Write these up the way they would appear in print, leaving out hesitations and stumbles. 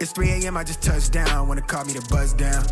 It's 3 a.m. I just touched down. Wanna call me to buzz down.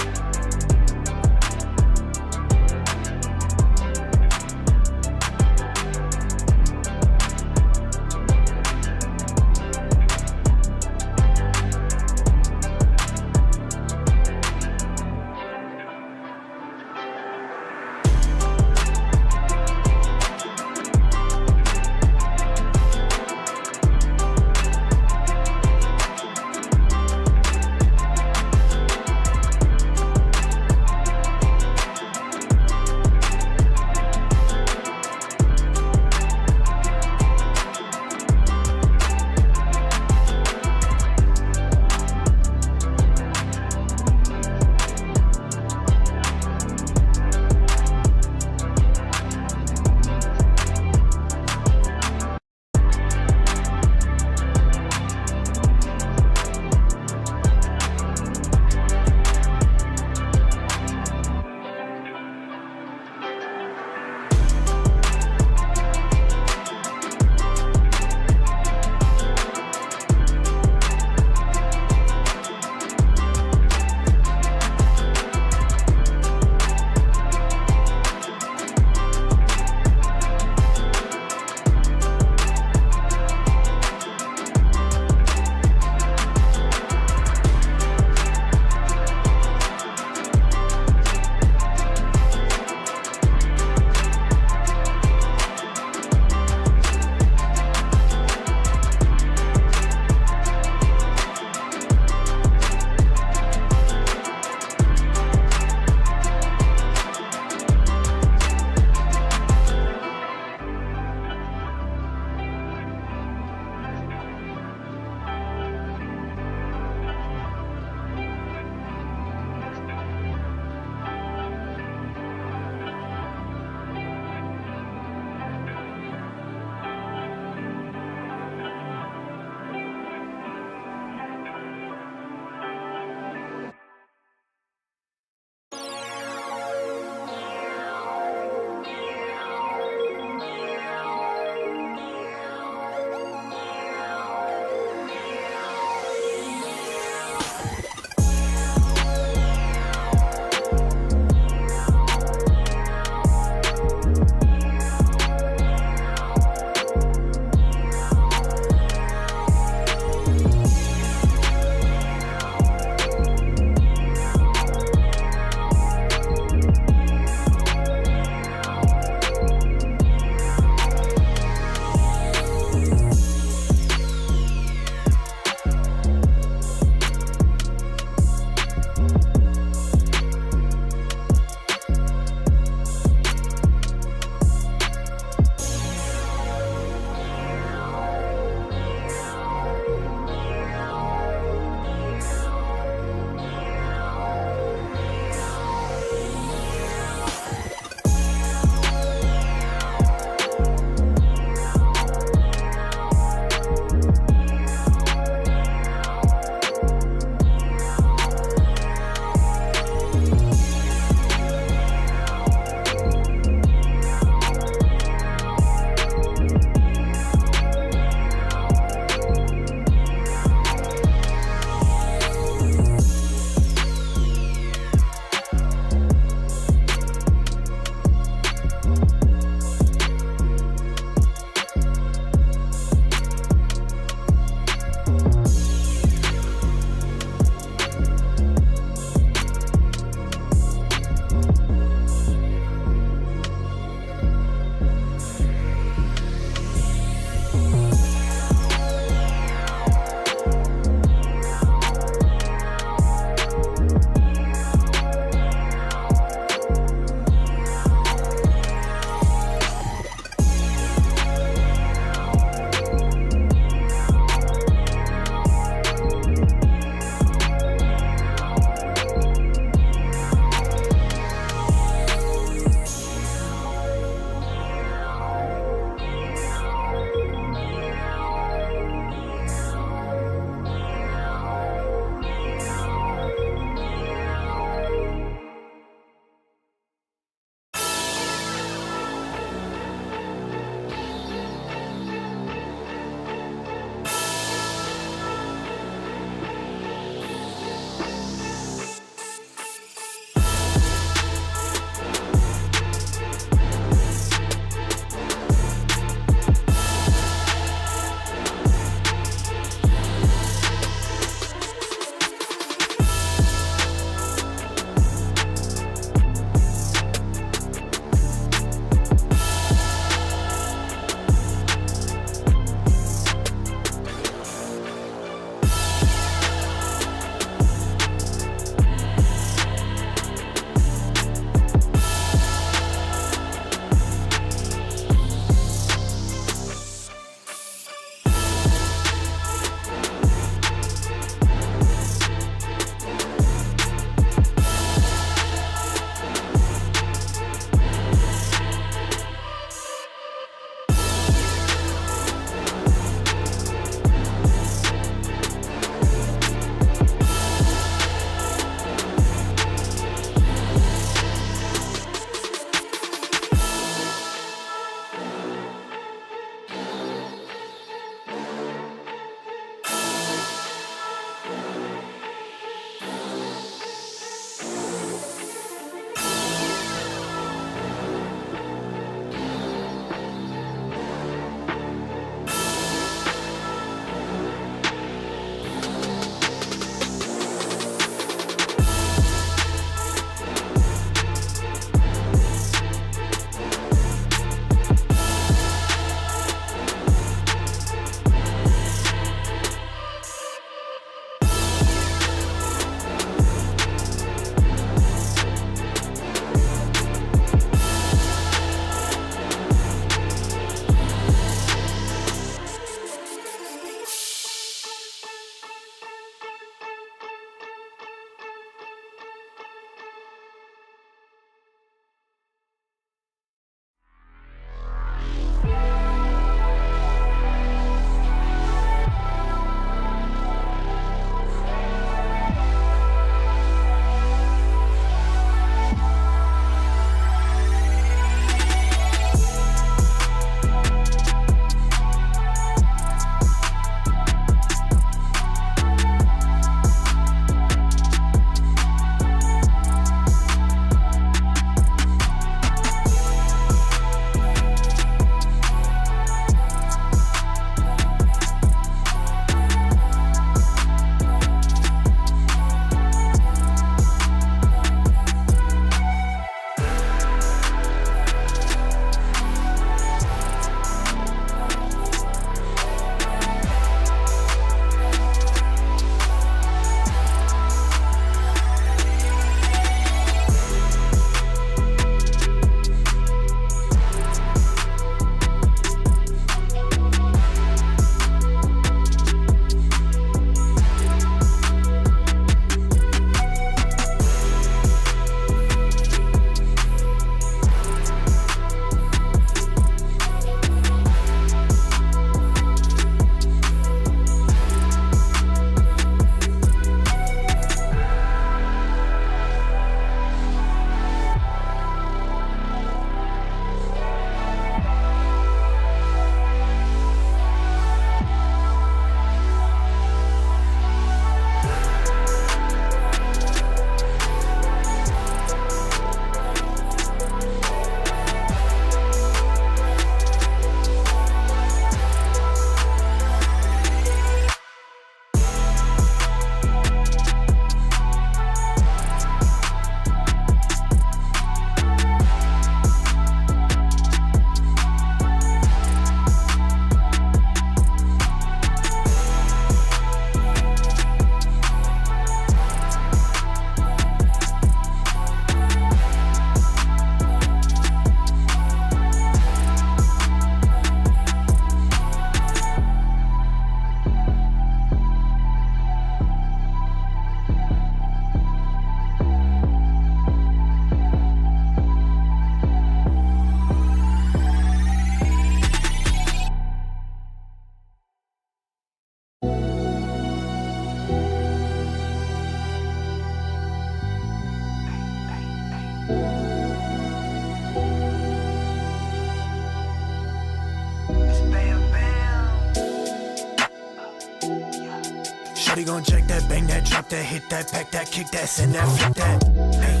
Shorty gon' check that, bang that, drop that, hit that, pack that, kick that, send that, flip that. Hey,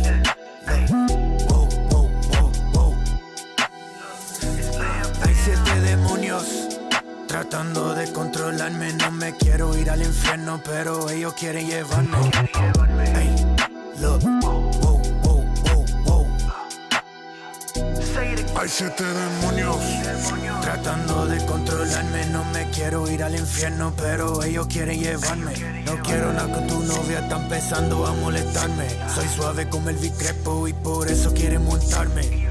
hey, whoa, whoa, whoa, whoa. Hay 7 demonios tratando de controlarme. No me quiero ir al infierno, pero ellos quieren llevarme. Hey, look, whoa, whoa, whoa, whoa. Hay 7 demonios tratando de controlarme. No me quiero ir al infierno, pero ellos quieren llevarme. No quiero nada con tu novia, está empezando a molestarme. Soy suave como el Vicrepo y por eso quieren montarme.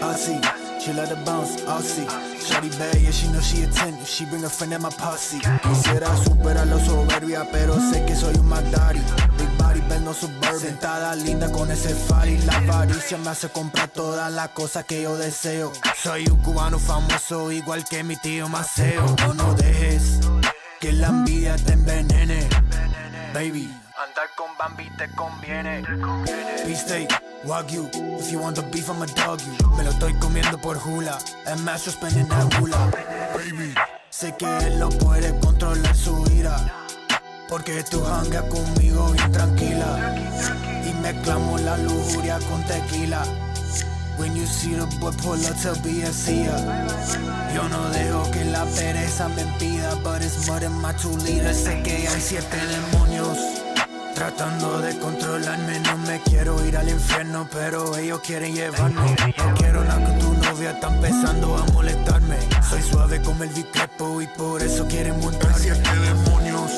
Así, she let the bounce, Aussie. Shorty bad, yeah, she know she a 10. If she bring a friend at my posse. Quisiera superar la soberbia, pero sé que soy un Magdari. Big body, bell, no suburban. Sentada linda con ese fari. La avaricia me hace comprar todas las cosas que yo deseo. Soy un cubano famoso, igual que mi tío Maceo. No dejes que la envidia te envenene, baby. Andar con Bambi te conviene. Beefsteak, Wagyu. If you want the beef, I'ma dog you. Me lo estoy comiendo por hula. And master spending that hula. Baby, sé que él no puede controlar su ira, porque tú hangas conmigo bien tranquila. Y mezclamos la lujuria con tequila. When you see the boy pull up, tell BSC yo no dejo que la pereza me impida, but it's more than my 2 liters. Sé que hay 7 demonios tratando de controlarme. No me quiero ir al infierno, pero ellos quieren llevarme. No quiero nada con tu novia, está empezando a molestarme. Soy suave como el Vicrepo y por eso quieren montarme. 7 demonios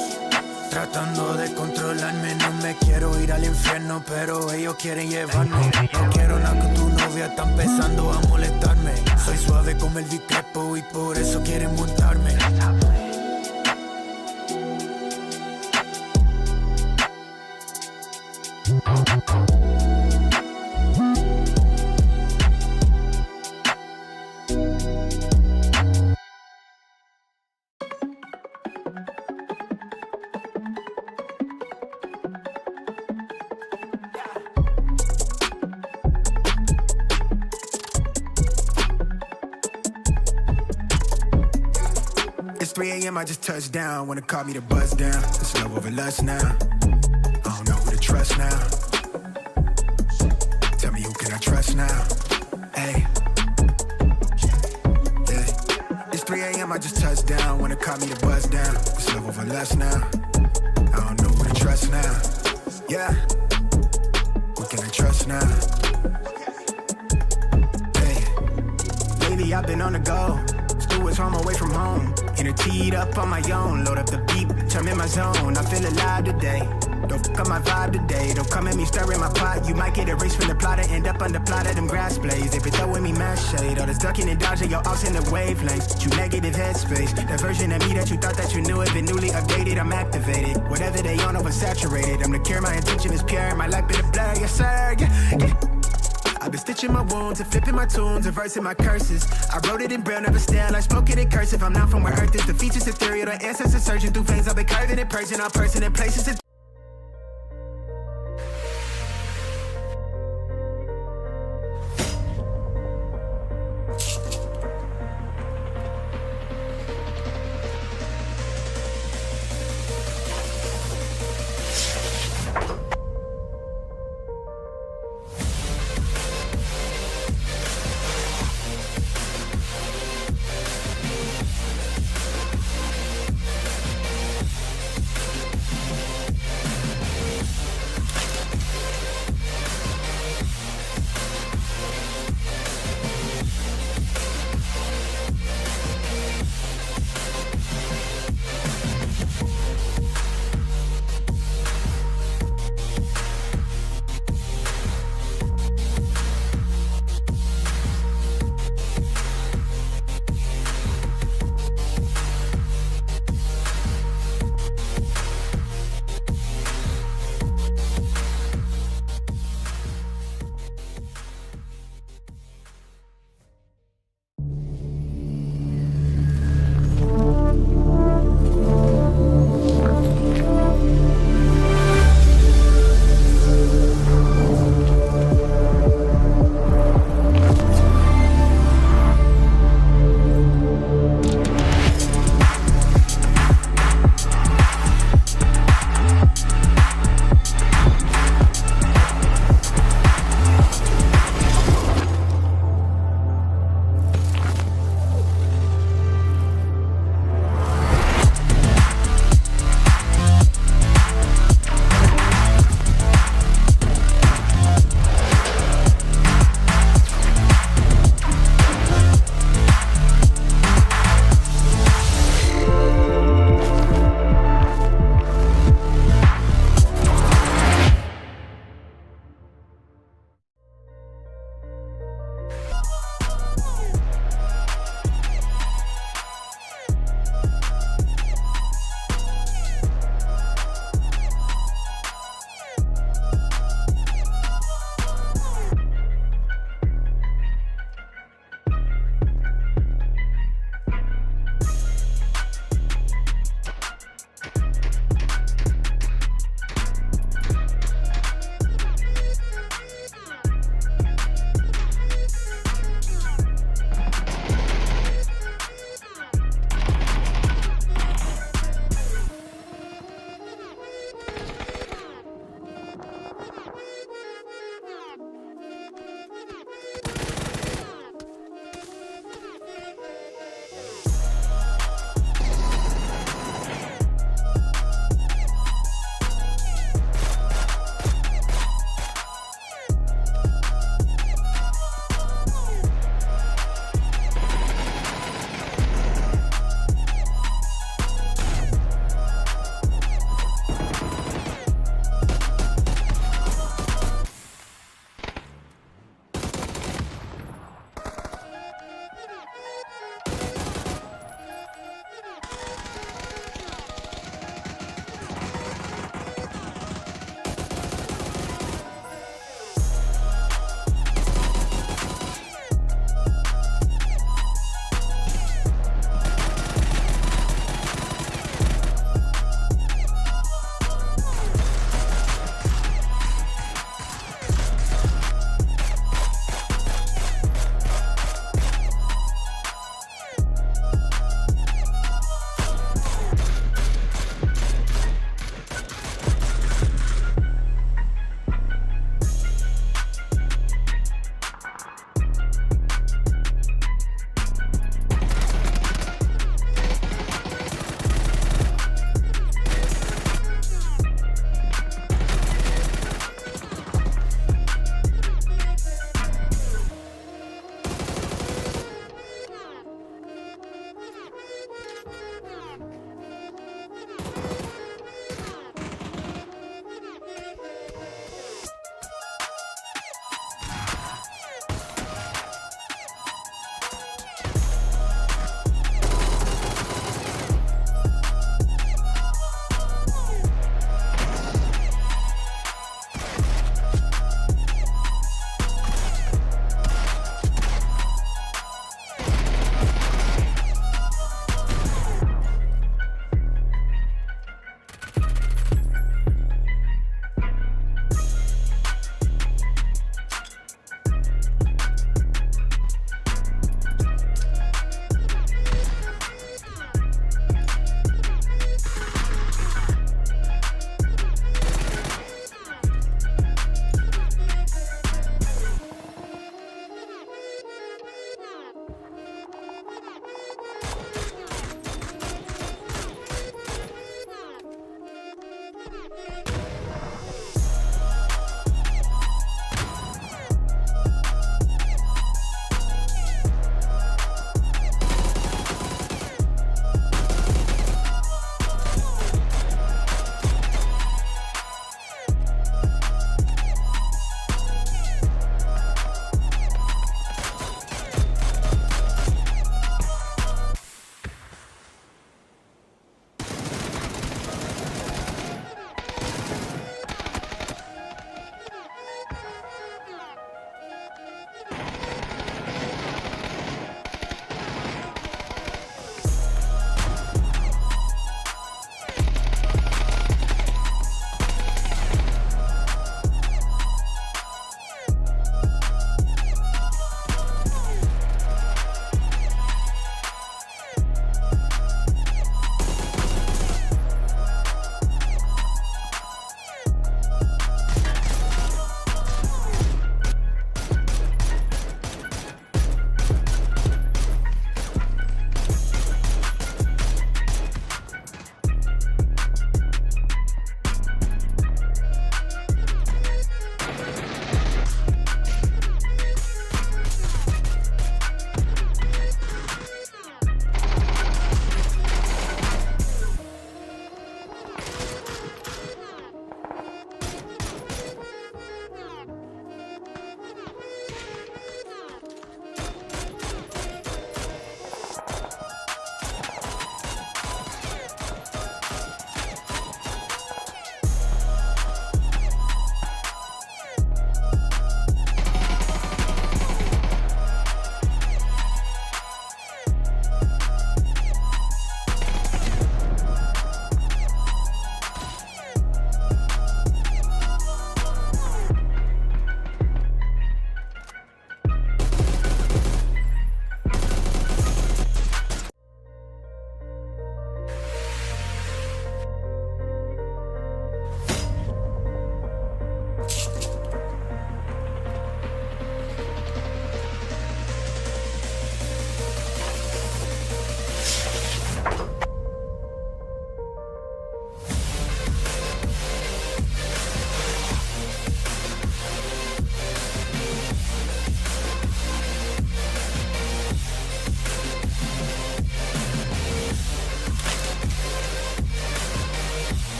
tratando de controlarme. No me quiero ir al infierno, pero ellos quieren llevarme. No quiero nada con tu novia, está empezando a molestarme. Soy suave como el Vicrepo y por eso quieren montarme. It's 3 a.m. I just touched down. Wanna call me to buzz down. It's love over lust now. I don't know who to trust now. Tell me who can I trust now? Hey, yeah. It's 3 a.m. I just touched down. Wanna call me to buzz down. It's love over lust now. I don't know who to trust now. Yeah, who can I trust now? Hey, lately I've been on the go. Was home away from home, inner teed up on my own. Load up the beat, I'm in my zone. I feel alive today. Don't fuck up my vibe today. Don't come at me stirring my pot. You might get erased from the plot and end up on the plot of them grass blades. They been throwing me mad shade. All this ducking and dodging, your offs in the wavelengths. You negative headspace. That version of me that you thought that you knew had been newly updated. I'm activated. Whatever they on, oversaturated. I'm the cure, my intention is pure. My life been a blur, yes sir. Yeah. I've been stitching my wounds and flipping my tunes and versing my curses. I wrote it in braille, never stale. I spoke it in cursive. I'm not from where earth is. The features ethereal, the ancestors surging through veins. I've been curving and purging all person in places.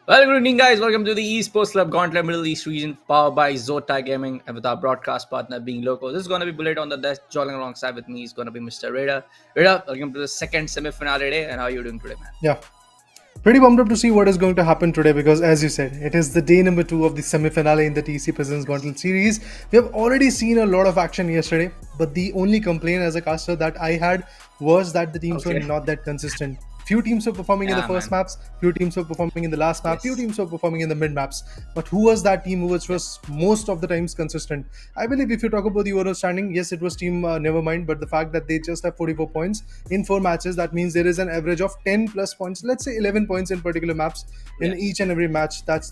Well, good evening, guys. Welcome to the Esports Club Gauntlet Middle East region, powered by Zotac Gaming, and with our broadcast partner being local. This is going to be Bullet on the desk. Joining alongside with me is going to be Mr. Rada. Rada, welcome to the second semi-finale day. And how are you doing today, man? Yeah, pretty pumped up to see what is going to happen today because, as you said, it is the day number 2 of the semi-finale in the TEC Presents Gauntlet series. We have already seen a lot of action yesterday, but the only complaint as a caster that I had was that the teams were not that consistent. Few teams were performing in the first maps, few teams were performing in the last map, few teams were performing in the mid maps. But who was that team which was most of the times consistent? I believe if you talk about the overall standing, yes, it was team Nevermind, but the fact that they just have 44 points in 4 matches, that means there is an average of 10 plus points, let's say 11 points in particular maps in each and every match that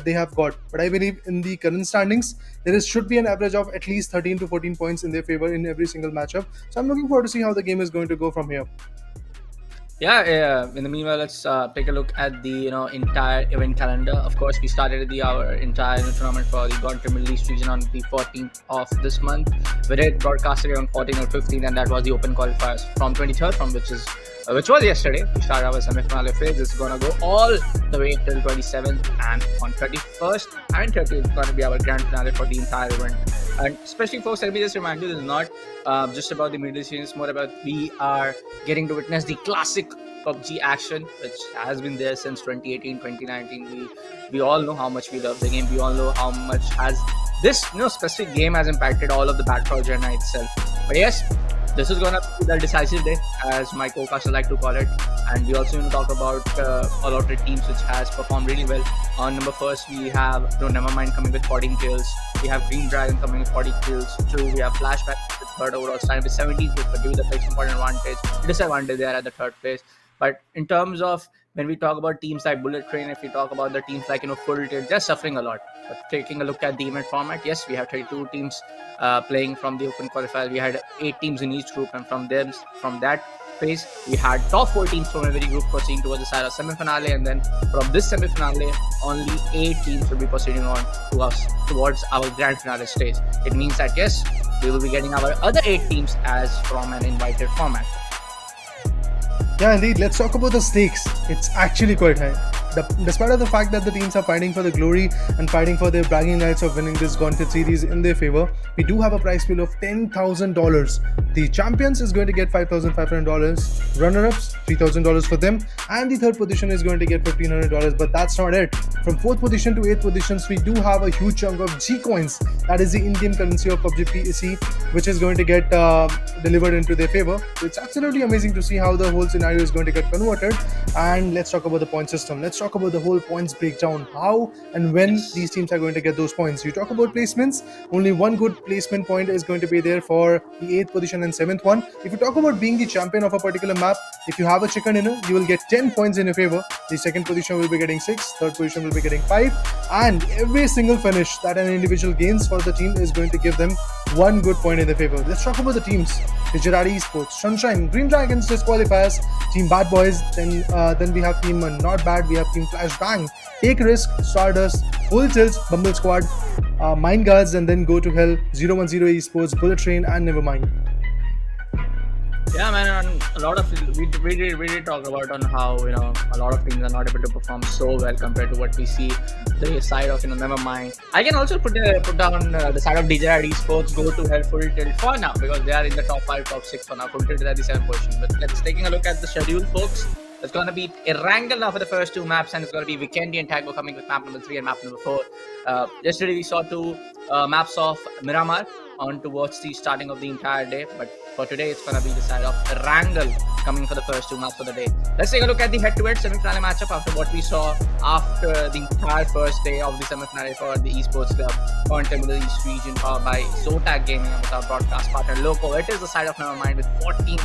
they have got. But I believe in the current standings, should be an average of at least 13 to 14 points in their favor in every single matchup. So I'm looking forward to see how the game is going to go from here. Yeah. In the meanwhile, let's take a look at the entire event calendar. Of course, we started our entire tournament for the Gauntlet Middle East region on the 14th of this month. We did broadcasted on 14th or 15th, and that was the open qualifiers from 23rd, from which was yesterday. We started our semi-final phase. It's gonna go all the way till 27th, and on 31st and 30th, it's gonna be our grand finale for the entire event. And especially, folks, let me just remind you, this is not just about the Middle East region. It's more about we are getting to witness the classic PUBG action, which has been there since 2018, 2019. We all know how much we love the game. We all know how much has this specific game has impacted all of the Battle Royale genre itself. But yes, this is gonna be the decisive day, as my co-caster like to call it. And we also going to talk about a lot of teams which has performed really well. On number first, we have Nevermind coming with 14 kills. We have Green Dragon coming with 40 kills. Two, we have Flashback with third overall, starting with 17 kills, but give the place important advantage. Disadvantage there at the third place. But in terms of when we talk about teams like Bullet Train, if we talk about the teams like Full Tilt, they're suffering a lot. But taking a look at the event format, yes, we have 32 teams playing from the open qualifier. We had 8 teams in each group, and from that phase, we had top 4 teams from every group proceeding towards the side of semi-finale, and then from this semi-finale, only 8 teams will be proceeding on towards our grand finale stage. It means that yes, we will be getting our other 8 teams as from an invited format. Yeah, indeed. Let's talk about the stakes. It's actually quite high. Despite of the fact that the teams are fighting for the glory and fighting for their bragging rights of winning this Gauntlet series in their favor, we do have a prize pool of $10,000. The champions is going to get $5,500, runner-ups $3,000 for them, and the third position is going to get $1,500. But that's not it. From 4th position to 8th positions, we do have a huge chunk of G coins. That is the Indian currency of PUBG PEC, which is going to get delivered into their favor. So it's absolutely amazing to see how the whole scenario is going to get converted. And let's talk about the point system. Let's talk about the whole points breakdown, how and when these teams are going to get those points. You talk about placements, only one good placement point is going to be there for the 8th position and 7th one. If you talk about being the champion of a particular map, if you have a chicken dinner, you will get 10 points in your favor. The 2nd position will be getting 6, 3rd position will be getting 5, and every single finish that an individual gains for the team is going to give them 1 good point in their favor. Let's talk about the teams. Digital Esports, Sunshine, Green Dragons disqualifiers, Team Bad Boys, then we have Team Not Bad, we have Team Flashbang, Take Risk, Stardust, Full Tilt, Bumble Squad, Mind Guards, and then Go to Hell, 010 Esports, Bullet Train, and Nevermind. Yeah, man. And a lot of we did talk about on how a lot of teams are not able to perform so well compared to what we see the side of Nevermind. I can also put down the side of DJ Esports, Go to Hell, Full Tilt for now, because they are in the top 5, top 6 for now. Full Tilt is at the 7th position. But let's taking a look at the schedule, folks. It's going to be Erangel now for the first 2 maps, and it's going to be Vikendi and Taego coming with map number 3 and map number 4. Yesterday we saw 2 maps of Miramar on towards the starting of the entire day, but for today it's going to be the side of Erangel coming for the first 2 maps for the day. Let's take a look at the head-to-head semi-finale matchup after what we saw after the entire first day of the semi-finale for the Esports Club Gauntlet Middle East region, powered by Zotac Gaming and with our broadcast partner Loco. It is the side of Nevermind with 14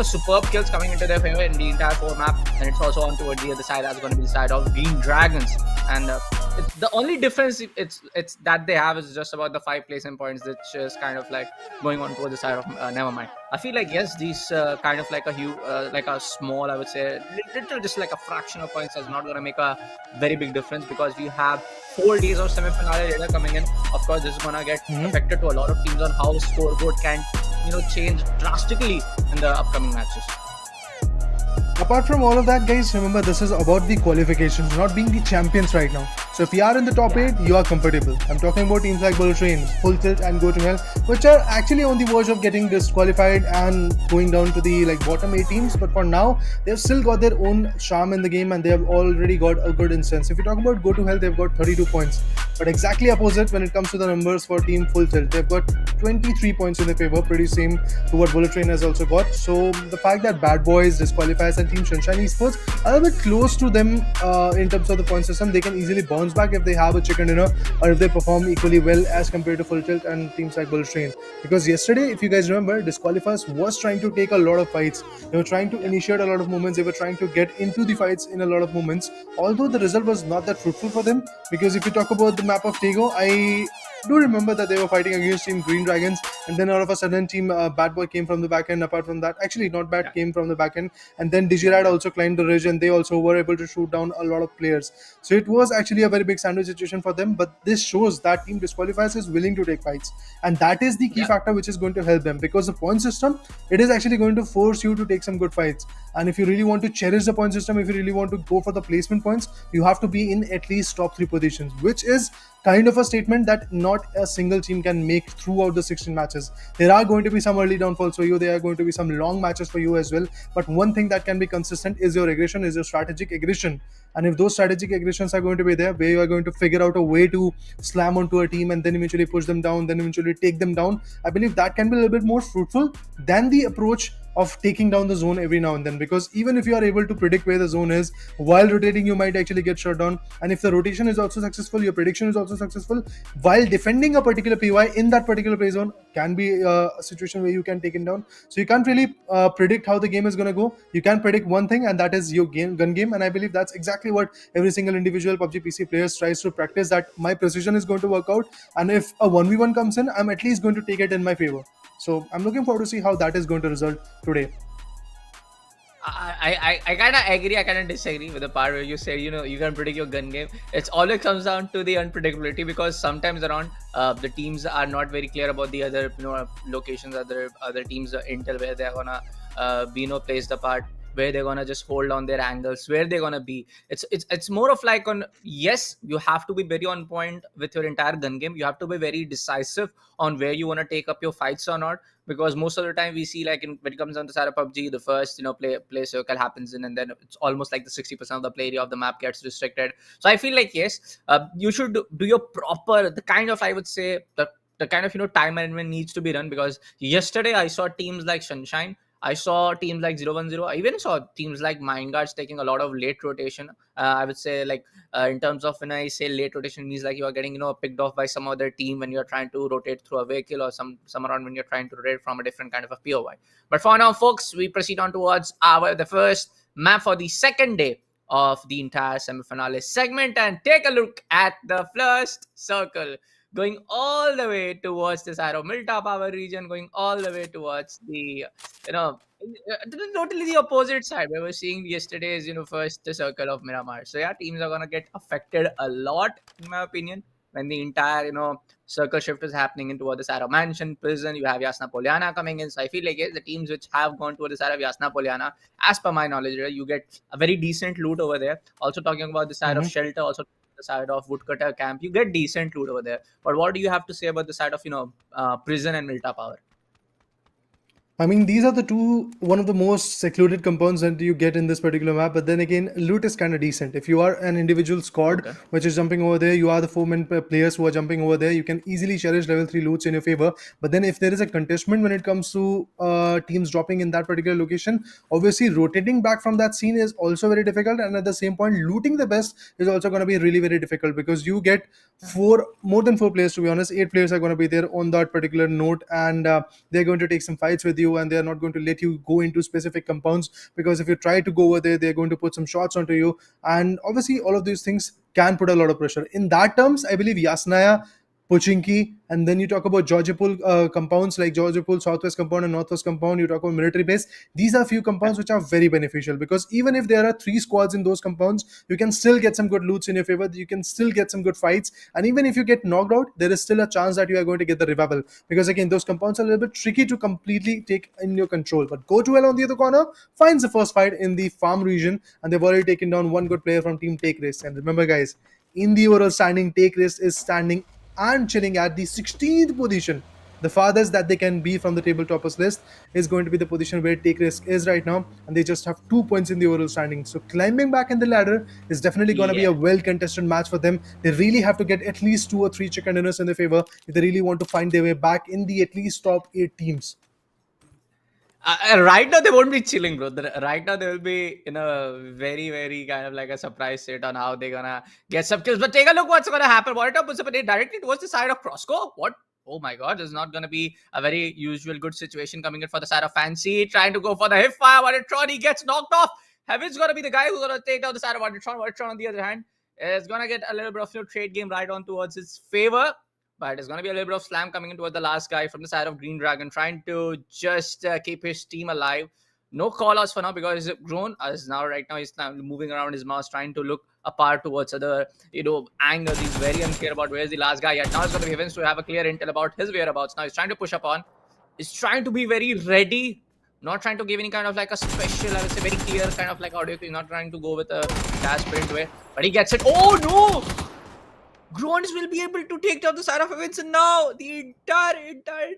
superb kills coming into their favor in the entire 4 map, and it's also on towards the other side. That's going to be the side of Green Dragons, and it's the only difference it's that they have is just about the 5 placement points, which is kind of like going on towards the side of Nevermind. I feel like yes, these kind of like a huge, like a small, I would say, little just like a fraction of points is not going to make a very big difference, because we have 4 days of semi-finale data coming in. Of course, this is going to get affected to a lot of teams on how scoreboard can change drastically in the upcoming matches. Apart from all of that, guys, remember this is about the qualifications, not being the champions right now. So if you are in the top 8, you are comfortable. I'm talking about teams like Bullet Train, Full Tilt and Go to Hell, which are actually on the verge of getting disqualified and going down to the bottom 8 teams. But for now, they've still got their own charm in the game and they have already got a good instance. If you talk about Go to Hell, they've got 32 points. But exactly opposite when it comes to the numbers for Team Full Tilt. They've got 23 points in their favor, pretty same to what Bullet Train has also got. So the fact that Bad Boys, Disqualifiers and Team Sunshine Esports are a bit close to them in terms of the point system, they can easily bounce back if they have a chicken dinner or if they perform equally well as compared to Full Tilt and teams like Bullet Train. Because yesterday, if you guys remember, Disqualifiers was trying to take a lot of fights. They were trying to initiate a lot of movements. They were trying to get into the fights in a lot of moments. Although the result was not that fruitful for them, because if you talk about the map of Taego, I do remember that they were fighting against Team Green Dragons, and then all of a sudden Team Bad Boy came from the back end. Apart from that, actually not Bad came from the back end, and then Digirad also climbed the ridge and they also were able to shoot down a lot of players. So it was actually a very big sandwich situation for them, but this shows that Team Disqualifiers is willing to take fights, and that is the key factor which is going to help them, because the point system, it is actually going to force you to take some good fights. And if you really want to cherish the point system, if you really want to go for the placement points, you have to be in at least top 3 positions, which is kind of a statement that not a single team can make throughout the 16 matches. There are going to be some early downfalls for you, there are going to be some long matches for you as well, but one thing that can be consistent is your aggression, is your strategic aggression. And if those strategic aggressions are going to be there, where you are going to figure out a way to slam onto a team and then eventually push them down, then eventually take them down, I believe that can be a little bit more fruitful than the approach of taking down the zone every now and then. Because even if you are able to predict where the zone is, while rotating you might actually get shut down, and if the rotation is also successful, your prediction is also successful, while defending a particular PY in that particular play zone can be a situation where you can take it down. So you can't really predict how the game is going to go. You can predict one thing, and that is your gun game, and I believe that's exactly what every single individual PUBG PC players tries to practice, that my precision is going to work out, and if a 1v1 comes in, I'm at least going to take it in my favor. So I'm looking forward to see how that is going to result today. I kind of agree. I kind of disagree with the part where you say, you can predict your gun game. It's always comes down to the unpredictability, because sometimes around the teams are not very clear about the other locations, other teams intel where they're gonna be placed apart, where they're gonna just hold on their angles, where they're gonna be. It's more of like on, yes, you have to be very on point with your entire gun game. You have to be very decisive on where you want to take up your fights or not, because most of the time we see, like when it comes down to side of PUBG, the first play circle happens in, and then it's almost like the 60% of the play area of the map gets restricted. So I feel like, yes, you should do your proper, the kind of, I would say, the kind of time management needs to be run. Because yesterday I saw teams like Sunshine, I saw teams like 010. I even saw teams like Mindguards taking a lot of late rotation. I would say, like, in terms of, when I say late rotation, means like you are getting picked off by some other team when you're trying to rotate through a vehicle, or some around when you're trying to rotate from a different kind of a POI. But for now, folks, we proceed on towards the first map for the second day of the entire semi-finale segment, and take a look at the first circle, going all the way towards the side of Milta Power region, going all the way towards the, totally the opposite side where we're seeing yesterday's, first circle of Miramar. So yeah, teams are gonna get affected a lot, in my opinion, when the entire, circle shift is happening into the side of Mansion, Prison. You have Yasna Poliana coming in. So I feel like, yes, the teams which have gone to the side of Yasna Poliana, as per my knowledge, you get a very decent loot over there. Also talking about the side of Shelter, also the side of Woodcutter Camp, you get decent loot over there. But what do you have to say about the side of Prison and Milta Power? I mean, these are one of the most secluded compounds that you get in this particular map. But then again, loot is kind of decent. If you are an individual squad which is jumping over there, you are the 4-man players who are jumping over there, you can easily cherish level 3 loots in your favor. But then if there is a contestment when it comes to teams dropping in that particular location, obviously rotating back from that scene is also very difficult. And at the same point, looting the best is also going to be really, very difficult, because you get more than 4 players, to be honest. 8 players are going to be there on that particular note, and they're going to take some fights with you, and they're not going to let you go into specific compounds, because if you try to go over there, they're going to put some shots onto you, and obviously all of these things can put a lot of pressure. In that terms, I believe Yasnaya Pochinki, and then you talk about Georgiapol compounds like Georgiapol, Southwest Compound, and Northwest Compound. You talk about military base. These are few compounds which are very beneficial, because even if there are 3 squads in those compounds, you can still get some good loots in your favor. You can still get some good fights, and even if you get knocked out, there is still a chance that you are going to get the revival, because again those compounds are a little bit tricky to completely take in your control. But Go to Hell on the other corner finds the first fight in the farm region, and they've already taken down one good player from Team Take Risk. And remember, guys, in the overall standing, Take Risk is standing and chilling at the 16th position. The farthest that they can be from the table toppers list is going to be the position where Take Risk is right now, and they just have 2 points in the overall standing. So climbing back in the ladder is definitely going to be a well contested match for them. They really have to get at least 2 or 3 chicken dinners in their favor if they really want to find their way back in the at least top 8 teams. Right now they won't be chilling, bro. Right now they will be in a very, very kind of like a surprise state on how they're gonna get some kills. But take a look what's gonna happen. Monitor puts up a nade directly towards the side of Crossco. What? Oh my god, this is not gonna be a very usual good situation coming in for the side of Fancy, trying to go for the hip fire. Watertron, he gets knocked off. Heaven's gonna be the guy who's gonna take down the side of Watertron. Watertron, on the other hand, is gonna get a little bit of trade game right on towards his favor. But it's going to be a little bit of slam coming in towards the last guy from the side of Green Dragon, trying to just keep his team alive. No call-outs for now because he's grown. As now, right now, he's now moving around his mouse, trying to look apart towards other, angles. He's very unclear about where's the last guy yet. Now it's going to be Heavens to have a clear intel about his whereabouts. Now he's trying to push up on. He's trying to be very ready. Not trying to give any kind of like a special, I would say very clear kind of like audio. He's not trying to go with a dash sprint way. But he gets it. Oh, no! Grons will be able to take down the side of events, and now the entire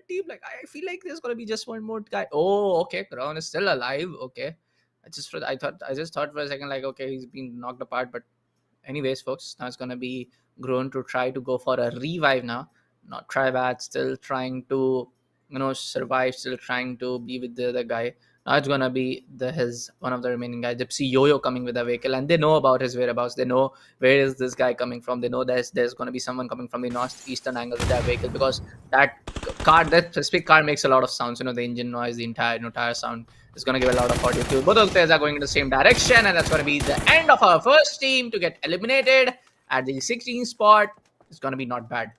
team. Like, I feel like there's gonna be just one more guy. Oh, okay, Gron is still alive. Okay, I just thought for a second like, okay, he's been knocked apart. But anyways, folks, now it's gonna be Gron to try to go for a revive now. Not try bad, still trying to survive, still trying to be with the other guy. Now it's gonna be one of the remaining guys, Gypsy Yo-Yo, coming with a vehicle, and they know about his whereabouts. They know where is this guy coming from. They know there's gonna be someone coming from the northeastern angle with that vehicle, because that specific car makes a lot of sounds. The engine noise, the entire tire sound is gonna give a lot of audio to. Both of the players are going in the same direction, and that's gonna be the end of our first team to get eliminated at the 16th spot. It's gonna be not bad.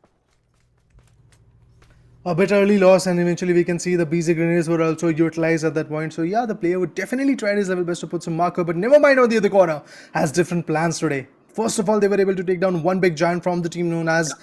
A bit early loss, and eventually we can see the BZ grenades were also utilized at that point. So yeah, the player would definitely try his level best to put some marker, but never mind, on the other corner has different plans today. First of all, they were able to take down one big giant from the team known as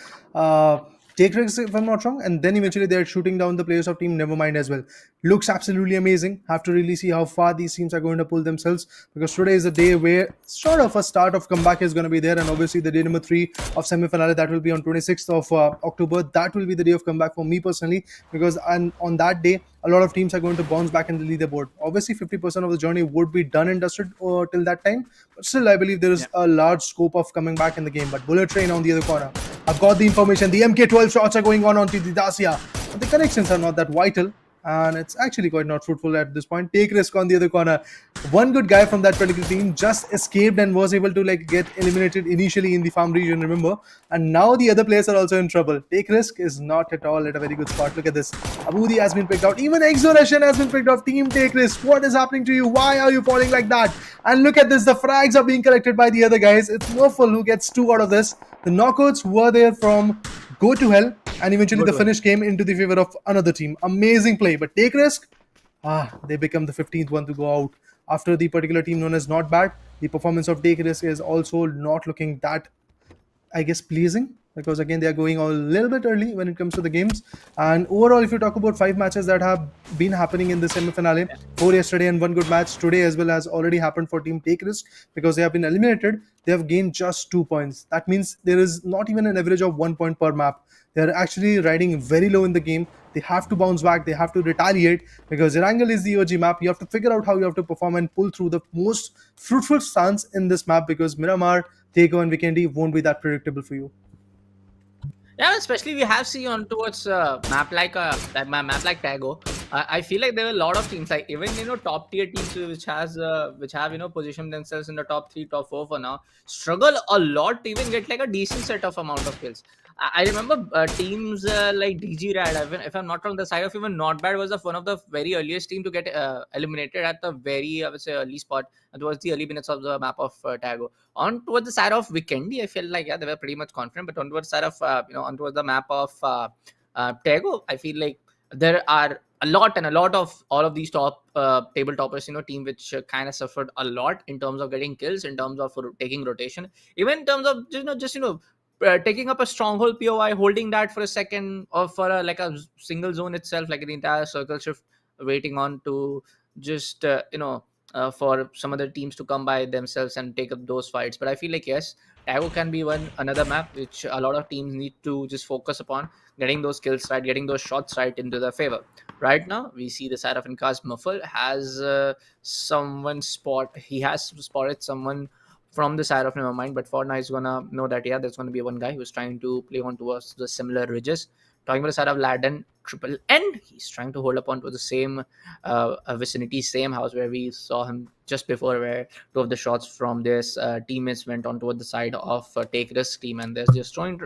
Take Risk, if I'm not wrong, and then eventually they're shooting down the players of Team Nevermind as well. Looks absolutely amazing. Have to really see how far these teams are going to pull themselves, because today is a day where sort of a start of comeback is going to be there, and obviously the day number 3 of semi-finale, that will be on 26th of October. That will be the day of comeback for me personally, because on that day, a lot of teams are going to bounce back in the leaderboard. Obviously, 50% of the journey would be done and dusted till that time, but still, I believe there is a large scope of coming back in the game. But Bullet Train on the other corner, I've got the information. The MK12 shots are going on onto the Dacia, but the connections are not that vital, and it's actually quite not fruitful at this point. Take Risk on the other corner. One good guy from that particular team just escaped and was able to get eliminated initially in the farm region, remember? And now the other players are also in trouble. Take Risk is not at all at a very good spot. Look at this. Abudi has been picked out. Even Exoration has been picked off. Team Take Risk, what is happening to you? Why are you falling like that? And look at this. The frags are being collected by the other guys. It's Murful who gets 2 out of this. The knockouts were there from Go to Hell, and eventually the finish came into the favor of another team. Amazing play, but Take Risk, they become the 15th one to go out after the particular team known as Not Bad. The performance of Take Risk is also not looking that, I guess, pleasing, because again they are going a little bit early when it comes to the games. And overall, if you talk about 5 matches that have been happening in the semi-finale, 4 yesterday and 1 good match today as well has already happened for Team Take Risk, because they have been eliminated. They have gained just 2 points. That means there is not even an average of 1 point per map. They are actually riding very low in the game. They have to bounce back. They have to retaliate, because Erangel is the OG map. You have to figure out how you have to perform and pull through the most fruitful stance in this map, because Miramar, Taego, and Vikendi won't be that predictable for you. Yeah, especially we have seen on towards map like Taego. I feel like there are a lot of teams, like even top tier teams which have positioned themselves in the top 3, top 4 for now, struggle a lot to even get like a decent set of amount of kills. I remember teams like DG Rad, if I'm not wrong, the side of even Not Bad was one of the very earliest team to get eliminated at the very, I would say, early spot towards the early minutes of the map of Taego. On towards the side of Vikendi, I felt like, yeah, they were pretty much confident, but on towards the side of, on towards the map of Taego, I feel like there are a lot of all of these top table toppers, team which kind of suffered a lot in terms of getting kills, in terms of taking rotation, even in terms of taking up a stronghold POI, holding that for a second or for like a single zone itself, like the entire circle shift, waiting on to just for some other teams to come by themselves and take up those fights. But I feel like yes, Tago can be one another map which a lot of teams need to just focus upon, getting those kills right, getting those shots right into their favor. Right now, we see the side of Inkas Muffle has someone spot. He has spotted someone from the side of Nevermind, but for now he's gonna know that yeah, there's gonna be one guy who's trying to play on towards the similar ridges. Talking about the side of Laden Triple N, he's trying to hold up onto the same vicinity, same house where we saw him just before, where two of the shots from this teammates went on toward the side of Take Risk team, and they're just trying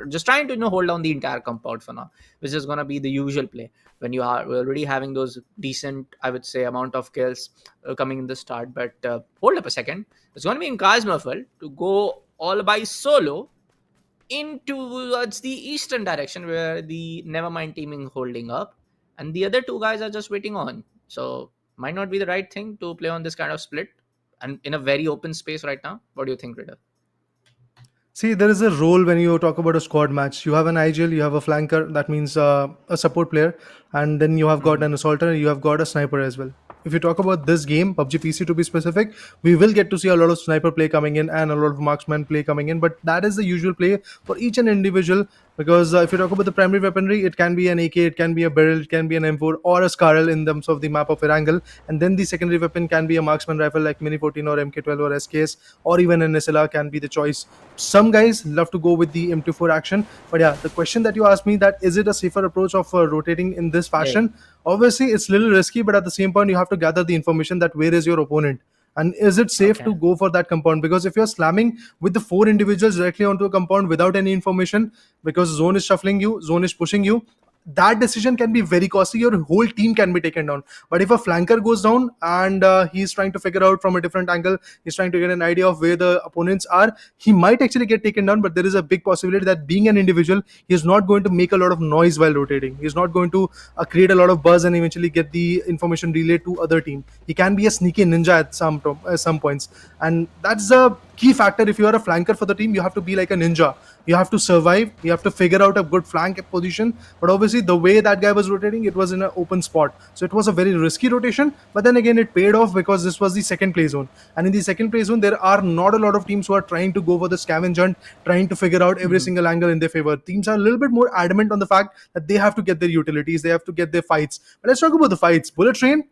to hold down the entire compound for now, which is gonna be the usual play when you are already having those decent, I would say, amount of kills coming in the start. But hold up a second, it's going to be in Kazmafel to go all by solo in towards the eastern direction where the Nevermind teaming holding up, and the other two guys are just waiting on. So might not be the right thing to play on this kind of split and in a very open space right now. What do you think, Rita? See, there is a role when you talk about a squad match. You have an IGL, you have a flanker, that means a support player, and then you have got an assaulter, you have got a sniper as well. If you talk about this game, PUBG PC to be specific, we will get to see a lot of sniper play coming in and a lot of marksman play coming in, but that is the usual play for each and individual. Because if you talk about the primary weaponry, it can be an AK, it can be a barrel, it can be an M4 or a Scarrel in terms of the map of Erangel, and then the secondary weapon can be a marksman rifle like Mini 14 or MK12 or SKS, or even an SLR can be the choice. Some guys love to go with the M24 action, but yeah, the question that you asked me, that is it a safer approach of rotating in this fashion? Obviously, it's a little risky, but at the same point, you have to gather the information that where is your opponent and is it safe to go for that compound. Because if you're slamming with the four individuals directly onto a compound without any information, because zone is shuffling you, zone is pushing you, that decision can be very costly. Your whole team can be taken down. But if a flanker goes down and he's trying to figure out from a different angle, he's trying to get an idea of where the opponents are, he might actually get taken down. But there is a big possibility that being an individual, he is not going to make a lot of noise while rotating. He's not going to create a lot of buzz and eventually get the information relayed to other team. He can be a sneaky ninja at some points, and that's a key factor. If you are a flanker for the team, you have to be like a ninja. You have to survive, you have to figure out a good flank position. But obviously the way that guy was rotating, it was in an open spot, so it was a very risky rotation. But then again, it paid off because this was the second play zone, and in the second play zone there are not a lot of teams who are trying to go for the scavenge hunt, trying to figure out every single angle in their favor. Teams are a little bit more adamant on the fact that they have to get their utilities, they have to get their fights. But let's talk about the fights. Bullet Train,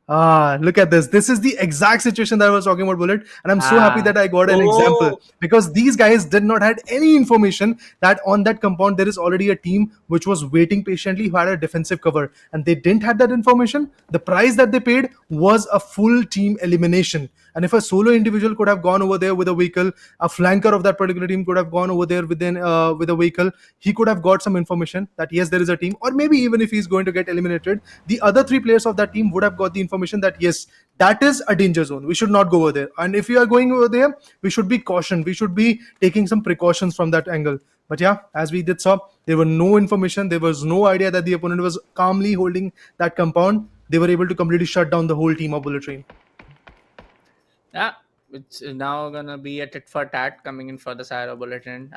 look at this. This is the exact situation that I was talking about, Bullet. And I'm so happy that I got an example, because these guys did not had any information that on that compound there is already a team which was waiting patiently who had a defensive cover, and they didn't have that information. The price that they paid was a full team elimination. And if a solo individual could have gone over there with a vehicle, a flanker of that particular team could have gone over there with a vehicle, he could have got some information that yes, there is a team. Or maybe even if he's going to get eliminated, the other three players of that team would have got the information that yes, that is a danger zone, we should not go over there. And if we are going over there, we should be cautioned, we should be taking some precautions from that angle. But yeah, as we did saw, there were no information, there was no idea that the opponent was calmly holding that compound. They were able to completely shut down the whole team of Bullet Train. Yeah, it's now gonna be a tit for tat coming in for the side of Bulletin.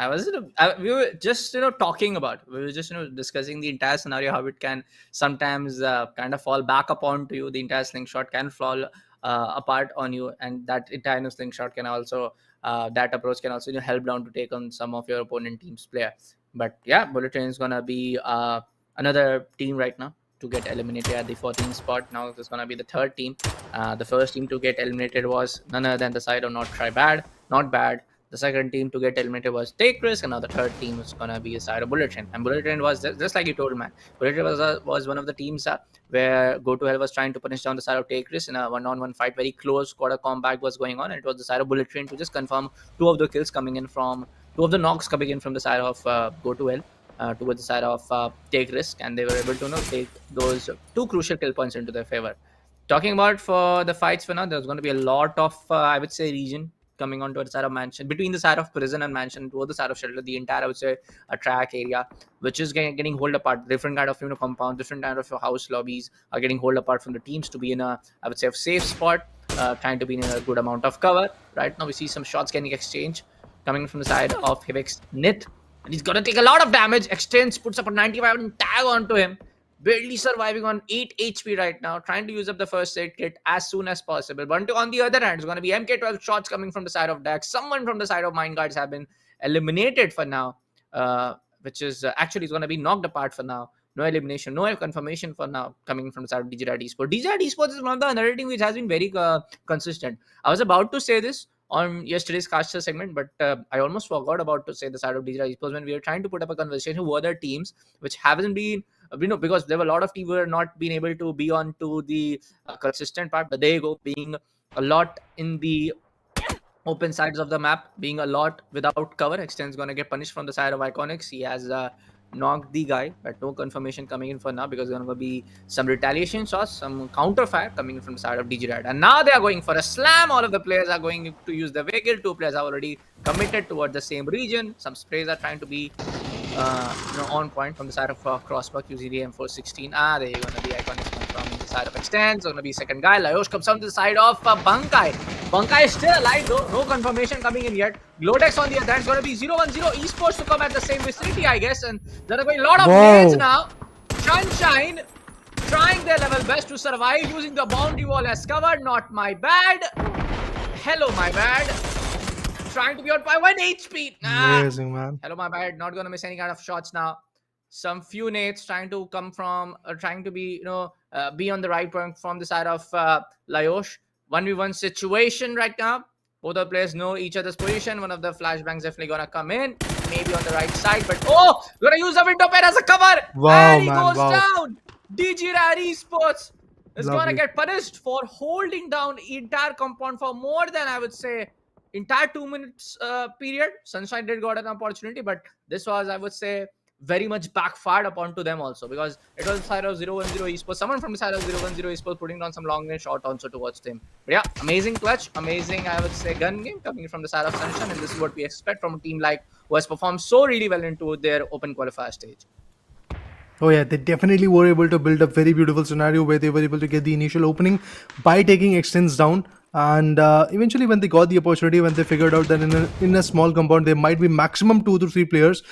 We were just talking about, we were just discussing the entire scenario, how it can sometimes kind of fall back upon to you. The entire slingshot can fall apart on you, and that entire slingshot can also that approach can also help down to take on some of your opponent team's player. But yeah, Bulletin is gonna be another team right now to get eliminated at the 14th spot. Now there's going to be the third team. The first team to get eliminated was none other than the side of Not Bad. The second team to get eliminated was Take Risk, and now the third team is going to be a side of Bullet Train. And Bullet Train was just like you told, man. Bullet Train was one of the teams where Go to Hell was trying to punish down the side of Take Risk in a one-on-one fight. Very close quarter combat was going on, and it was the side of Bullet Train to just confirm two of the knocks coming in from the side of Go to Hell. towards the side of take risk, and they were able to take those two crucial kill points into their favor. Talking about for the fights for now, there's going to be a lot of I would say region coming onto the side of mansion, between the side of prison and mansion, toward the side of shelter, the entire I would say a track area, which is getting hold apart. Different kind of compound, different kind of house lobbies are getting hold apart from the teams to be in a I would say a safe spot, trying to be in a good amount of cover. Right now we see some shots getting exchanged coming from the side of Hivek's Nith, and he's gonna take a lot of damage. Exchange puts up a 95 and tag onto him. Barely surviving on 8 HP right now, trying to use up the first aid kit as soon as possible. But on the other hand, it's going to be MK12 shots coming from the side of Dax. Someone from the side of Mine Guards have been eliminated for now, which is actually going to be knocked apart for now. No elimination, no confirmation for now coming from the side of DJI Esports. DJI Esports is one of the another team which has been very consistent. I was about to say this on yesterday's caster segment, but I almost forgot about to say the side of DJI Esports when we were trying to put up a conversation who other teams which haven't been because there were a lot of teams who were not being able to be on to the consistent part, but Taego being a lot in the open sides of the map, being a lot without cover. Extend's going to get punished from the side of Iconics. He has knocked the guy, but no confirmation coming in for now because there's going to be some retaliation shots, some counter fire coming in from the side of DG Red. And now they are going for a slam. All of the players are going to use the vehicle. Two players are already committed towards the same region. Some sprays are trying to be on point from the side of Crossbuck using the M416. There you're going to be Iconics from the side of Extend. So going to be second guy. Layosh comes on to the side of Bankai. Bankai is still alive though. No confirmation coming in yet. Glodex on the other hand is going to be 0-1-0 Esports to come at the same vicinity, I guess. And there are going a lot of nades now. Sunshine trying their level best to survive using the boundary wall as cover. Not my bad. Hello, my bad. Trying to be out by 1 HP. Amazing, man. Hello, my bad. Not gonna miss any kind of shots now. Some few nades trying to come from, trying to be, be on the right point from the side of Layosh. 1v1 situation right now. Both the players know each other's position. One of the flashbangs definitely gonna come in, maybe on the right side, but gonna use the window pen as a cover. Wow, and he man, goes down. DG Rad Esports is gonna get punished for holding down the entire compound for more than, I would say, entire 2 minutes period. Sunshine did got an opportunity, but this was, I would say, very much backfired upon to them also, because it was the side of 0-1-0 Esports. Someone from the side of 0-1-0 Esports putting down some long range shot also towards them. But yeah, amazing clutch, amazing, I would say, gun game coming from the side of Sunshine, and this is what we expect from a team like who has performed so really well into their open qualifier stage. Oh yeah, they definitely were able to build a very beautiful scenario where they were able to get the initial opening by taking Extends down. And eventually when they got the opportunity, when they figured out that in a small compound there might be maximum 2 to 3 players,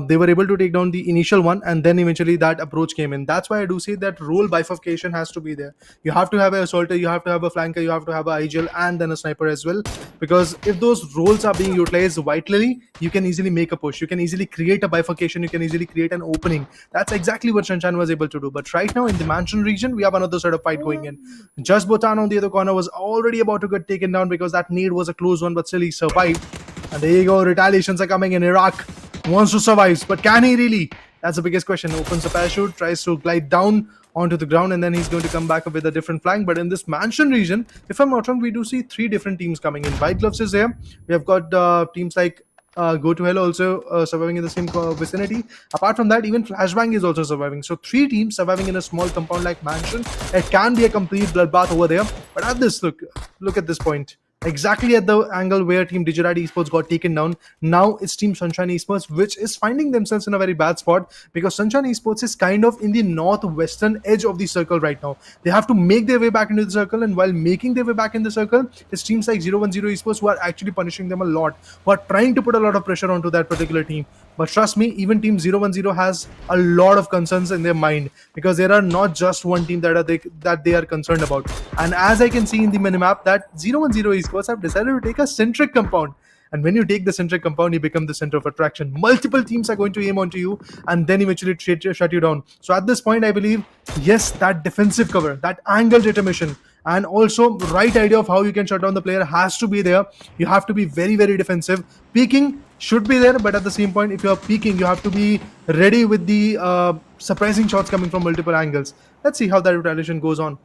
they were able to take down the initial one, and then eventually that approach came in. That's why I do say that role bifurcation has to be there. You have to have an assaulter, you have to have a flanker, you have to have a IGL, and then a sniper as well, because if those roles are being utilized vitally, you can easily make a push, you can easily create a bifurcation, you can easily create an opening. That's exactly what Sunshine was able to do. But right now in the mansion region, we have another sort of fight going in. Just Botan on the other corner was already about to get taken down because that need was a close one, but still he survived. And there you go, retaliations are coming in. Iraq wants to survive, but can he really? That's the biggest question. Opens the parachute, tries to glide down onto the ground, and then he's going to come back with a different flank. But in this mansion region, if I'm not wrong, we do see 3 different teams coming in. White Gloves is here. We have got teams like Go to Hell also surviving in the same vicinity. Apart from that, even Flashbang is also surviving. So 3 teams surviving in a small compound like mansion. It can be a complete bloodbath over there. But at this, look at this point. Exactly at the angle where Team Digirad Esports got taken down. Now it's Team Sunshine Esports, which is finding themselves in a very bad spot, because Sunshine Esports is kind of in the northwestern edge of the circle right now. They have to make their way back into the circle, and while making their way back in the circle, it's teams like 0-1-0 Esports who are actually punishing them a lot, who are trying to put a lot of pressure onto that particular team. But trust me, even Team 0-1-0 has a lot of concerns in their mind, because there are not just one team that they are concerned about. And as I can see in the minimap, that 0-1-0 Esports have decided to take a centric compound. And when you take the centric compound, you become the center of attraction. Multiple teams are going to aim onto you and then eventually shut you down. So at this point, I believe, yes, that defensive cover, that angled intermission, and also right idea of how you can shut down the player has to be there. You have to be very, very defensive. Peeking should be there, but at the same point, if you are peeking, you have to be ready with the surprising shots coming from multiple angles. Let's see how that retaliation goes on.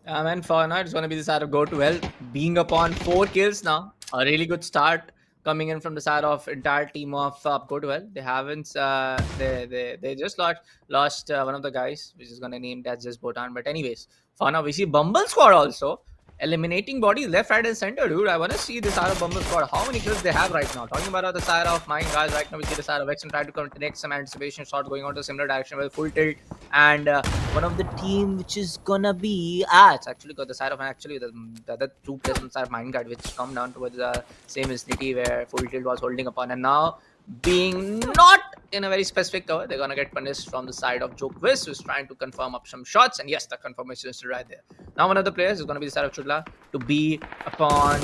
And for now, it's going to be the side of Go to Hell being upon 4 kills now. A really good start coming in from the side of entire team of Go to Hell. They haven't. They just lost one of the guys, which is gonna name as just Botan. But anyways, for now we see Bumble Squad also eliminating bodies left, right, and center, dude. I want to see the side of Bumble Squad. How many kills they have right now? Talking about the side of mine, guys. Right now, we see the side of X and try to connect some anticipation shots going on to a similar direction with full tilt. And one of the team which is gonna be it's actually got the side of the other two players on the side of Mindguard, which come down towards the same vicinity where full tilt was holding upon, and now being not in a very specific cover, they're gonna get punished from the side of Jokewiz, who's trying to confirm up some shots, and yes, the confirmation is right there. Now one of the players is gonna be the side of Chudla to be upon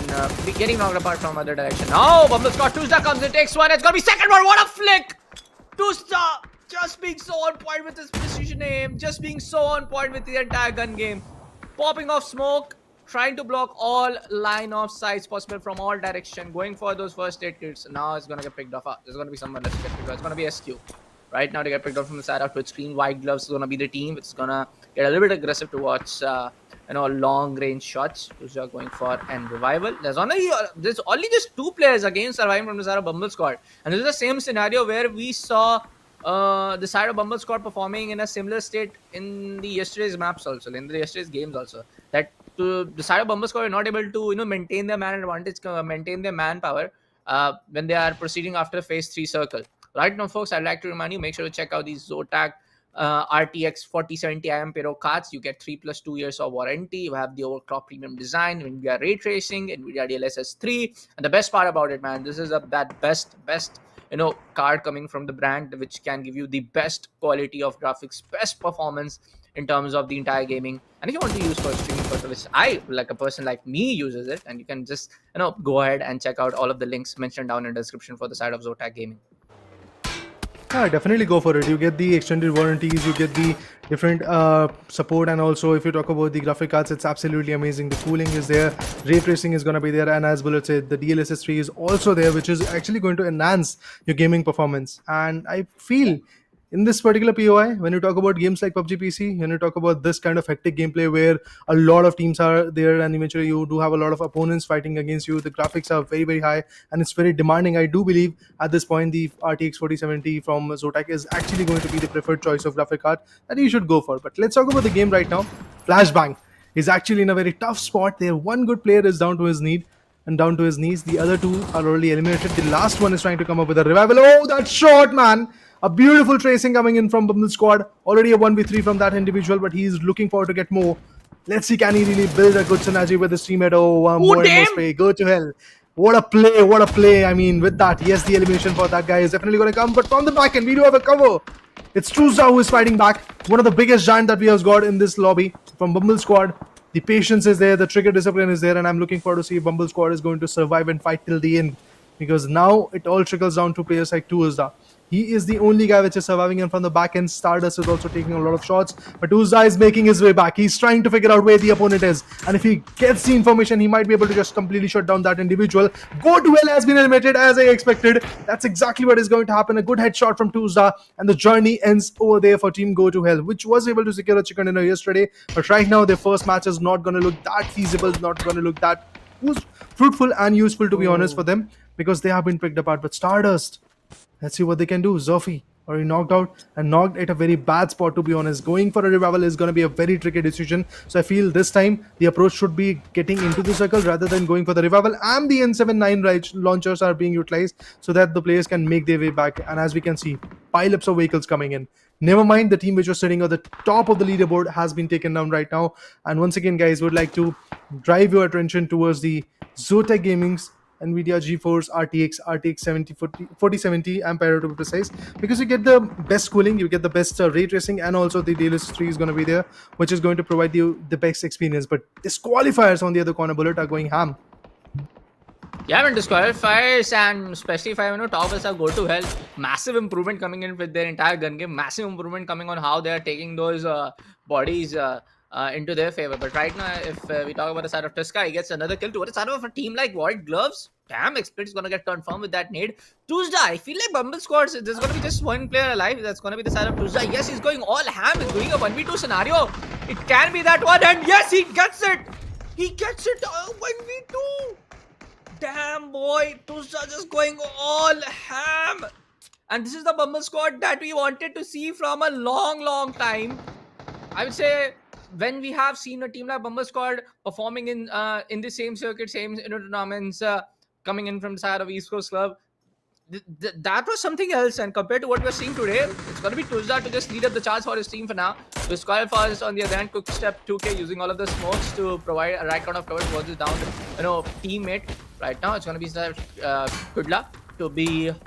be getting knocked apart from other direction. Now Bumble Scott Tuesday comes and takes one. It's gonna be second one. What a flick! Tuesday just being so on point with his precision aim, just being so on point with the entire gun game, popping off smoke, trying to block all line of sights possible from all direction, going for those first 8 kills. Now it's gonna get picked off. There's gonna be someone that's get picked off. It's gonna be SQ. Right now to get picked up from the side of Twitch screen. White Gloves is gonna be the team. It's gonna get a little bit aggressive towards long range shots. Who's going for and revival. There's only just 2 players again surviving from the side of Bumble Squad, and this is the same scenario where we saw the side of Bumble Squad performing in a similar state in the yesterday's maps also, in the yesterday's games also. That the side of Bumble Squad are not able to maintain their man advantage, maintain their manpower when they are proceeding after phase 3 circle. Right now, folks, I'd like to remind you, make sure to check out these Zotac RTX 4070 IM Pero cards. You get 3+2 years of warranty. You have the overclock premium design, NVIDIA ray tracing, NVIDIA DLSS 3. And the best part about it, man, this is that best card coming from the brand, which can give you the best quality of graphics, best performance in terms of the entire gaming. And if you want to use for streaming purposes, I, like a person like me, uses it, and you can just go ahead and check out all of the links mentioned down in the description for the side of Zotac Gaming. Yeah, definitely go for it. You get the extended warranties, you get the different support, and also if you talk about the graphic cards, it's absolutely amazing. The cooling is there, ray tracing is going to be there, and as Bullet said, the DLSS 3 is also there, which is actually going to enhance your gaming performance. And I feel in this particular POI, when you talk about games like PUBG PC, when you talk about this kind of hectic gameplay where a lot of teams are there and eventually you do have a lot of opponents fighting against you, the graphics are very, very high and it's very demanding. I do believe at this point the RTX 4070 from Zotac is actually going to be the preferred choice of graphic card that you should go for. But let's talk about the game right now. Flashbang is actually in a very tough spot there. One good player is down to his knees. The other 2 are already eliminated. The last one is trying to come up with a revival. Oh, that shot, man! A beautiful tracing coming in from Bumble Squad. Already a 1v3 from that individual, but he's looking forward to get more. Let's see, can he really build a good synergy with his teammate? Oh, one more spray. Go to hell. What a play, what a play. I mean, with that, yes, the elimination for that guy is definitely going to come. But from the back end, we do have a cover. It's Truzda who is fighting back. One of the biggest giant that we have got in this lobby from Bumble Squad. The patience is there, the trigger discipline is there, and I'm looking forward to see if Bumble Squad is going to survive and fight till the end. Because now it all trickles down to players like Truzda. He is the only guy which is surviving, and from the back end, Stardust is also taking a lot of shots. But Truzda is making his way back. He's trying to figure out where the opponent is. And if he gets the information, he might be able to just completely shut down that individual. Go to hell has been eliminated as I expected. That's exactly what is going to happen. A good headshot from Truzda, and the journey ends over there for Team Go to Hell, which was able to secure a chicken dinner yesterday. But right now, their first match is not going to look that feasible, not going to look that fruitful and useful, to be honest, for them, because they have been picked apart. But Stardust, let's see what they can do. Zofi already knocked out and knocked at a very bad spot, to be honest. Going for a revival is going to be a very tricky decision. So I feel this time the approach should be getting into the circle rather than going for the revival. And the N79 launchers are being utilized so that the players can make their way back. And as we can see, pile-ups of vehicles coming in. Never mind, the team which was sitting at the top of the leaderboard has been taken down right now. And once again, guys, would like to drive your attention towards the Zotac Gaming's NVIDIA GeForce RTX 4070 Ampere to be precise, because you get the best cooling, you get the best ray tracing, and also the DLSS 3 is going to be there, which is going to provide you the best experience. But disqualifiers on the other corner, Bullet, are going ham. Yeah, I mean, disqualifiers, and especially if I top us Go to Hell, massive improvement coming in with their entire gun game, massive improvement coming on how they are taking those bodies into their favor. But right now, if we talk about the side of Tuska, he gets another kill towards the side of a team like White Gloves. Damn, Explit is going to get confirmed with that nade. Tuesday, I feel like Bumble Squad, there's going to be just one player alive. That's going to be the side of Tuesday. Yes, he's going all ham. He's doing a 1v2 scenario. It can be that one. And yes, he gets it. He gets it. 1v2. Damn, boy. Tusa just going all ham. And this is the Bumble squad that we wanted to see from a long time. I would say when we have seen a team like Bumble Squad performing in the same circuit, same tournaments, coming in from the side of East Coast Club, that was something else. And compared to what we're seeing today, it's going to be Tuzda to just lead up the charge for his team for now. The squad first on the other hand, quick step 2K using all of the smokes to provide a right kind of cover towards his down, teammate. Right now, it's going to be Kudla to be with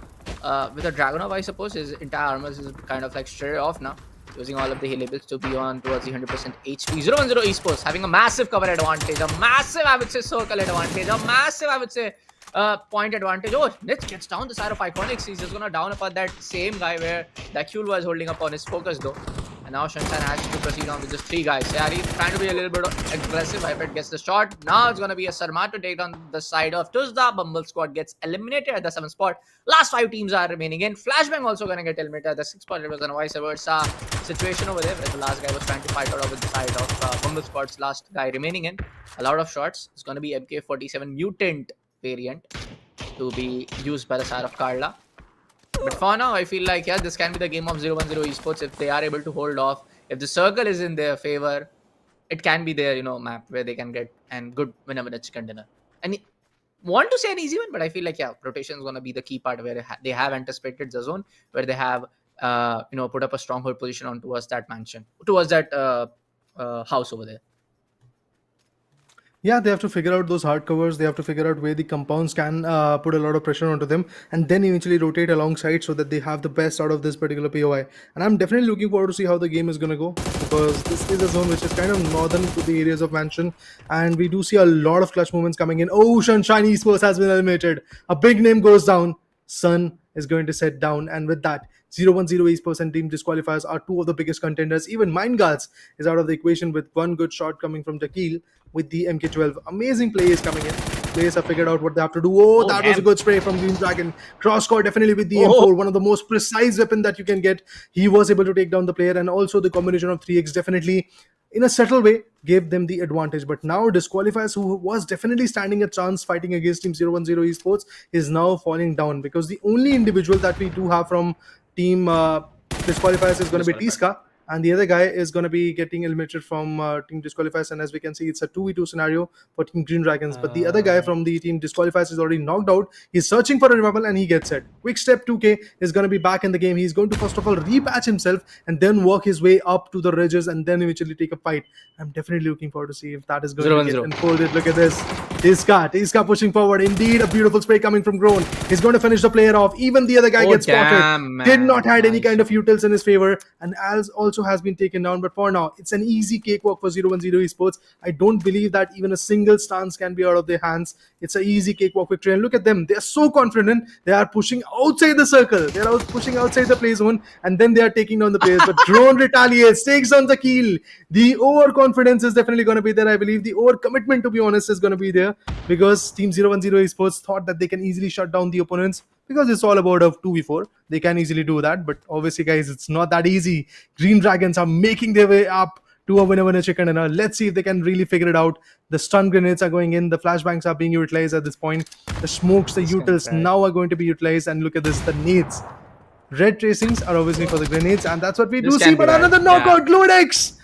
a Dragonov, I suppose. His entire armor is kind of like straight off now, using all of the healables to be on towards the 100% HP. 0-1-0 Esports having a massive cover advantage, a massive, I would say, circle advantage, a massive, I would say, point advantage. Oh, Nitz gets down the side of Iconics. He's just gonna down upon that same guy where Dakul was holding up on his focus though. And now Shanshan has to proceed on with just 3 guys. Yeah, he's trying to be a little bit aggressive. Hyped gets the shot. Now it's gonna be a Sarma to take on the side of Tuzda. Bumble squad gets eliminated at the 7th spot. Last 5 teams are remaining in. Flashbang also gonna get eliminated at the 6th spot. It was a vice versa situation over there where the last guy was trying to fight out over the side of Bumble squad's last guy remaining in. A lot of shots. It's gonna be MK47 Mutant variant to be used by the side of Carla. But for now, I feel like, yeah, this can be the game of 0-1-0 Esports if they are able to hold off. If the circle is in their favor, it can be their, map where they can get and good winner chicken dinner. And want to say an easy win, but I feel like, yeah, rotation is going to be the key part where they have anticipated the zone, where they have, put up a stronghold position on towards that mansion, towards that house over there. Yeah, they have to figure out those hard covers. They have to figure out where the compounds can put a lot of pressure onto them, and then eventually rotate alongside so that they have the best out of this particular POI. And I'm definitely looking forward to see how the game is going to go, because this is a zone which is kind of northern to the areas of Mansion, and we do see a lot of clutch moments coming in. Oh, Sunshine Esports has been eliminated. A big name goes down. Sun is going to set down, and with that, 0-1-0 Esports and team disqualifiers are 2 of the biggest contenders. Even Mind Guards is out of the equation with 1 good shot coming from Dakil with the MK12. Amazing plays coming in. Players have figured out what they have to do. Oh, that was a good spray from Green Dragon. Cross-score definitely with the M4, one of the most precise weapon that you can get. He was able to take down the player, and also the combination of 3x definitely, in a subtle way, gave them the advantage. But now Disqualifiers, who was definitely standing a chance fighting against Team 0-1-0 Esports, is now falling down, because the only individual that we do have from Team Disqualifiers is going to be Tiska, and the other guy is going to be getting eliminated from Team Disqualifiers. And as we can see, it's a 2v2 scenario for Team Green Dragons. But the other guy from the Team Disqualifiers is already knocked out. He's searching for a revival, and he gets it. Quick Step 2K is going to be back in the game. He's going to first of all repatch himself and then work his way up to the ridges and then eventually take a fight. I'm definitely looking forward to see if that is going to get unfolded. Look at this. Tiska pushing forward. Indeed, a beautiful spray coming from Grown. He's going to finish the player off. Even the other guy gets spotted. Man. Did not had any kind of utils in his favor. And Als also has been taken down. But for now, it's an easy cakewalk for 0-1-0 Esports. I don't believe that even a single stance can be out of their hands. It's an easy cakewalk victory. And look at them. They're so confident. They are pushing outside the circle. They're out pushing outside the play zone. And then they are taking down the players. But Drone retaliates, takes down the kill. The overconfidence is definitely going to be there. I believe the overcommitment, to be honest, is going to be there, because Team 0-1-0 Esports thought that they can easily shut down the opponents, because it's all about a 2v4. They can easily do that, but obviously, guys, it's not that easy. Green Dragons are making their way up to a winner chicken dinner. Let's see if they can really figure it out. The stun grenades are going in. The flashbangs are being utilized at this point. The smokes, the utils now are going to be utilized. And look at this, the nades. Red tracings are obviously for the grenades, and that's what we do see. But another knockout, Glodex!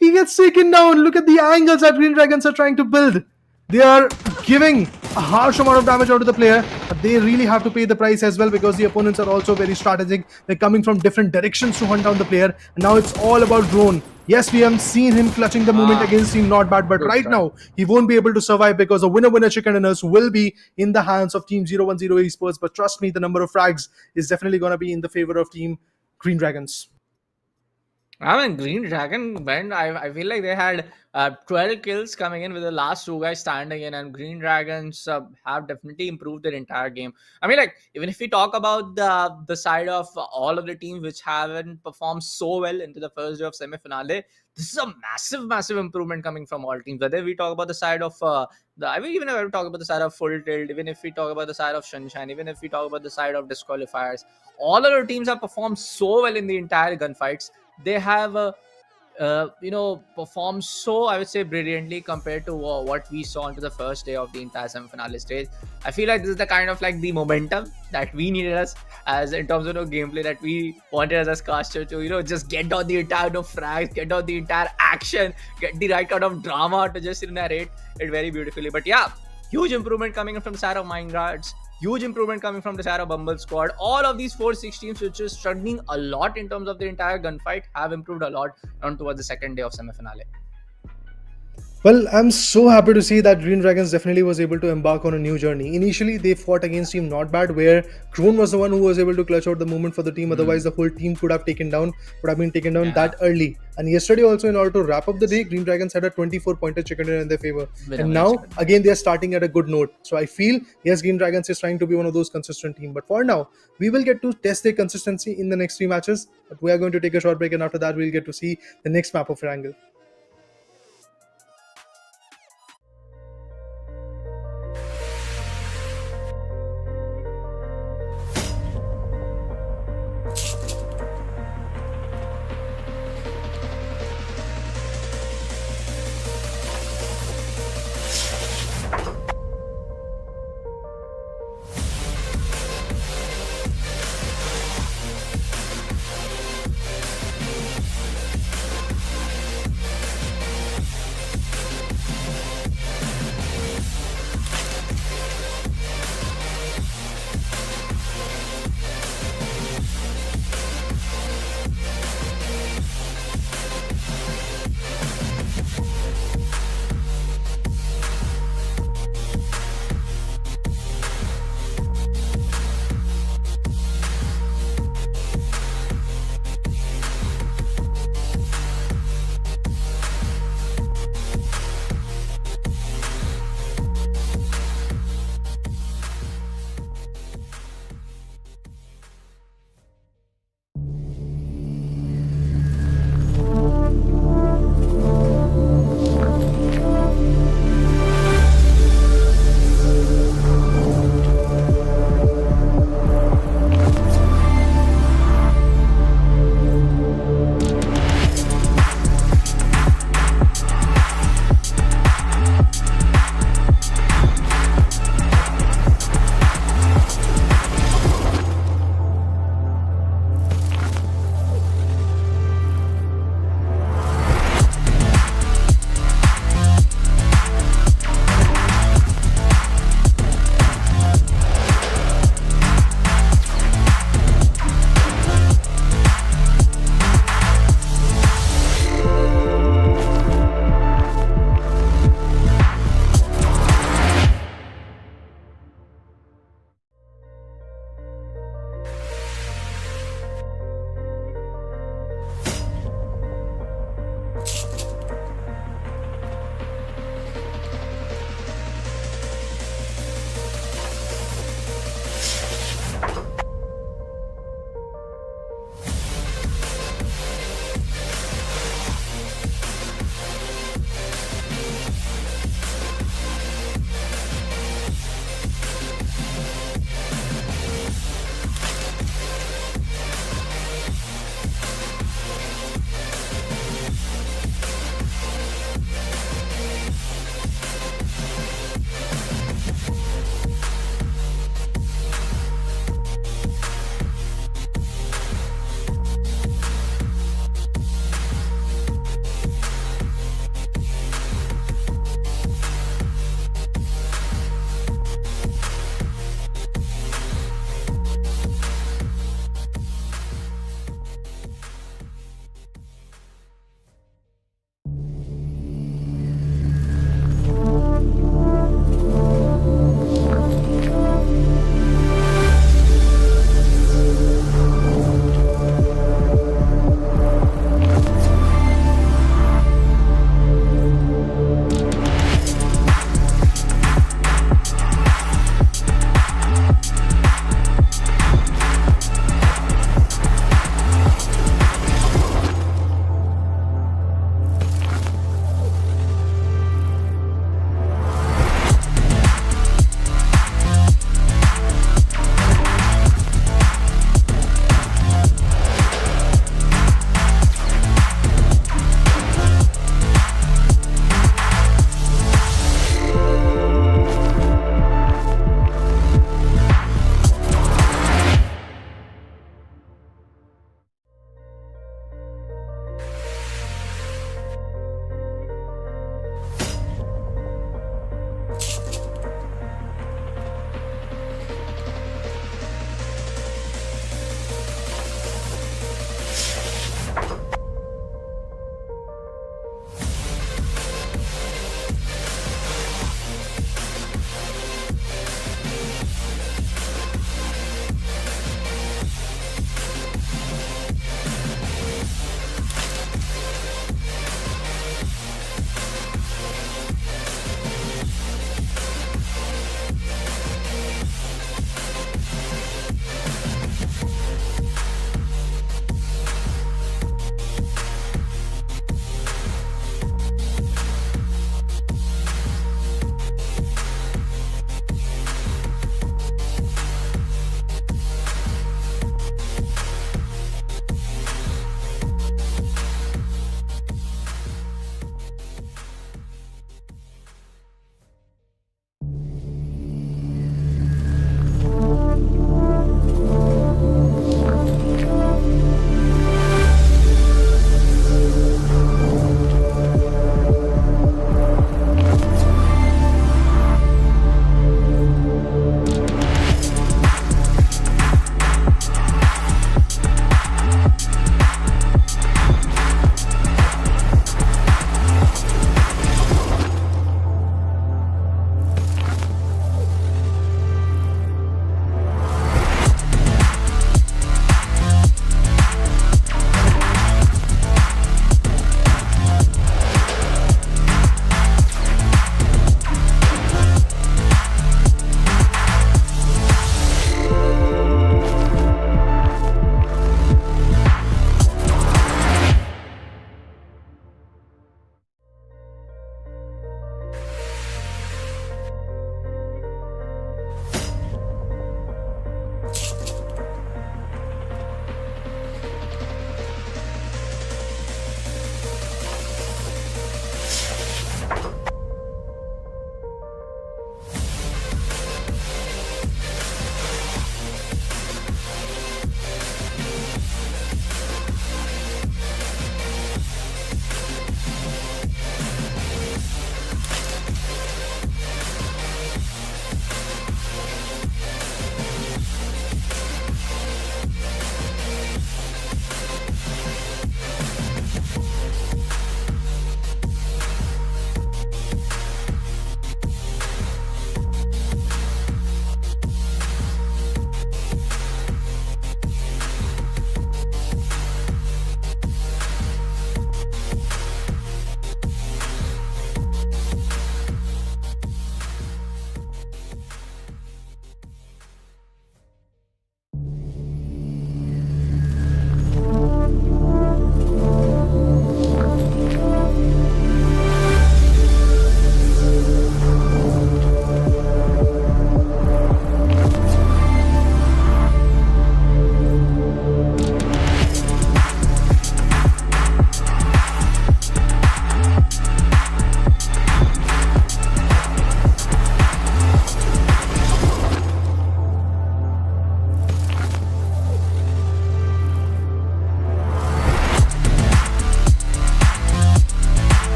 He gets taken down. Look at the angles that Green Dragons are trying to build. They are giving a harsh amount of damage out to the player, but they really have to pay the price as well, because the opponents are also very strategic. They're coming from different directions to hunt down the player, and now it's all about Drone. Yes, we haven't seen him clutching the moment against Team Not Bad, but right now he won't be able to survive, because the winner chicken dinners will be in the hands of Team 0-1-0 Esports. But trust me, the number of frags is definitely going to be in the favor of Team Green Dragons. I mean, Green Dragon went. I feel like they had 12 kills coming in with the last 2 guys standing in, and Green Dragons have definitely improved their entire game. I mean, like, even if we talk about the side of all of the teams which haven't performed so well into the first day of semi-finale, this is a massive improvement coming from all teams. Whether we talk about the side of even if we talk about the side of Full Tilt, even if we talk about the side of Sunshine, even if we talk about the side of Disqualifiers, all of the teams have performed so well in the entire gunfights. They have performed so, I would say, brilliantly compared to what we saw into the first day of the entire semi-finale stage. I feel like this is the kind of like the momentum that we needed us as in terms of gameplay that we wanted as caster to just get down the entire frags, get down the entire action, get the right kind of drama to just narrate it very beautifully. But yeah, huge improvement coming in from the side of Mind Guards. Huge improvement coming from the side of Bumble squad. All of these 4-6 teams, which is struggling a lot in terms of the entire gunfight, have improved a lot on towards the second day of semi-finale. Well, I'm so happy to see that Green Dragons definitely was able to embark on a new journey. Initially, they fought against Team Not Bad, where Krone was the one who was able to clutch out the moment for the team. Otherwise, the whole team could have been taken down that early. And yesterday, also in order to wrap up the day, Green Dragons had a 24-pointer chicken dinner in their favor. And now, again, they are starting at a good note. So I feel, yes, Green Dragons is trying to be one of those consistent teams. But for now, we will get to test their consistency in the next 3 matches. But we are going to take a short break, and after that, we'll get to see the next map of Erangel.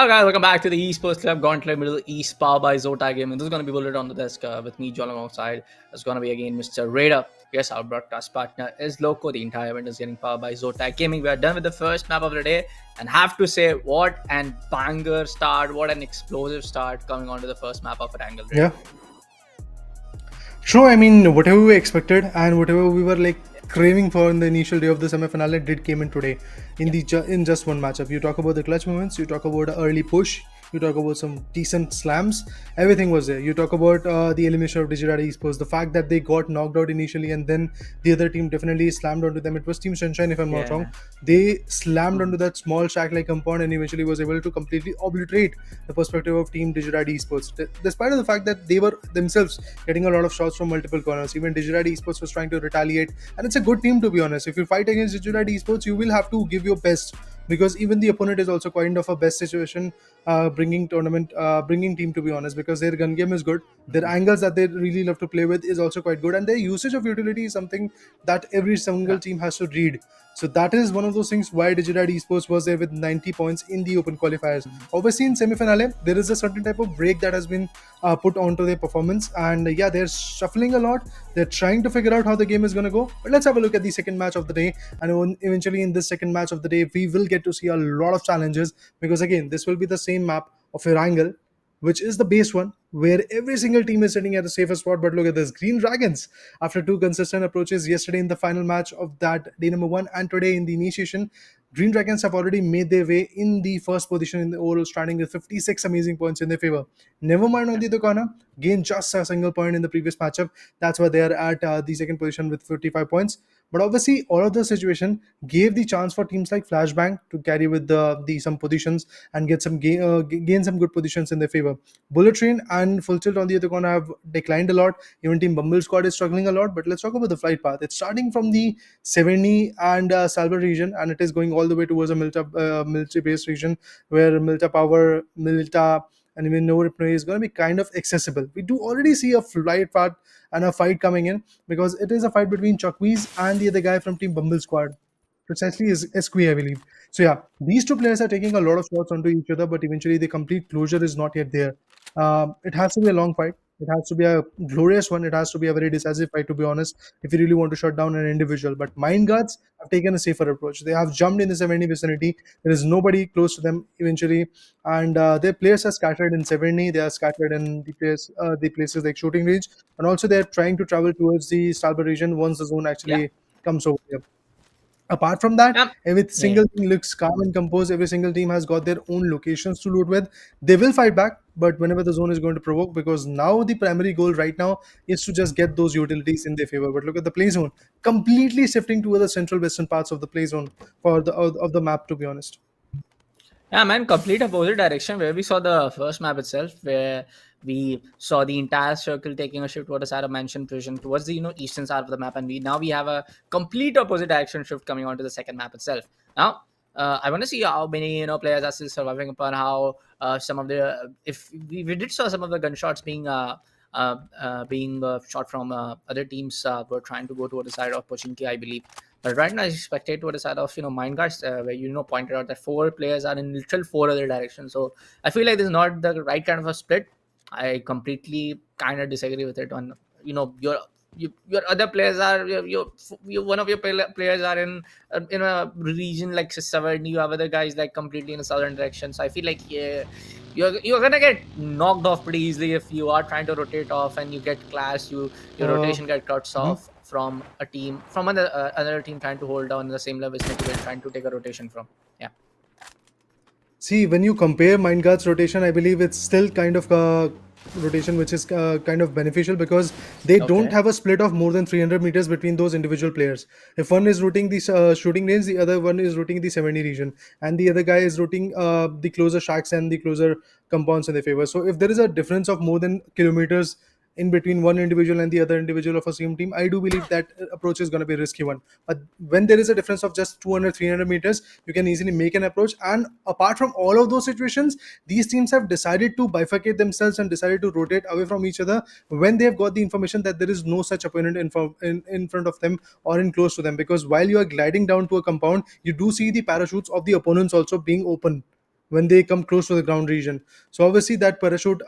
Hello guys, welcome back to the Esports Club Gauntlet Middle East powered by Zotac Gaming. This is going to be bullet on the desk with me, John, alongside. It's going to be again Mr. Raider. Yes, our broadcast partner is Loco. The entire event is getting powered by Zotac Gaming. We are done with the first map of the day and have to say what an banger start, what an explosive start coming onto the first map of Erangel. Yeah. True, I mean, whatever we expected and whatever we were like craving for in the initial day of the semi-finale did came in today in just one matchup. You talk about the clutch moments, you talk about the early push, you talk about some decent slams, everything was there. You talk about the elimination of Digital Esports, the fact that they got knocked out initially and then the other team definitely slammed onto them. It was Team Sunshine, if I'm not wrong. They slammed onto that small shack-like compound and eventually was able to completely obliterate the perspective of Team Digital Esports, despite of the fact that they were themselves getting a lot of shots from multiple corners. Even Digital Esports was trying to retaliate, and it's a good team, to be honest. If you fight against Digital Esports, you will have to give your best, because even the opponent is also kind of a best situation bringing team, to be honest, because their gun game is good, their angles that they really love to play with is also quite good, and their usage of utility is something that every single team has to read. So that is one of those things why Digital Esports was there with 90 points in the open qualifiers. Obviously, in semi-finale, there is a certain type of break that has been put onto their performance, and yeah, they're shuffling a lot. They're trying to figure out how the game is going to go. But let's have a look at the second match of the day, and eventually in this second match of the day, we will get to see a lot of challenges, because again, this will be the same map of Erangel, which is the base one, where every single team is sitting at a safer spot. But look at this, Green Dragons, after two consistent approaches yesterday in the final match of that day number one and today in the initiation, Green Dragons have already made their way in the first position in the overall standing with 56 amazing points in their favor. Never mind on the other corner, gained just a single point in the previous matchup. That's why they are at the second position with 55 points. But obviously, all of the situation gave the chance for teams like Flashbang to carry with the some positions and get some gain some good positions in their favor. Bullet Train and Full Tilt on the other corner have declined a lot. Even Team Bumble Squad is struggling a lot. But let's talk about the flight path. It's starting from the 70 and Salva region, and it is going all the way towards a military-based region where Milta Power, Milta, and even Nova Play is going to be kind of accessible. We do already see a flight path and a fight coming in, because it is a fight between Chuckweez and the other guy from Team Bumble Squad. Precisely is SQ, I believe. So yeah, these two players are taking a lot of shots onto each other, but eventually the complete closure is not yet there. It has to be a long fight. It has to be a glorious one. It has to be a very decisive fight, to be honest, if you really want to shut down an individual. But Mind Guards have taken a safer approach. They have jumped in the 70 vicinity. There is nobody close to them eventually. And their players are scattered in 70. They are scattered in the places like shooting range. And also they're trying to travel towards the Stalber region once the zone actually comes over here. Apart from that, Yep. every single thing looks calm and composed. Every single team has got their own locations to loot with. They will fight back, but whenever the zone is going to provoke, because now the primary goal right now is to just get those utilities in their favor. But look at the play zone, completely shifting to the central western parts of the play zone for the map, to be honest. Yeah, man, complete opposite direction where we saw the first map itself, where we saw the entire circle taking a shift towards the side of Mansion Prison, towards the eastern side of the map, and we have a complete opposite direction shift coming onto the second map itself. Now, I want to see how many players are still surviving upon how some of the if we did saw some of the gunshots being shot from other teams were trying to go toward the side of Pochinki, I believe. But right now, I spectate toward the side of Mind Guards, where pointed out that four players are in literal four other directions. So I feel like this is not the right kind of a split. I completely kind of disagree with it. On your other players are one of your players are in a region like Savardini. You have other guys like completely in the southern direction. So I feel like you're gonna get knocked off pretty easily if you are trying to rotate off and you get clashed. Your rotation get cuts off from a team from another team trying to hold down the same level as you're trying to take a rotation from. Yeah. See, when you compare Mind Guard's rotation, I believe it's still kind of a rotation which is kind of beneficial, because they don't have a split of more than 300 meters between those individual players. If one is routing the shooting range, the other one is routing the 70 region, and the other guy is routing the closer shacks and the closer compounds in their favor. So if there is a difference of more than kilometers in between one individual and the other individual of a same team, I do believe that approach is going to be a risky one. But when there is a difference of just 200 300 meters, you can easily make an approach. And apart from all of those situations, these teams have decided to bifurcate themselves and decided to rotate away from each other when they have got the information that there is no such opponent in front of them or in close to them. Because while you are gliding down to a compound, you do see the parachutes of the opponents also being open. when they come close to the ground region. So obviously that parachute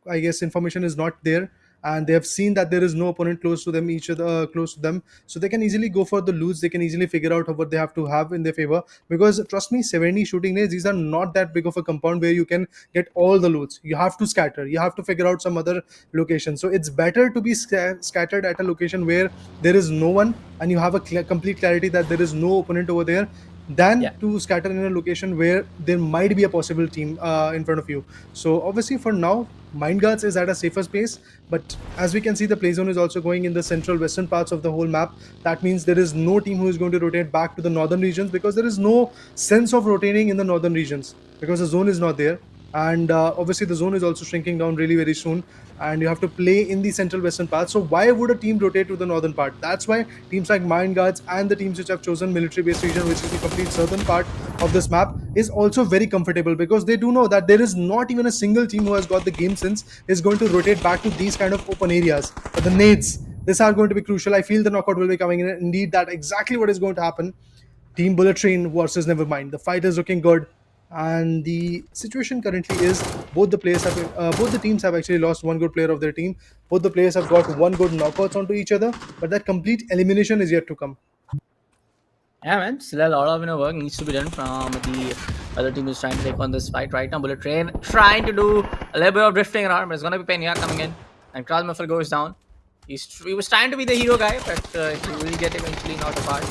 I guess information is not there, and they have seen that there is no opponent close to them, each other close to them, so they can easily go for the loots. They can easily figure out what they have to have in their favor, because trust me, 70 shooting range, these are not that big of a compound where you can get all the loots. You have to scatter, you have to figure out some other location. So it's better to be scattered at a location where there is no one and you have a complete clarity that there is no opponent over there, than Yeah. to scatter in a location where there might be a possible team in front of you. So obviously for now, Mind Guards is at a safer space, but as we can see, the play zone is also going in the central western parts of the whole map. That means there is no team who is going to rotate back to the northern regions, because there is no sense of rotating in the northern regions because the zone is not there. And obviously the zone is also shrinking down really very soon, and you have to play in the central western part. So why would a team rotate to the northern part? That's why teams like Mind Guards and the teams which have chosen military based region, which is the complete southern part of this map, is also very comfortable, because they do know that there is not even a single team who has got the game sense is going to rotate back to these kind of open areas. But the nades, these are going to be crucial. I feel the knockout will be coming in. Indeed, that exactly what is going to happen. Team Bullet Train versus Nevermind. The fight is looking good, and the situation currently is both the teams have actually lost one good player of their team. Both the players have got one good knockouts onto each other, but that complete elimination is yet to come. Yeah, man. Still a lot of work needs to be done from the other team who's trying to take on this fight right now. Bullet Train trying to do a little bit of drifting around, but it's gonna be Pena coming in, and Kraus Muffle goes down. He was trying to be the hero guy, but he will get eventually knocked apart.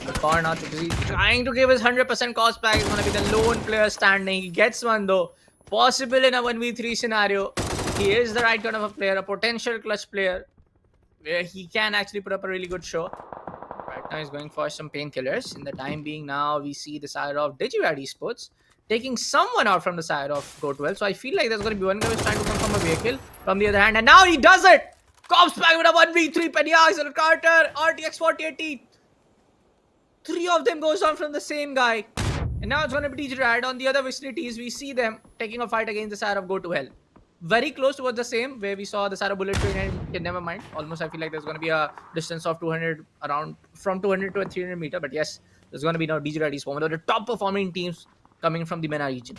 But far not, because he's trying to give his 100% cost back. He's gonna be the lone player standing. He gets one though. Possible in a 1v3 scenario. He is the right kind of a player, a potential clutch player, where he can actually put up a really good show. Right now he's going for some painkillers. In the time being, now we see the side of Digirad Esports taking someone out from the side of Go12. So I feel like there's going to be one guy who's trying to come from a vehicle from the other hand, and now he does it. Cops back with a 1v3. Penya, Carter, RTX 4080. Three of them goes down from the same guy. And now it's going to be Digirad. On the other vicinities, we see them taking a fight against the side of Go to Hell. Very close towards the same, where we saw the side of Bullet Train and never mind. Almost, I feel like there's going to be a distance of 200, around from 200 to a 300 meter. But yes, there's going to be now Digirad Esports, one of the top performing teams coming from the MENA region.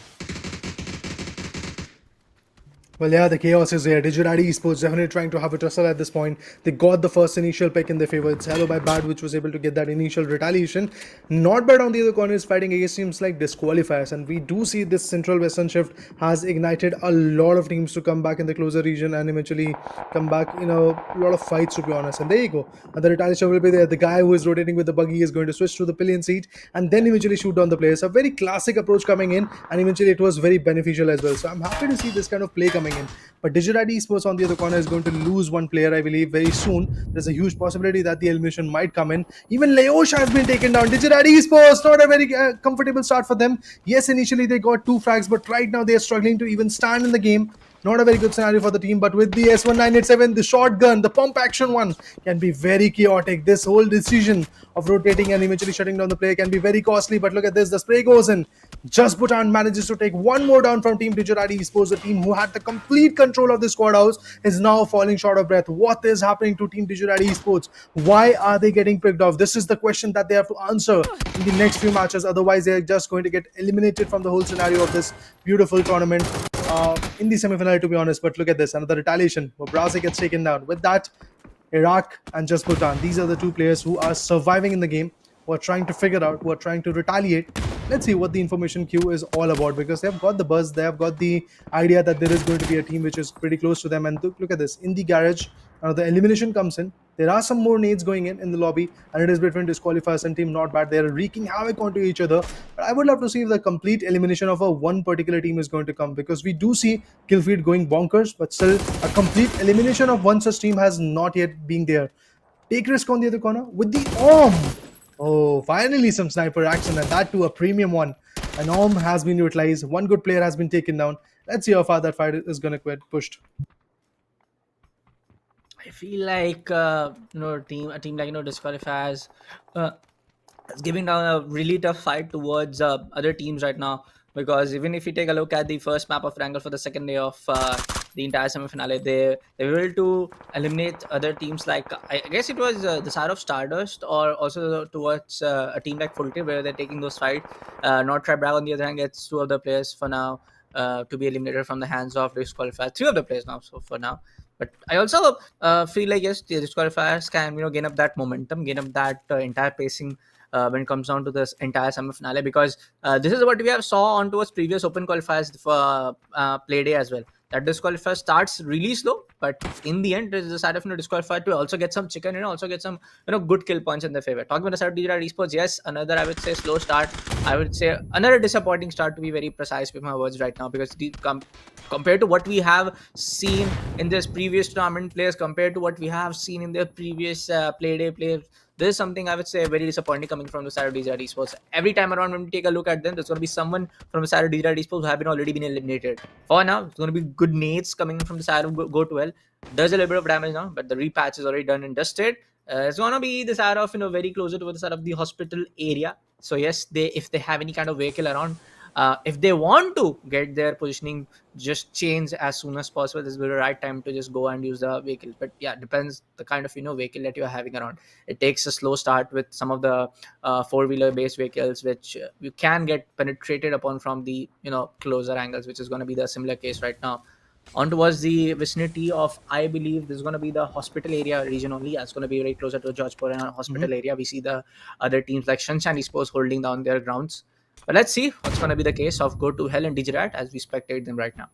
Well, yeah, the chaos is here. Digirad Esports definitely trying to have a tussle at this point. They got the first initial pick in their favor. It's Hello by Bad, which was able to get that initial retaliation. Not Bad on the other corner is fighting against teams like Disqualifiers. And we do see this central western shift has ignited a lot of teams to come back in the closer region and eventually come back in a lot of fights, to be honest. And there you go. And the retaliation will be there. The guy who is rotating with the buggy is going to switch to the pillion seat and then eventually shoot down the players. A very classic approach coming in, and eventually it was very beneficial as well. So I'm happy to see this kind of play coming in. But Digirad Esports on the other corner is going to lose one player, I believe, very soon. There's a huge possibility that the elimination might come in. Even Leosha has been taken down. Digirad Esports, not a very comfortable start for them. Yes, initially they got 2 frags, but right now they are struggling to even stand in the game. Not a very good scenario for the team, but with the S1987, the shotgun, the pump action one can be very chaotic. This whole decision of rotating and eventually shutting down the player can be very costly, but look at this, the spray goes in. Just Bhutan manages to take one more down from Team Digirad Esports. The team who had the complete control of the squad house is now falling short of breath. What is happening to Team Digirad Esports? Why are they getting picked off? This is the question that they have to answer in the next few matches. Otherwise, they are just going to get eliminated from the whole scenario of this beautiful tournament. In the semi-final, to be honest. But look at this, another retaliation. Brazil gets taken down. With that, Iraq and just Bhutan, these are the 2 players who are surviving in the game, who are trying to figure out, who are trying to retaliate. Let's see what the information queue is all about, because they have got the buzz, they have got the idea that there is going to be a team which is pretty close to them. And look at this, in the garage, the elimination comes in. There are some more nades going in the lobby, and it is between Disqualifiers and Team Not Bad. They are wreaking havoc onto each other. But I would love to see if the complete elimination of one particular team is going to come, because we do see Killfeed going bonkers, but still a complete elimination of one such team has not yet been there. Take risk on the other corner with the Orm. Oh, finally some sniper action, and that too a premium one. An Orm has been utilized. One good player has been taken down. Let's see how far that fight is going to get pushed. I feel like a team like Disqualifiers is giving down a really tough fight towards other teams right now, because even if you take a look at the first map of Erangel for the second day of the entire semi-finale. They were able to eliminate other teams like, I guess it was the side of Stardust, or also towards a team like Full Team, where they're taking those fights. Not Tribrag on the other hand gets two other players for now to be eliminated from the hands of disqualifiers. Three of the players now, so for now. But I also feel like, yes, the disqualifiers can gain up that momentum, gain up that entire pacing when it comes down to this entire semi-finale, because this is what we have saw on towards previous open qualifiers for play day as well. That disqualifier starts really slow, but in the end, there's the side of disqualifier to also get some chicken, also get some good kill points in their favor. Talking about the side of DJI Esports, yes, another, I would say, slow start. I would say another disappointing start, to be very precise with my words right now, because compared to what we have seen in this previous tournament players, compared to what we have seen in their previous play day players, this is something I would say very disappointing coming from the side of DJI Esports. Every time around when we take a look at them, there's going to be someone from the side of DJI Esports who have already been eliminated. For now, it's going to be good nades coming from the side of Go to Hell. Does a little bit of damage now, but the repatch is already done and dusted. It's going to be the side of very closer to the side of the hospital area. So yes, if they have any kind of vehicle around, if they want to get their positioning just change as soon as possible, this will be the right time to just go and use the vehicle. But yeah, depends the kind of vehicle that you're having around. It takes a slow start with some of the four-wheeler based vehicles, which you can get penetrated upon from the closer angles, which is going to be the similar case right now. On towards the vicinity of, I believe this is going to be the hospital area region only. It's going to be very closer to Georgepur and hospital area. We see the other teams like Sunshine Esports holding down their grounds. But let's see what's going to be the case of Go to Hell and Digirat as we spectate them right now.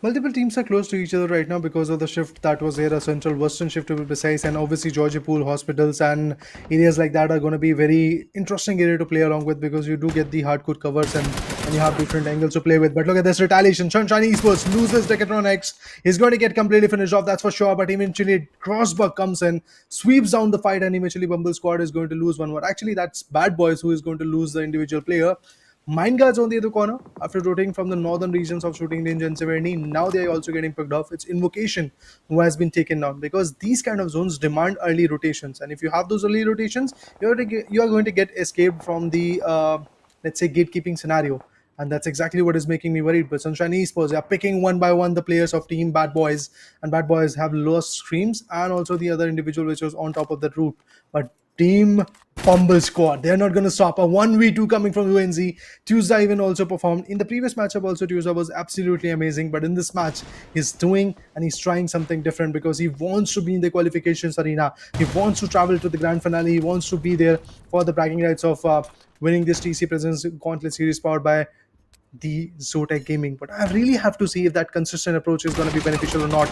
Multiple teams are close to each other right now because of the shift that was there, a central western shift to be precise, and obviously Georgiepool, hospitals and areas like that are going to be very interesting area to play along with, because you do get the hardcore covers and you have different angles to play with. But look at this retaliation. Sunshine Esports loses Decathlon X. He's going to get completely finished off, that's for sure, but eventually Crossbuck comes in, sweeps down the fight, and eventually Bumble Squad is going to lose one more. Actually, that's Bad Boys who is going to lose the individual player. Mind Guards on the other corner, after rotating from the northern regions of shooting range and severity, now they are also getting picked off. It's Invocation who has been taken down, because these kind of zones demand early rotations, and if you have those early rotations, you are going to get escaped from the let's say gatekeeping scenario, and that's exactly what is making me worried. But Sunshine Esports, they are picking one by one the players of team Bad Boys, and Bad Boys have lost Screams and also the other individual which was on top of that route. But Team Bumble Squad, they're not going to stop. A 1v2 coming from UNZ. Tuesday even also performed. In the previous matchup also, Tuesday was absolutely amazing. But in this match, he's doing and he's trying something different, because he wants to be in the qualifications arena. He wants to travel to the grand finale. He wants to be there for the bragging rights of winning this TEC Presence Gauntlet series powered by the Zotac Gaming. But I really have to see if that consistent approach is going to be beneficial or not.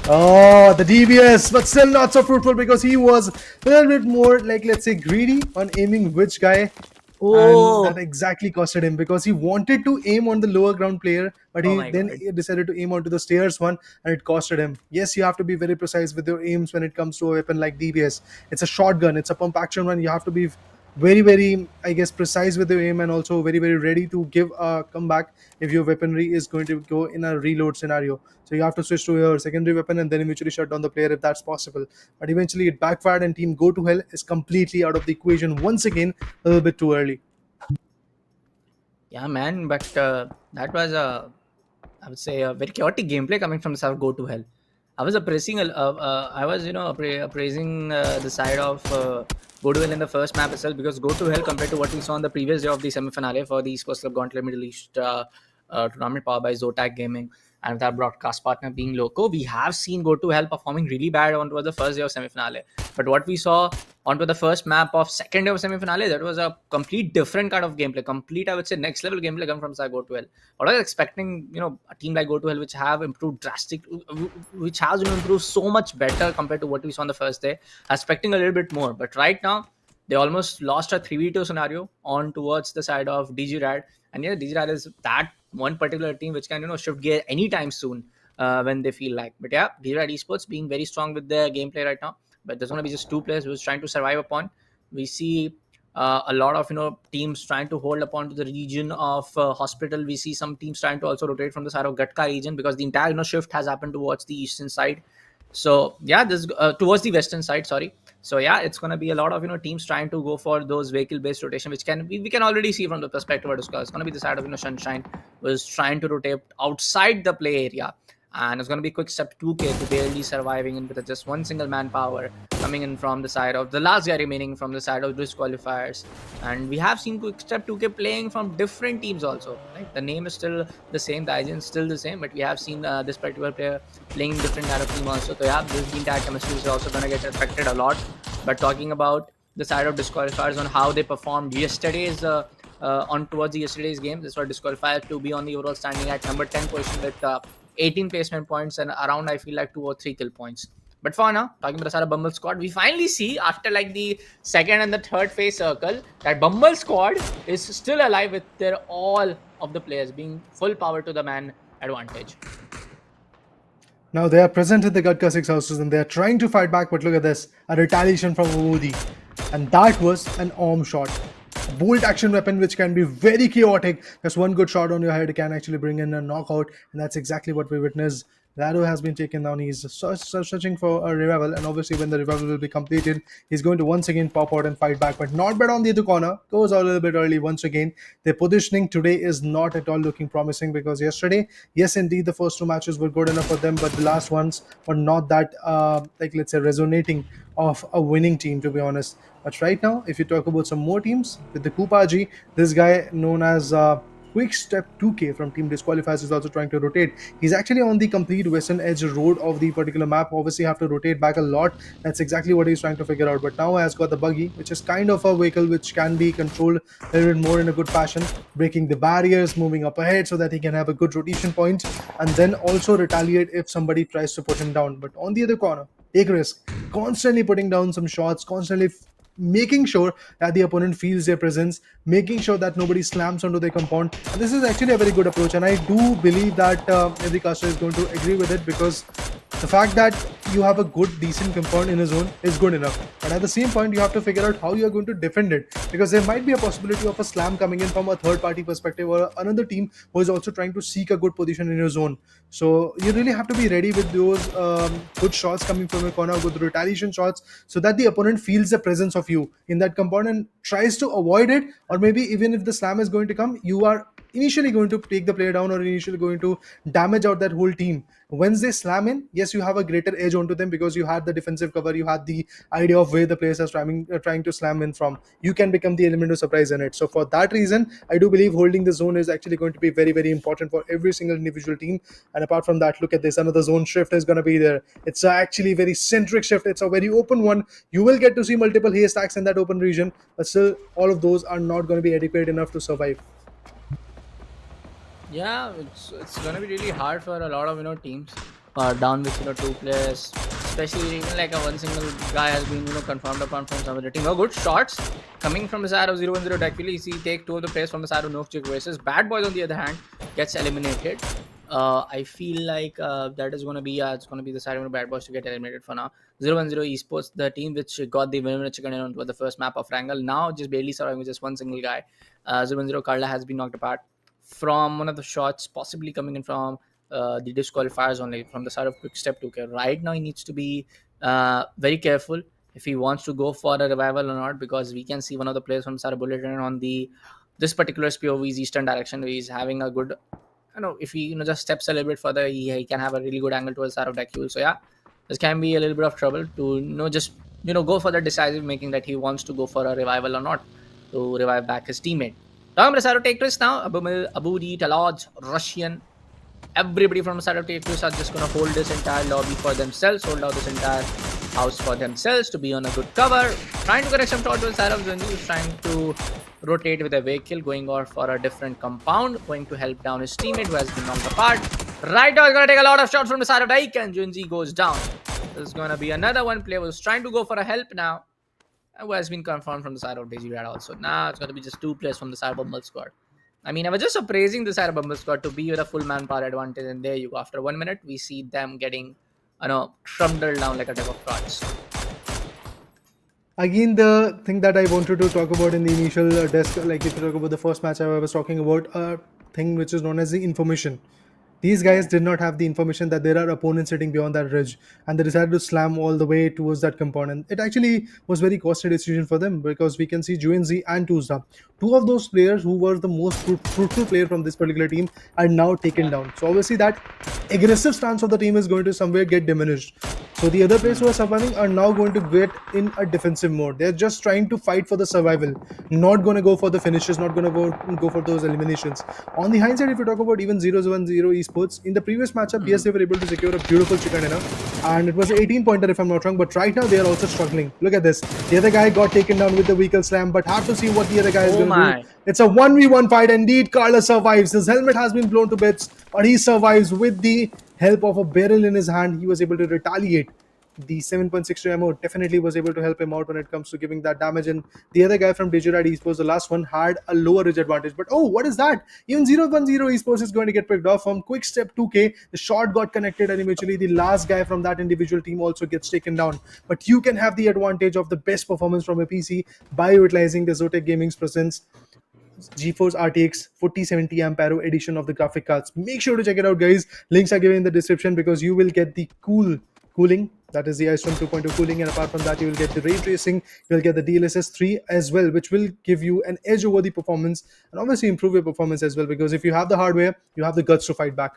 Oh, the DBS, but still not so fruitful, because he was a little bit more, like, let's say, greedy on aiming which guy. Oh. And that exactly costed him, because he wanted to aim on the lower ground player, but he decided to aim onto the stairs one, and it costed him. Yes, you have to be very precise with your aims when it comes to a weapon like DBS. It's a shotgun, it's a pump action one. You have to be very, very, I guess, precise with your aim, and also very, very ready to give a comeback if your weaponry is going to go in a reload scenario. So you have to switch to your secondary weapon and then eventually shut down the player if that's possible. But eventually it backfired, and Team Go to Hell is completely out of the equation once again, a little bit too early. Yeah, man, but that was I would say, a very chaotic gameplay coming from the side of Go to Hell. I was appraising appraising the side of Go to Hell in the first map itself, because Go to Hell, compared to what we saw on the previous day of the semi-finale for the Esports Club Gauntlet Middle East tournament powered by Zotac Gaming, and with our broadcast partner being Loco, we have seen Go to Hell performing really bad onto the first day of semi-finale. But what we saw onto the first map of second day of semi-finale, that was a complete different kind of gameplay, complete, I would say, next level gameplay coming from Go to Hell. What I was expecting, a team like Go to Hell, which have improved which has improved so much better compared to what we saw on the first day, expecting a little bit more. But right now, they almost lost a 3v2 scenario on towards the side of DigiRad. And yeah, DigiRad is that one particular team which can, shift gear anytime soon when they feel like. But yeah, DigiRad Esports being very strong with their gameplay right now. But there's going to be just two players who's trying to survive upon. We see a lot of, teams trying to hold upon to the region of hospital. We see some teams trying to also rotate from the side of Gatka region, because the entire, shift has happened towards the eastern side. So yeah, this towards the western side. Sorry. So yeah, it's gonna be a lot of teams trying to go for those vehicle-based rotation, which we can already see from the perspective of Discord. It's gonna be the side of Sunshine was trying to rotate outside the play area, and it's gonna be quick step 2K to barely surviving in with just one single manpower coming in from the side of the last guy remaining from the side of disqualifiers. And we have seen quick step 2K playing from different teams also. Right, the name is still the same, the agent is still the same, but we have seen this particular player playing different kind of team also. So yeah, this team tag chemistry is also going to get affected a lot. But talking about the side of disqualifiers on how they performed yesterday's on towards yesterday's game, this was disqualified to be on the overall standing at number 10 position with 18 placement points and around I feel like 2 or 3 kill points. But for now, talking about the side of Bumble squad, we finally see after like the second and the third phase circle that Bumble squad is still alive with their all of the players being full power to the man advantage. Now they are present in the Gatka 6 houses and they are trying to fight back, but look at this, a retaliation from Woody. And that was an arm shot. A bolt action weapon which can be very chaotic. Just one good shot on your head can actually bring in a knockout, and that's exactly what we witnessed. Lado has been taken down. He's searching for a revival, and obviously when the revival will be completed, he's going to once again pop out and fight back. But not bad on the other corner. Goes out a little bit early once again. Their positioning today is not at all looking promising because yesterday, yes, indeed, the first 2 matches were good enough for them, but the last ones were not that, let's say, resonating of a winning team, to be honest. But right now, if you talk about some more teams, with the PUBG, this guy known as Quick Step 2K from Team Disqualifiers is also trying to rotate. He's actually on the complete western edge road of the particular map. Obviously, have to rotate back a lot. That's exactly what he's trying to figure out. But now has got the buggy, which is kind of a vehicle which can be controlled a little bit more in a good fashion, breaking the barriers, moving up ahead so that he can have a good rotation point, and then also retaliate if somebody tries to put him down. But on the other corner, take risk, constantly putting down some shots, constantly making sure that the opponent feels their presence, making sure that nobody slams onto their compound. And this is actually a very good approach, and I do believe that every caster is going to agree with it, because the fact that you have a good decent compound in a zone is good enough, but at the same point you have to figure out how you are going to defend it, because there might be a possibility of a slam coming in from a third party perspective or another team who is also trying to seek a good position in your zone. So you really have to be ready with those good shots coming from your corner, good retaliation shots, so that the opponent feels the presence of you in that compound and tries to avoid it, or maybe even if the slam is going to come, you are initially going to take the player down or initially going to damage out that whole team. Once they slam in, yes, you have a greater edge onto them because you had the defensive cover, you had the idea of where the players are trying to slam in from. You can become the element of surprise in it. So for that reason, I do believe holding the zone is actually going to be very, very important for every single individual team. And apart from that, look at this, another zone shift is going to be there. It's actually very centric shift. It's a very open one. You will get to see multiple haystacks in that open region, but still all of those are not going to be adequate enough to survive. Yeah, it's gonna be really hard for a lot of teams down with 2 players, especially even like a one single guy has been confirmed upon from some other team. Good shots coming from the side of 0-1-0. Actually, see take 2 of the players from the side of Novchik versus Bad Boys on the other hand gets eliminated. I feel like that is gonna be it's gonna be the side of Bad Boys to get eliminated for now. 0-1-0 Esports, the team which got the winner chicken in on the first map of Erangel, now just barely surviving with just one single guy. 0-1-0 Karla has been knocked apart from one of the shots possibly coming in from the disqualifiers only from the side of Quick Step 2K. Right now he needs to be very careful if he wants to go for a revival or not, because we can see one of the players from the side of Bullet Train on this particular POV's eastern direction where he's having a good, if he just steps a little bit further, he can have a really good angle towards the side of Dakul. So yeah, this can be a little bit of trouble to just go for the decisive making that he wants to go for a revival or not to revive back his teammate. Now I'm going to take twist now. Abu D, Talaj, Russian, everybody from the side of take twist are just going to hold this entire lobby for themselves, hold out this entire house for themselves to be on a good cover. Trying to connect some shot to the side of Junji, who's trying to rotate with a vehicle, going out for a different compound, going to help down his teammate who has been knocked apart. Right now, he's going to take a lot of shots from the side of Daik, and Junji goes down. There's going to be another one player who's trying to go for a help now, who has been confirmed from the side of Daisy Red also. Now it's going to be just 2 players from the side of Bumble squad. I mean, I was just appraising the side of Bumble squad to be with a full manpower advantage, and there you go. After 1 minute, we see them getting, crumbled down like a deck of cards. Again, the thing that I wanted to talk about in the initial desk, like if you talk about the first match I was talking about, a thing which is known as the information. These guys did not have the information that there are opponents sitting beyond that ridge, and they decided to slam all the way towards that component. It actually was very costly decision for them, because we can see Juenzi and Tuzda, two of those players who were the most fruitful player from this particular team, are now taken down. So obviously that aggressive stance of the team is going to somewhere get diminished. So the other players who are surviving are now going to get in a defensive mode. They're just trying to fight for the survival, not going to go for the finishes, not going to go for those eliminations. On the hindsight, if you talk about even 0-1-0 Esports, in the previous matchup, yes, they were able to secure a beautiful chicken dinner, and it was an 18-pointer if I'm not wrong, but right now they are also struggling. Look at this. The other guy got taken down with the vehicle slam, but have to see what the other guy is going to do. It's a 1v1 fight. Indeed, Carlos survives. His helmet has been blown to bits, but he survives with the help of a barrel in his hand. He was able to retaliate. The 7.62 ammo definitely was able to help him out when it comes to giving that damage. And the other guy from Digirad Esports, the last one, had a lower ridge advantage. But oh, what is that? Even 0-1-0 Esports is going to get picked off from Quick Step 2K. The shot got connected, and eventually the last guy from that individual team also gets taken down. But you can have the advantage of the best performance from a PC by utilizing the Zotac Gaming's presence. GeForce RTX 4070 Ampero edition of the graphic cards. Make sure to check it out, guys. Links are given in the description, because you will get the cooling, that is the Ice Storm 2.2 cooling, and apart from that, you will get the ray tracing, you will get the DLSS 3 as well, which will give you an edge over the performance and obviously improve your performance as well, because if you have the hardware, you have the guts to fight back.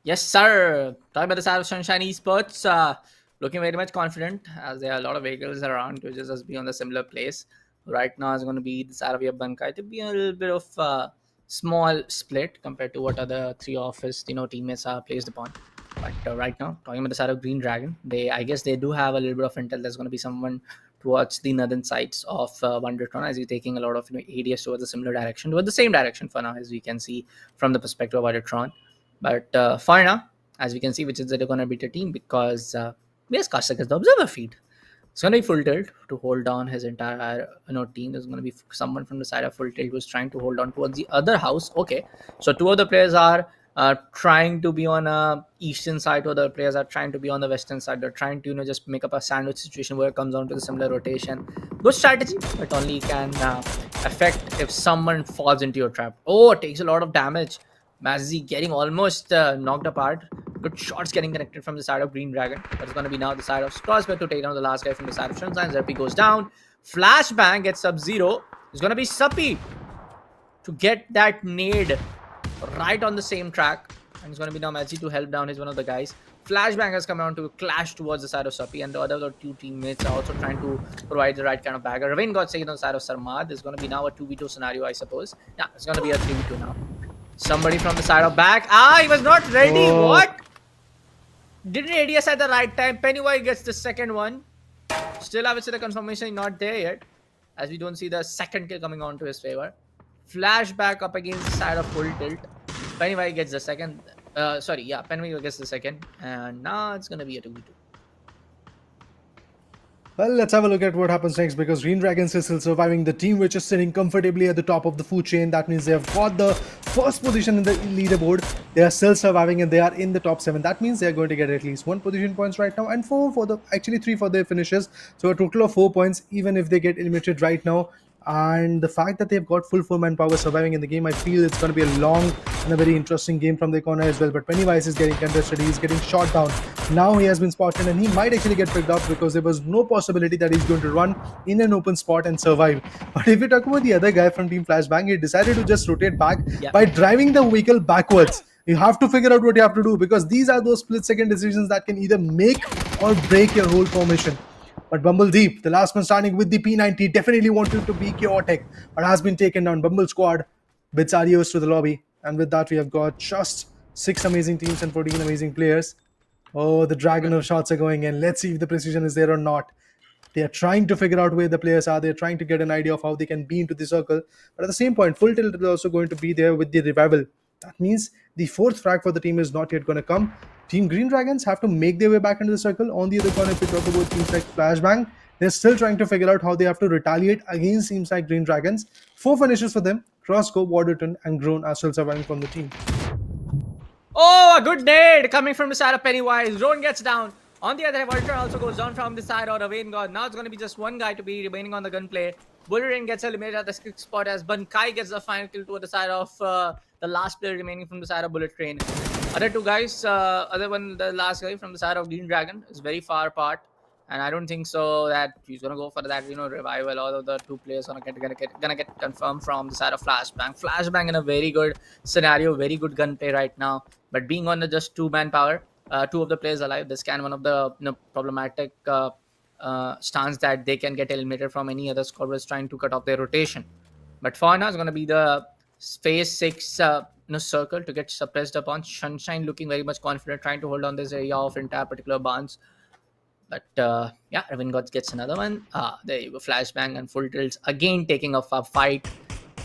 Yes, sir. Talking about the side of Sunshine Esports, looking very much confident, as there are a lot of vehicles around to just be on the similar place. Right now is going to be the side of your Bankai to be a little bit of small split compared to what other three of his teammates are placed upon. But right now, talking about the side of Green Dragon, I guess they do have a little bit of intel. There's going to be someone towards the northern sides of Wondertron, as you're taking a lot of ADS towards a similar direction, towards the same direction for now, as we can see from the perspective of Wondertron. But for now, as we can see, which is they're going to beat a team, because yes, Kastak is the observer feed. It's going to be Full Tilt to hold down his entire team. There's going to be someone from the side of Full Tilt who's trying to hold on towards the other house. Okay, so two of the players are trying to be on a eastern side, or the players are trying to be on the western side. They're trying to just make up a sandwich situation where it comes down to the similar rotation. Good strategy, but only can affect if someone falls into your trap. Oh, it takes a lot of damage. Mazzy getting almost knocked apart. Good shots getting connected from the side of Green Dragon. But it's going to be now the side of Crossbear to take down the last guy from the side of Sunshine. Zerpi goes down. Flashbang gets Sub-Zero. It's going to be Suppy to get that nade right on the same track. And it's going to be now Mazzy to help down his one of the guys. Flashbang has come around to clash towards the side of Suppy, and the other two teammates are also trying to provide the right kind of bagger. Ravin got taken on the side of Sarmad. There's going to be now a 2v2 scenario, I suppose. Yeah, it's going to be a 3v2 now. Somebody from the side of back. He was not ready. Oh. What? Didn't ADS at the right time. Pennywise gets the second one. Still, I would say the confirmation is not there yet, as we don't see the second kill coming on to his favor. Flashback up against the side of Full Tilt. Pennywise gets the second. Pennywise gets the second. And now it's going to be a 2v2. Well, let's have a look at what happens next, because Green Dragons is still surviving. The team which is sitting comfortably at the top of the food chain, that means they have got the first position in the leaderboard. They are still surviving, and they are in the top 7. That means they are going to get at least 1 position points right now, and 3 for their finishes. So a total of 4 points, even if they get eliminated right now. And the fact that they've got full 4-man power surviving in the game, I feel it's going to be a long and a very interesting game from their corner as well. But Pennywise is getting contested, he's getting shot down. Now he has been spotted, and he might actually get picked up, because there was no possibility that he's going to run in an open spot and survive. But if you talk about the other guy from Team Flashbang, he decided to just rotate back by driving the vehicle backwards. You have to figure out what you have to do, because these are those split-second decisions that can either make or break your whole formation. But Bumble Deep, the last man standing with the P90, definitely wanted to be chaotic, but has been taken down. Bumble Squad bids adios to the lobby. And with that, we have got just 6 amazing teams and 14 amazing players. Oh, the dragon of shots are going in. Let's see if the precision is there or not. They are trying to figure out where the players are. They're trying to get an idea of how they can be into the circle. But at the same point, Full Tilt is also going to be there with the revival. That means the 4th frag for the team is not yet going to come. Team Green Dragons have to make their way back into the circle. On the other corner, if we talk about teams like Flashbang, they're still trying to figure out how they have to retaliate against teams like Green Dragons. 4 finishes for them. Crossco, Waterton, and Groan are still surviving from the team. Oh, a good nade coming from the side of Pennywise. Groan gets down. On the other hand, Walter also goes down from the side of Ravin God. Now it's going to be just one guy to be remaining on the gunplay. Bullrain gets eliminated at the 6th spot, as Bankai gets the final kill to the side of the last player remaining from the side of Bullet Train. Other two guys, the last guy from the side of Green Dragon is very far apart. And I don't think so that he's gonna go for that, revival. All of the two players gonna get confirmed from the side of Flashbang. Flashbang in a very good scenario, very good gunplay right now. But being on the just 2-man power, two of the players alive, this can one of the problematic stance that they can get eliminated from any other squad was trying to cut off their rotation. But for now, it's gonna be the phase 6 circle to get suppressed upon. Sunshine looking very much confident, trying to hold on this area of entire particular barns. But Raven Gods gets another one. There you go. Flashbang and Full Tilts again taking off a fight.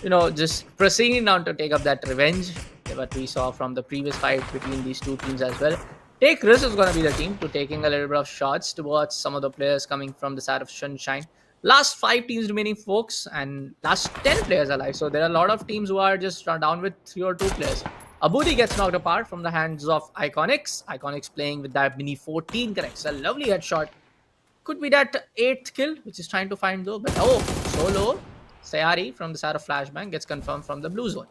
Just proceeding now to take up that revenge. What we saw from the previous fight between these two teams as well. Take Risk is going to be the team to taking a little bit of shots towards some of the players coming from the side of Sunshine. Last 5 teams remaining, folks, and last 10 players alive. So there are a lot of teams who are just down with 3 or 2 players. Abudi gets knocked apart from the hands of Iconics. Iconics playing with that mini 14 connects. A lovely headshot. Could be that 8th kill, which is trying to find though. But so low. Sayari from the side of Flashbang gets confirmed from the blue zone.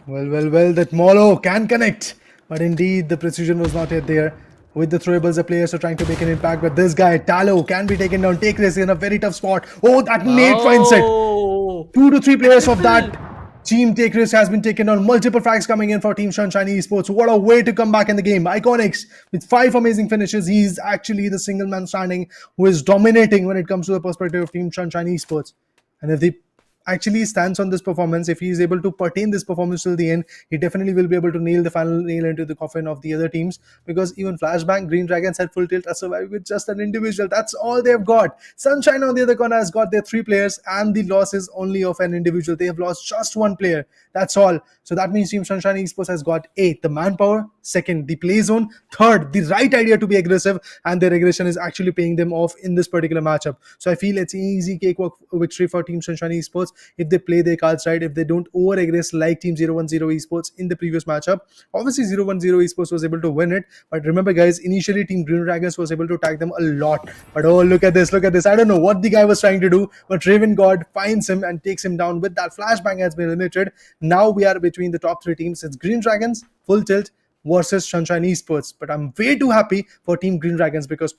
Well, that Molo can connect. But indeed, the precision was not yet there. With the throwables, the players are trying to make an impact. But this guy, Talo, can be taken down. Take Risk in a very tough spot. Oh, that nade finds it. 2 to 3 players of that team Take Risk has been taken on. Multiple frags coming in for Team Sunshine Esports. What a way to come back in the game. Iconics with 5 amazing finishes. He's actually the single man standing who is dominating when it comes to the perspective of Team Sunshine Esports. And if they actually stands on this performance, if he is able to pertain this performance till the end, he definitely will be able to nail the final nail into the coffin of the other teams, because even Flashbang, Green Dragons had Full Tilt are surviving with just an individual. That's all they've got. Sunshine on the other corner has got their 3 players, and the loss is only of an individual. They have lost just 1 player. That's all. So that means Team Sunshine Esports has got 8, the manpower, 2nd, the play zone, 3rd, the right idea to be aggressive, and their aggression is actually paying them off in this particular matchup. So I feel it's an easy cakewalk victory for Team Sunshine Esports if they play their cards right, if they don't over-aggress like Team 010 Esports in the previous matchup. Obviously, 010 Esports was able to win it, but remember guys, initially Team Green Dragons was able to attack them a lot. But oh, look at this. I don't know what the guy was trying to do, but Raven God finds him and takes him down. With that, Flashbang has been eliminated. Now we are between the top 3 teams. It's Green Dragons, Full Tilt versus Sunshine Esports. But I'm way too happy for Team Green Dragons, because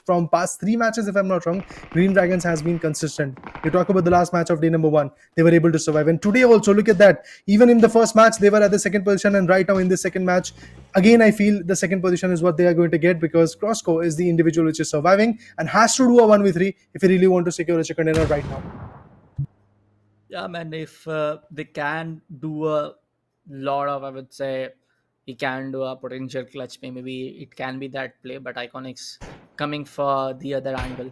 from past 3 matches, if I'm not wrong, Green Dragons has been consistent. You talk about the last match of day number 1, they were able to survive. And today also, look at that. Even in the first match, they were at the 2nd position, and right now in the 2nd match, again, I feel the 2nd position is what they are going to get, because Crossco is the individual which is surviving and has to do a 1v3 if you really want to secure a chicken dinner right now. Yeah, man, if they can do a lot of, I would say, he can do a potential clutch play. Maybe it can be that play, but Iconics coming for the other angle,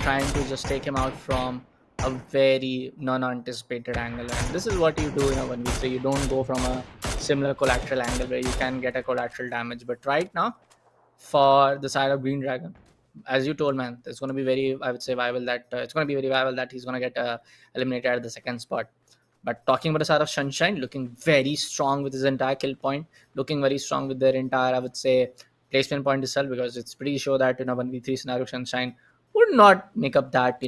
trying to just take him out from a very non-anticipated angle. And this is what you do in a 1v3. You don't go from a similar collateral angle where you can get a collateral damage. But right now, for the side of Green Dragon, as you told, man, it's going to be very, I would say, viable that it's going to be very viable that he's going to get eliminated at the 2nd spot. But talking about the side of Sunshine, looking very strong with his entire kill point, looking very strong with their entire, I would say, placement point itself, because it's pretty sure that in a 1v3 scenario, Sunshine would not make up that,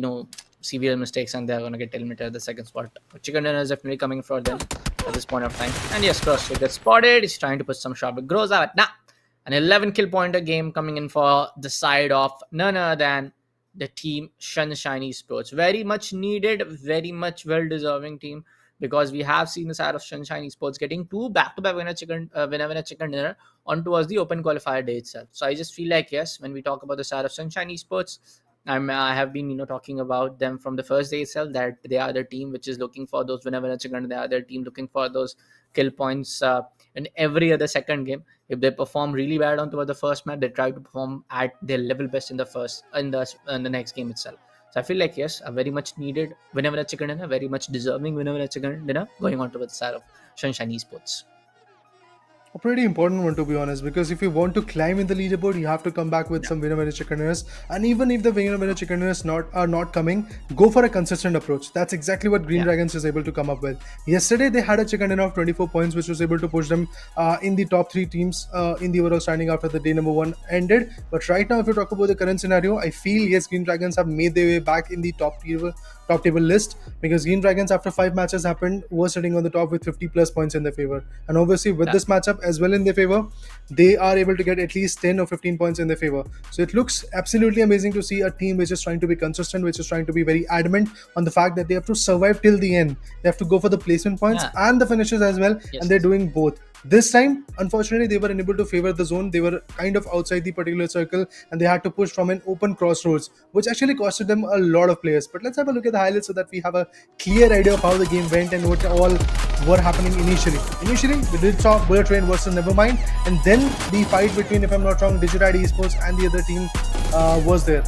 severe mistakes, and they're going to get eliminated at the 2nd spot. Chicken dinner is definitely coming for them at this point of time. And yes, Crossco gets spotted. He's trying to put some shot, but grows out. An 11 kill pointer game coming in for the side of none other than the Team Sunshine Esports. Very much needed, very much well-deserving team, because we have seen the side of Sunshine Esports getting 2 back-to-back winner chicken dinner on towards the open qualifier day itself. So I just feel like, yes, when we talk about the side of Sunshine Esports, I have been talking about them from the first day itself, that they are the team which is looking for those winner chicken. They are the team looking for those kill points in every other 2nd game. If they perform really bad on toward the first match, they try to perform at their level best in the next game itself. So I feel like, yes, a very much needed winner chicken dinner, very much deserving winner chicken dinner going on to the side of Sunshine Esports. A pretty important one, to be honest, because if you want to climb in the leaderboard, you have to come back with some winner chicken dinners. And even if the winner chicken dinners are not coming, go for a consistent approach. That's exactly what Green Dragons is able to come up with. Yesterday they had a chicken dinner of 24 points, which was able to push them in the top 3 teams in the overall standing after the day number 1 ended. But right now, if you talk about the current scenario, I feel, yes, Green Dragons have made their way back in the top top table list, because Green Dragons, after 5 matches happened, were sitting on the top with 50 plus points in their favor. And obviously with this matchup as well in their favor, they are able to get at least 10 or 15 points in their favor. So it looks absolutely amazing to see a team which is trying to be consistent, which is trying to be very adamant on the fact that they have to survive till the end. They have to go for the placement points and the finishes as well, and they're doing both. This time, unfortunately, they were unable to favor the zone. They were kind of outside the particular circle, and they had to push from an open crossroads, which actually costed them a lot of players. But let's have a look at the highlights so that we have a clear idea of how the game went and what all were happening initially. Initially, we did saw Bullet Train versus Nevermind, and then the fight between, if I'm not wrong, Digirad Esports and the other team was there.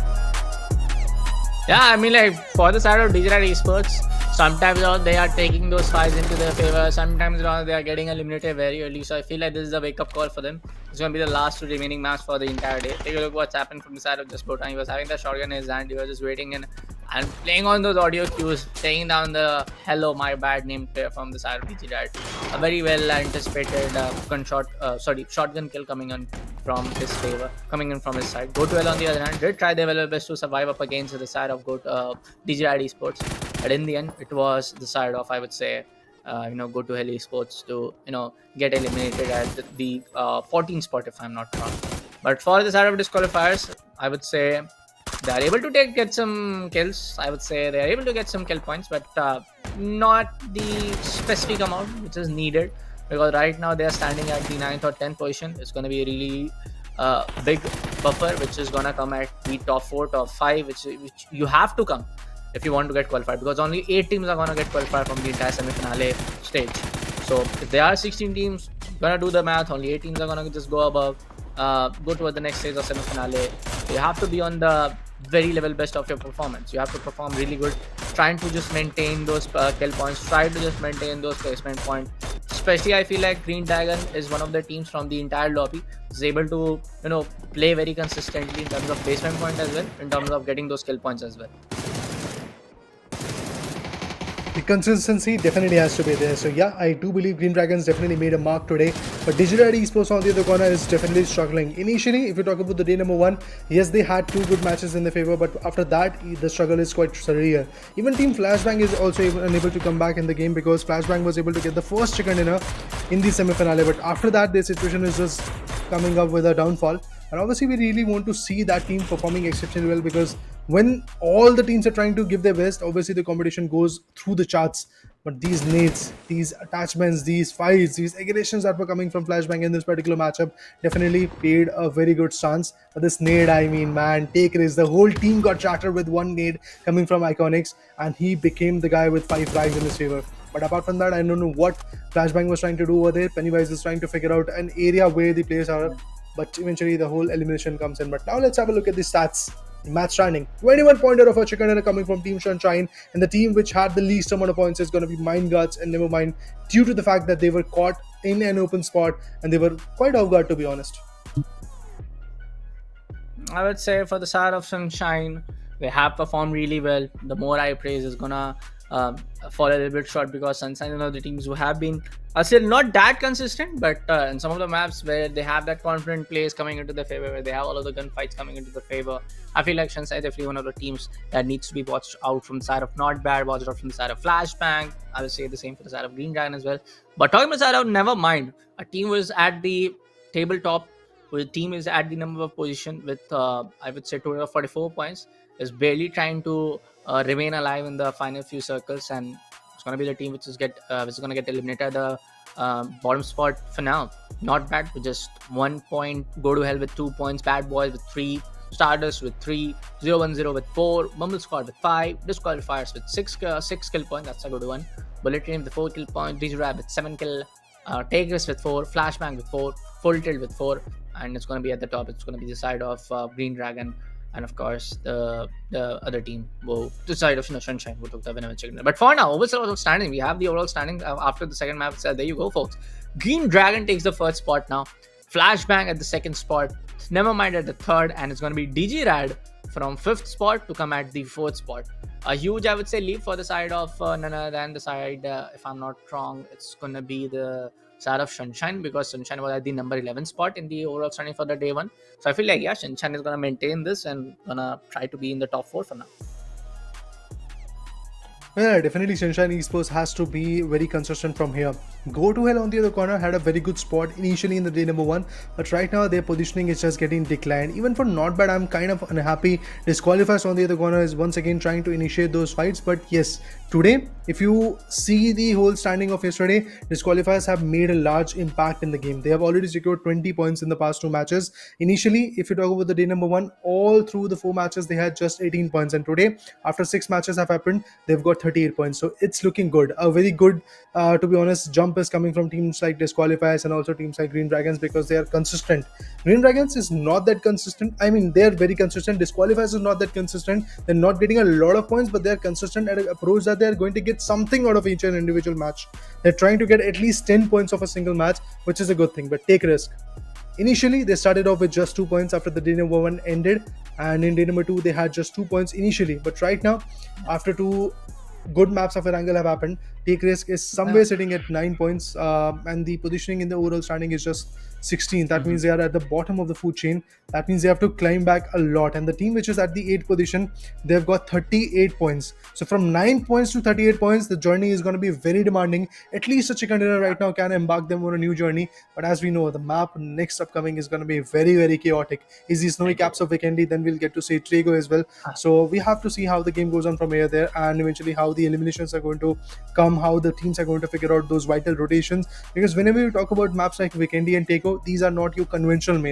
Yeah, I mean, like, for the side of Digirad Esports, sometimes they are taking those fights into their favor. Sometimes they are getting eliminated very early. So I feel like this is a wake-up call for them. It's going to be the last two remaining match for the entire day. Take a look what's happened from the side of just Botan. He was having the shotgun in his hand. He was just waiting and playing on those audio cues, taking down the hello my bad name player from the side of Digirad. A very well anticipated shotgun kill coming in from his favor, coming in from his side. GoToHell on the other hand did try their level best to survive up against the side of Digirad Esports, but in the end it was the side of, I would say, GoToHell Esports to get eliminated at the 14th spot, if I'm not wrong. But for the side of disqualifiers, I would say they are able to get some kills. I would say they are able to get some kill points, but not the specific amount which is needed, because right now they are standing at the 9th or 10th position. It's going to be a really big buffer which is going to come at the top 4, top 5, which you have to come if you want to get qualified, because only 8 teams are going to get qualified from the entire semi-finale stage. So if there are 16 teams, gonna do the math, only 8 teams are going to just go above, go toward the next stage of semi-finale. You have to be on the very level best of your performance. You have to perform really good, trying to just maintain those kill points, try to just maintain those placement points. Especially, I feel like Green Dragon is one of the teams from the entire lobby is able to play very consistently in terms of placement point as well, in terms of getting those kill points as well. The consistency definitely has to be there. So yeah, I do believe Green Dragons definitely made a mark today. But Digirad Esports on the other corner is definitely struggling. Initially, if you talk about the day number 1, yes, they had 2 good matches in their favor, but after that, the struggle is quite surreal. Even Team Flashbang is also unable to come back in the game, because Flashbang was able to get the first chicken dinner in the semi-finale. But after that, their situation is just coming up with a downfall. And obviously, we really want to see that team performing exceptionally well, because when all the teams are trying to give their best, obviously the competition goes through the charts. But these nades, these attachments, these fights, these aggressions that were coming from Flashbang in this particular matchup definitely paid a very good stance. But this nade, I mean, man, take risks. The whole team got shattered with one nade coming from Iconics, and he became the guy with 5 frags in his favor. But apart from that, I don't know what Flashbang was trying to do over there. Pennywise is trying to figure out an area where the players are, but eventually the whole elimination comes in. But now let's have a look at the stats. Match standing: 21 pointer of a chicken dinner coming from Team Sunshine, and the team which had the least amount of points is going to be Mind Guards and Nevermind, due to the fact that they were caught in an open spot and they were quite off guard, to be honest. I would say for the side of Sunshine, they have performed really well. The more I praise is gonna fall a little bit short, because Sunshine is one of the teams who have been, I'll say, not that consistent, but in some of the maps where they have that confident plays coming into their favor, where they have all of the gunfights coming into their favor, I feel like Sunshine is definitely one of the teams that needs to be watched out from the side of Not Bad, watched out from the side of Flashbang. I will say the same for the side of Green Dragon as well. But talking about the side of Nevermind, a team was at the tabletop, where the team is at the number of position with I would say total of 44 points, is barely trying to remain alive in the final few circles, and it's going to be the team which is going to get eliminated at the bottom spot for now. Not Bad with just 1 point, GoToHell with 2 points, Bad Boys with 3, Stardust with 3, 010 with 4, Mumble Squad with 5, Disqualifiers with 6 kill points, that's a good one, Bullet Train with 4 kill points, Digirad with 7 kill, Taego with 4, Flashbang with 4, Full Tilt with 4, and it's going to be at the top. It's going to be the side of Green Dragon, and of course the other team, the side of Sunshine, who took the winner. But for now, overall standing, we have the overall standing after the second map itself. There you go, folks. Green Dragon takes the first spot now, Flashbang at the second spot, Nevermind at the third, and it's going to be Digirad from 5th spot to come at the 4th spot. A huge, I would say, leap for the side of none other than the side, if I'm not wrong, it's going to be the side of Sunshine, because Sunshine was at the number 11 spot in the overall standing for the day 1. So I feel like, yeah, Sunshine is going to maintain this and going to try to be in the top 4 for now. Yeah, definitely Sunshine Esports has to be very consistent from here. Go to Hell on the other corner had a very good spot initially in the day number 1, but right now their positioning is just getting declined. Even for not bad, I'm kind of unhappy. Disqualifiers on the other corner is once again trying to initiate those fights, but yes, today, if you see the whole standing of yesterday, disqualifiers have made a large impact in the game. They have already secured 20 points in the past 2 matches. Initially, if you talk about the day number 1, all through the 4 matches they had just 18 points, and today, after 6 matches have happened, they've got 38 points. So it's looking good. A very good, to be honest, jump is coming from teams like Disqualifiers and also teams like Green Dragons because they are consistent. Green Dragons is not that consistent. I mean, they're very consistent. Disqualifiers is not that consistent. They're not getting a lot of points, but they're consistent at an approach that they're going to get something out of each and individual match. They're trying to get at least 10 points of a single match, which is a good thing, but take risk. Initially, they started off with just 2 points after the day number 1 ended, and in day number 2, they had just 2 points initially. But right now, after 2 good maps of Erangel have happened, Take Risk is somewhere sitting at 9 points, and the positioning in the overall standing is just 16. That means they are at the bottom of the food chain. That means they have to climb back a lot. And the team which is at the 8th position, they've got 38 points. So from 9 points to 38 points, the journey is going to be very demanding. At least a chicken dinner right now can embark them on a new journey. But as we know, the map next upcoming is going to be very, very chaotic. Is the snowy caps of Vikendi, then we'll get to see Taego as well. So we have to see how the game goes on from here there, and eventually how the eliminations are going to come, how the teams are going to figure out those vital rotations. Because whenever you talk about maps like Vikendi and Taego, these are not your conventional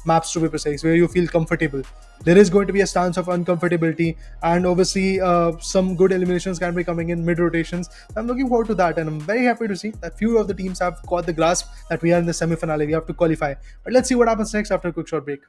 maps to be precise, where you feel comfortable. There is going to be a stance of uncomfortability, and obviously some good eliminations can be coming in mid rotations. I'm looking forward to that, and I'm very happy to see that few of the teams have caught the grasp that we are in the semi-finale. We have to qualify, but let's see what happens next after a quick short break.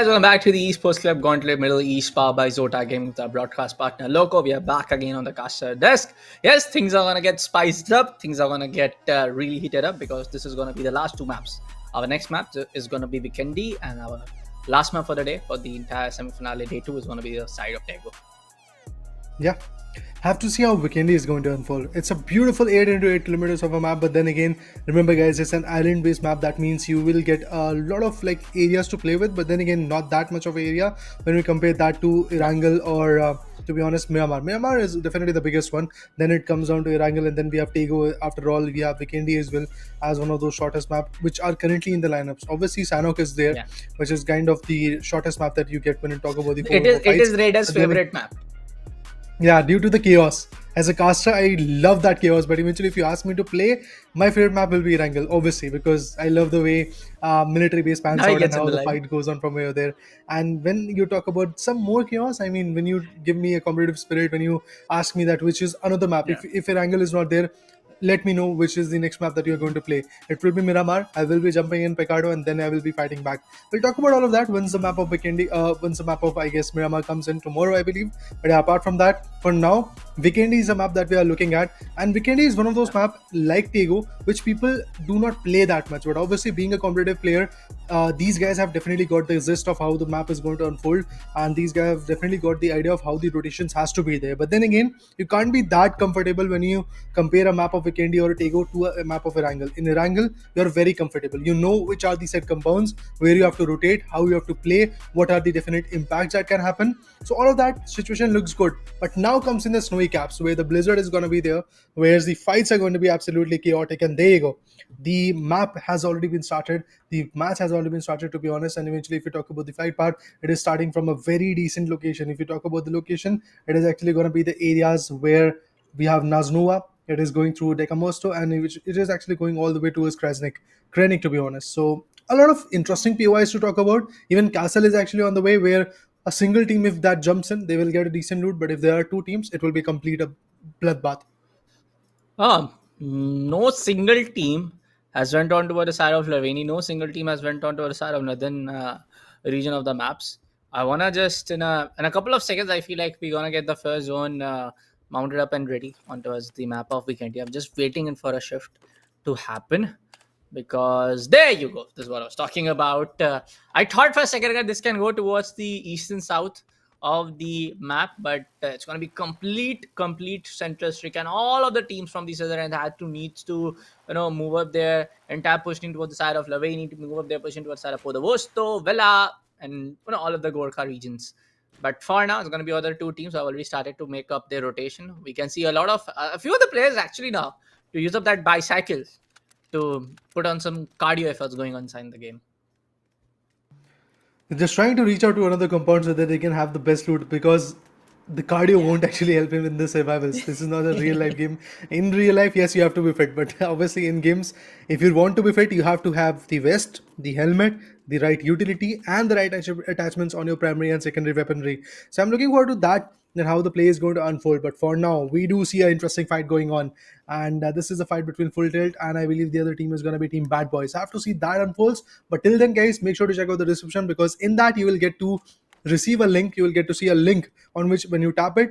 guys, welcome back to the Esports Club Gauntlet Middle East, powered by Zotac Gaming with our broadcast partner Loco. We are back again on the caster desk. Yes, things are gonna get spiced up. Things are gonna get really heated up because this is gonna be the last two maps. Our next map is gonna be Vikendi, and our last map for the day for the entire semi-finale day 2 is gonna be the side of Taego. Yeah, have to see how Vikendi is going to unfold. It's a beautiful 8 into 8 kilometers of a map, but then again, remember guys, it's an island based map. That means you will get a lot of like areas to play with, but then again, not that much of area when we compare that to Erangel or to be honest, Myanmar is definitely the biggest one. Then it comes down to Erangel, and then we have Taego. After all, we have Vikendi as well as one of those shortest maps which are currently in the lineups. Obviously Sanok is there, Yeah. which is kind of the shortest map that you get when you talk about the It is Raider's favorite map. Yeah, due to the chaos. As a caster, I love that chaos, but eventually, if you ask me to play, my favorite map will be Erangel, obviously, because I love the way military base pans Now he out and gets in how the the line. fight goes on from over there. And when you talk about some more chaos, I mean, when you give me a competitive spirit, when you ask me that which is another map, Yeah. if Erangel is not there, let me know which is the next map that you're going to play. It will be Miramar. I will be jumping in Picardo, and then I will be fighting back. We'll talk about all of that once the map of Vikendi, once the map of I guess Miramar comes in tomorrow, I believe. But yeah, apart from that, for now, Vikendi is a map that we are looking at, and Vikendi is one of those maps like Taego, which people do not play that much. But obviously, being a competitive player, these guys have definitely got the gist of how the map is going to unfold, and these guys have definitely got the idea of how the rotations has to be there. But then again, you can't be that comfortable when you compare a map of Vikendi or a Taego to a map of Erangel. In Erangel, you're very comfortable. You know which are the set compounds, where you have to rotate, how you have to play, what are the definite impacts that can happen. So all of that situation looks good. But now comes in the snowy caps, where the blizzard is going to be there, whereas the fights are going to be absolutely chaotic. And there you go. The map has already been started. The match has already been started, to be honest. And eventually, if you talk about the fight part, it is starting from a very decent location. If you talk about the location, it is actually going to be the areas where we have Naznova. It is going through Dekamosto, and it is actually going all the way towards Krenik, to be honest. So a lot of interesting POIs to talk about. Even Castle is actually on the way, where a single team, if that jumps in, they will get a decent loot. But if there are two teams, it will be complete a bloodbath. No single team has went on to the side of Laveni. No single team has went on to the side of northern region of the maps. I wanna just in a couple of seconds. I feel like we're gonna get the first zone mounted up and ready on towards the map of Vikendi. I'm just waiting in for a shift to happen because there you go. This is what I was talking about. I thought for a second that this can go towards the east and south of the map, but it's going to be complete central streak, and all of the teams from the southern end had to needs to move up their entire pushing towards the side of Lavey, need to move up their pushing towards the side of Podovosto, Vela, and all of the Gorkha regions. But for now, it's going to be other two teams who have already started to make up their rotation. We can see a few of the players actually now to use up that bicycle to put on some cardio efforts going on inside the game. They're just trying to reach out to another compound so that they can have the best loot, because the cardio won't actually help him in the survivals. This is not a real life game. In real life, yes, you have to be fit, but obviously in games, if you want to be fit, you have to have the vest, the helmet, the right utility, and the right attachments on your primary and secondary weaponry. So I'm looking forward to that and how the play is going to unfold. But for now, we do see an interesting fight going on, and this is a fight between Full Tilt and I believe the other team is going to be Team Bad Boys. I have to see that unfolds. But till then, guys, make sure to check out the description, because in that you will get to receive a link. You will get to see a link on which, when you tap it,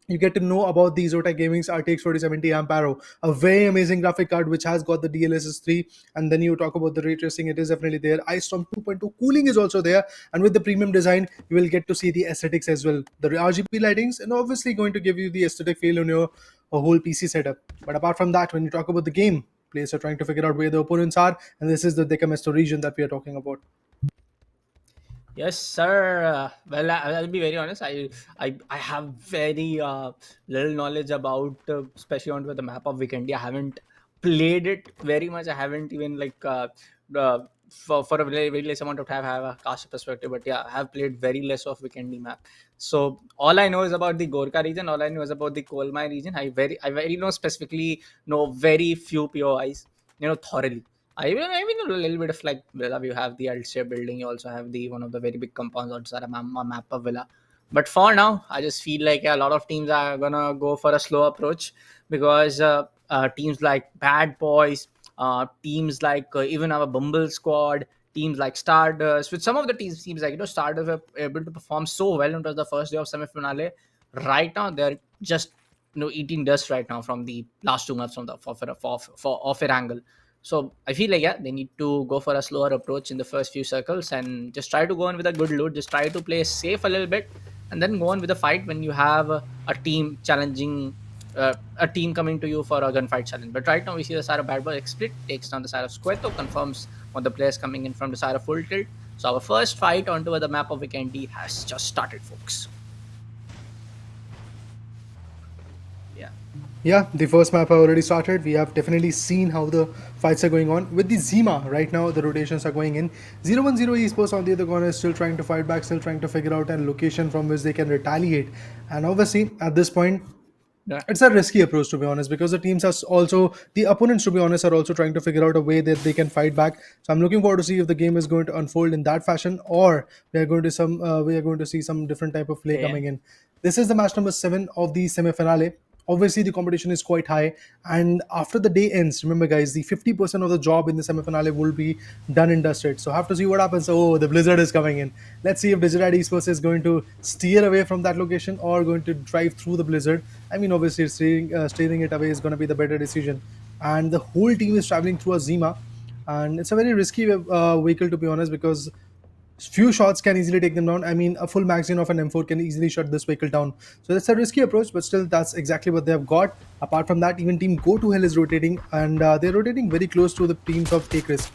you get to know about the Zotac Gaming's RTX 4070 Amparo, a very amazing graphic card which has got the DLSS 3. And then you talk about the ray tracing, it is definitely there. Ice Storm 2.2 cooling is also there, and with the premium design, you will get to see the aesthetics as well, the RGB lightings, and obviously going to give you the aesthetic feel on your whole PC setup. But apart from that, when you talk about the game, players are trying to figure out where the opponents are, and this is the Dekamesto region that we are talking about. Yes, sir. Well, I'll be very honest. I have very little knowledge about, especially onto the map of Vikendi. I haven't played it very much. I haven't even for a very less amount of time I have a cast perspective. But yeah, I have played very less of Vikendi map. So all I know is about the Gorkha region. All I know is about the coal mine region. I very know specifically know very few POIs. Thoroughly. I even know a little bit of like Villa. You have the Altair building. You also have the one of the very big compounds outside a map of Villa. But for now, I just feel like a lot of teams are gonna go for a slow approach because teams like Bad Boys, teams like even our Bumble squad, teams like Stardust, with some of the teams seems like, Stardust were able to perform so well into the first day of semi-finale. Right now, they're just, eating dust right now from the last 2 months from the for off Erangel. So I feel like, yeah, they need to go for a slower approach in the first few circles and just try to go in with a good loot. Just try to play safe a little bit, and then go on with the fight when you have a team challenging, a team coming to you for a gunfight challenge. But right now we see the side of Bad Boy Split takes down the side of Squeto, confirms one of the players coming in from the side of Full Tilt. So our first fight onto the map of Vikendi has just started, folks. Yeah. Yeah, the first map have already started. We have definitely seen how the fights are going on. With the Zima, right now the rotations are going in. 010 Esports on the other corner is still trying to fight back, still trying to figure out a location from which they can retaliate. And obviously, at this point, Yeah. it's a risky approach, to be honest, because the teams are also, the opponents, to be honest, are also trying to figure out a way that they can fight back. So I'm looking forward to see if the game is going to unfold in that fashion, or we are going to see some different type of play Yeah. coming in. This is the match number 7 of the semi-finale. Obviously the competition is quite high, and after the day ends, remember guys, the 50% of the job in the semi-finale will be done and dusted. So have to see what happens. Oh, the blizzard is coming in. Let's see if Digital Esports is going to steer away from that location or going to drive through the blizzard. I mean, obviously steering it away is going to be the better decision. And the whole team is traveling through a Zima, and it's a very risky vehicle, to be honest, because few shots can easily take them down. I mean, a full magazine of an M4 can easily shut this vehicle down. So that's a risky approach, but still, that's exactly what they have got. Apart from that, even team Go to Hell is rotating, and they're rotating very close to the teams of Take Risk.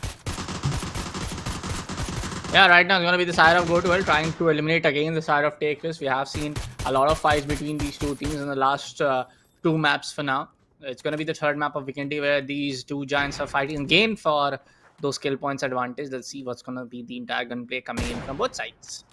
Yeah, right now it's going to be the side of Go to Hell trying to eliminate again the side of Take Risk. We have seen a lot of fights between these two teams in the last 2 maps for now. It's going to be the third map of Vikendi where these two giants are fighting again for those kill points advantage. Let's see what's going to be the entire gunplay coming in from both sides.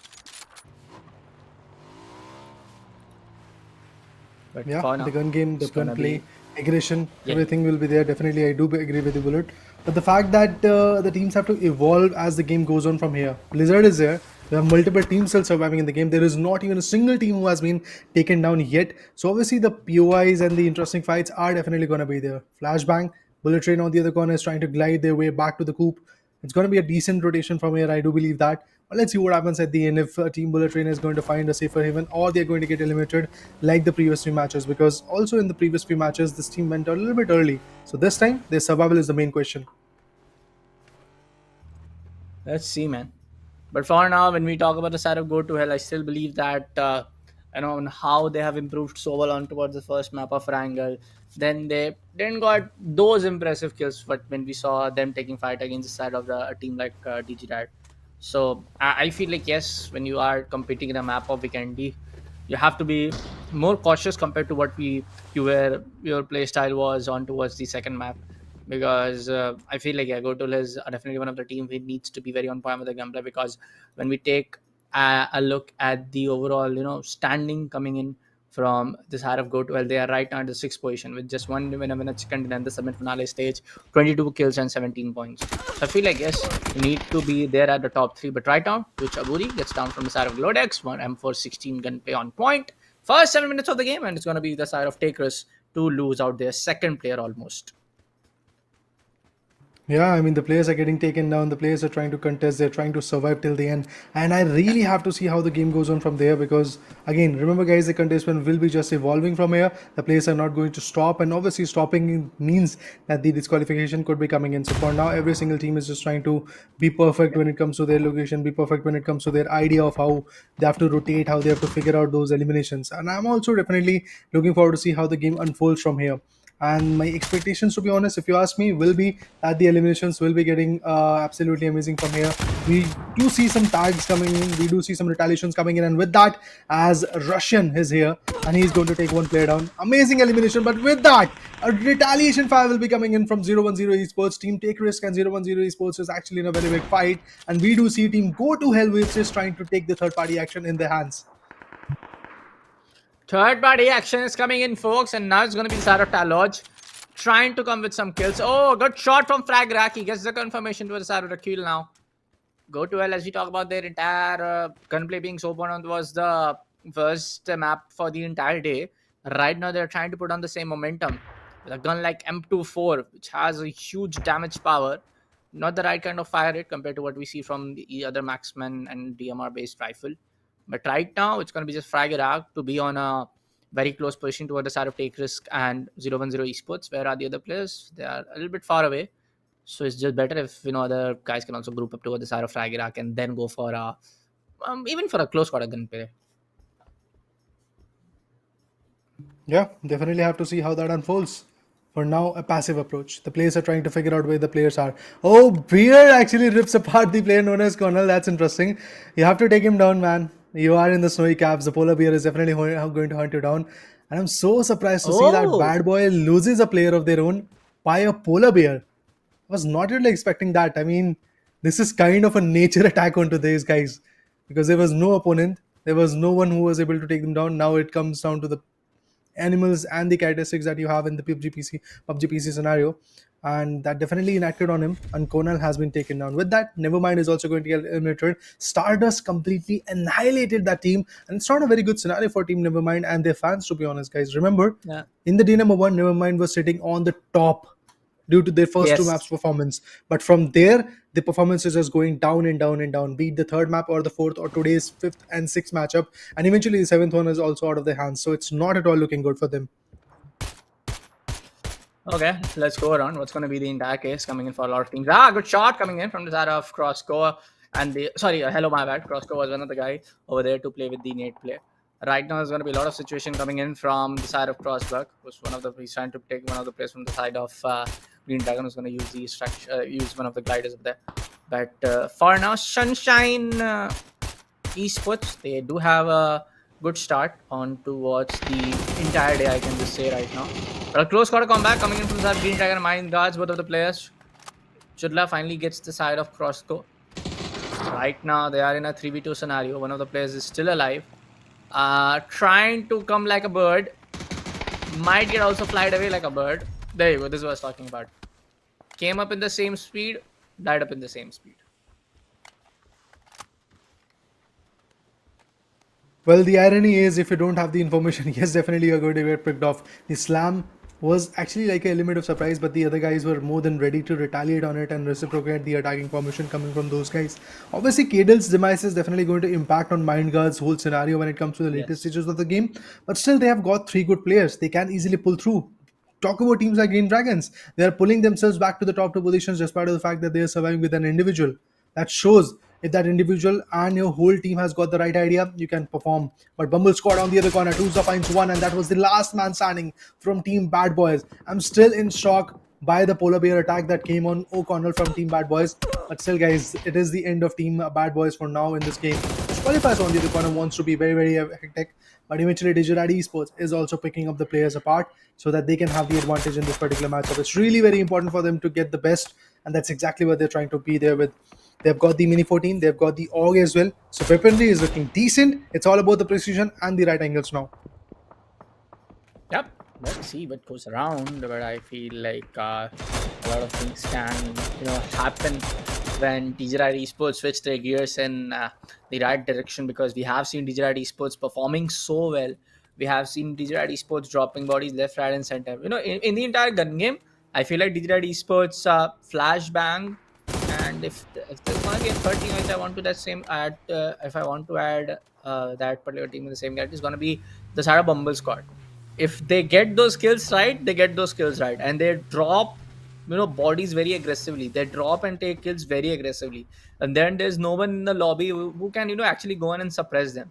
But Yeah, for now, the gun game, the it's gonna gunplay, be- aggression, Yeah. everything will be there. Definitely, I do agree with you, Bullet. But the fact that the teams have to evolve as the game goes on from here. Blizzard is there. There are multiple teams still surviving in the game. There is not even a single team who has been taken down yet. So obviously, the POIs and the interesting fights are definitely going to be there. Flashbang, Bullet Train on the other corner is trying to glide their way back to the coop. It's going to be a decent rotation from here. I do believe that. But let's see what happens at the end, if Team Bullet Train is going to find a safer haven or they're going to get eliminated like the previous few matches. Because also in the previous few matches, this team went a little bit early. So this time, their survival is the main question. Let's see, man. But for now, when we talk about the side of Go to Hell, I still believe that on how they have improved so well on towards the first map of Erangel. Then they didn't got those impressive kills, but when we saw them taking fight against the side of a team like DG. So I feel like, yes, when you are competing in a map of Vikendi, you have to be more cautious compared to what your play style was on towards the second map, because I feel like, yeah, Gotul is definitely one of the team who needs to be very on point with the gunplay, because when we take a look at the overall standing coming in from the side of Gotul, they are right now in the sixth position with just one win and a second in the semi-finale stage, 22 kills and 17 points. So I feel like, yes, you need to be there at the top three. But right now, Twitch Aburi gets down from the side of Glodex, one M416 gunplay on point. First 7 minutes of the game, and it's going to be the side of Takers to lose out their second player almost. Yeah, I mean, the players are getting taken down. The players are trying to contest. They're trying to survive till the end. And I really have to see how the game goes on from there, because, again, remember, guys, the contestment will be just evolving from here. The players are not going to stop. And obviously, stopping means that the disqualification could be coming in. So for now, every single team is just trying to be perfect when it comes to their location, be perfect when it comes to their idea of how they have to rotate, how they have to figure out those eliminations. And I'm also definitely looking forward to see how the game unfolds from here. And my expectations, to be honest, if you ask me, will be that the eliminations will be getting absolutely amazing from here. We do see some tags coming in, we do see some retaliations coming in, and with that, as Russian is here and he's going to take one player down, amazing elimination. But with that, a retaliation fire will be coming in from 010 Esports. Team Take Risk and 010 Esports is actually in a very big fight, and we do see team Go to Hell, which is trying to take the third party action in their hands. Third party action is coming in, folks, and now it's going to be Sarah Talodge trying to come with some kills. Oh, good shot from Frag Rack. He gets the confirmation to the Sarah Rakil now. Go to Hell, as we talk about their entire gunplay being so on, was the first map for the entire day. Right now, they're trying to put on the same momentum with a gun like M24, which has a huge damage power. not the right kind of fire rate compared to what we see from the other marksman and DMR based rifle. But right now, it's going to be just frag it out to be on a very close position toward the side of Take Risk and 010 Esports. Where are the other players? They are a little bit far away. So it's just better if other guys can also group up toward the side of frag Iraq and then go for a even for a close quarter gunplay. Yeah, definitely have to see how that unfolds. For now, a passive approach. The players are trying to figure out where the players are. Oh, Beard actually rips apart the player known as Colonel. That's interesting. You have to take him down, man. You are in the snowy caps. The polar bear is definitely going to hunt you down. And I'm so surprised to see that Oh, bad boy loses a player of their own by a polar bear. I was not really expecting that. I mean, this is kind of a nature attack onto these guys because there was no opponent. There was no one who was able to take them down. Now it comes down to the animals and the characteristics that you have in the PUBG PC scenario, and that definitely enacted on him. And Konal has been taken down. With that, Nevermind is also going to get eliminated. Stardust completely annihilated that team, and it's not a very good scenario for Team Nevermind and their fans, to be honest, guys. Remember, yeah. in the day number one, Nevermind was sitting on the top due to their first two maps Yes. performance. But from there, the performance is just going down and down and down. Be it the third map or the fourth or today's fifth and sixth matchup. And eventually the seventh one is also out of their hands. So it's not at all looking good for them. Okay, let's go around. What's going to be the entire case coming in for a lot of teams? Good shot coming in from the side of Crossco. And the sorry, hello, my bad. Crossco was one of the guy over there to play with the Nate play. Right now, there's going to be a lot of situation coming in from the side of Crossberg, who's he's trying to take one of the players from the side of Green Dragon, who's going to use the structure, use one of the gliders over there. But for now, Sunshine Esports, they do have a good start on towards the entire day, I can just say right now. But a close quarter combat coming in from the side of Green Dragon, Mind Guards, both of the players. Chudla finally gets the side of Crossco. Right now, they are in a 3v2 scenario. One of the players is still alive. Trying to come like a bird. Might get also flied away like a bird. There you go. This is what I was talking about. Came up in the same speed, died up in the same speed. Well, the irony is if you don't have the information, yes, definitely you're going to get picked off. The slam was actually like an element of surprise, but the other guys were more than ready to retaliate on it and reciprocate the attacking formation coming from those guys. Obviously, Kadel's demise is definitely going to impact on Mindguard's whole scenario when it comes to the later Yes. stages of the game, but still they have got three good players. They can easily pull through. Talk about teams like Green Dragons. They are pulling themselves back to the top two positions despite of the fact that they are surviving with an individual. That shows if that individual and your whole team has got the right idea, you can perform. But Bumble squad on the other corner, Tuesday finds one, and that was the last man standing from Team Bad Boys. I'm still in shock by the polar bear attack that came on O'Connell from Team Bad Boys. But still, guys, it is the end of Team Bad Boys for now in this game. Qualifiers on the other corner wants to be very, very hectic. But eventually, Digital Esports is also picking up the players apart so that they can have the advantage in this particular matchup. It's really very important for them to get the best, and that's exactly what they're trying to be there with. They've got the Mini 14, they've got the AUG as well. So weaponry is looking decent. It's all about the precision and the right angles now. Yep. Let's see what goes around. But I feel like a lot of things can happen when Digital Esports switch their gears in the right direction, because we have seen Digital Esports performing so well. We have seen Digital Esports dropping bodies left, right, and center. In the entire gun game, I feel like Digital Esports flashbang. And if there's gonna be a third team which I want to that same add, if I want to add that particular team in the same game, it's gonna be the side of Bumble squad. If they get those skills right, they get those skills right, and they drop bodies very aggressively. They drop and take kills very aggressively, and then there's no one in the lobby who can actually go in and suppress them.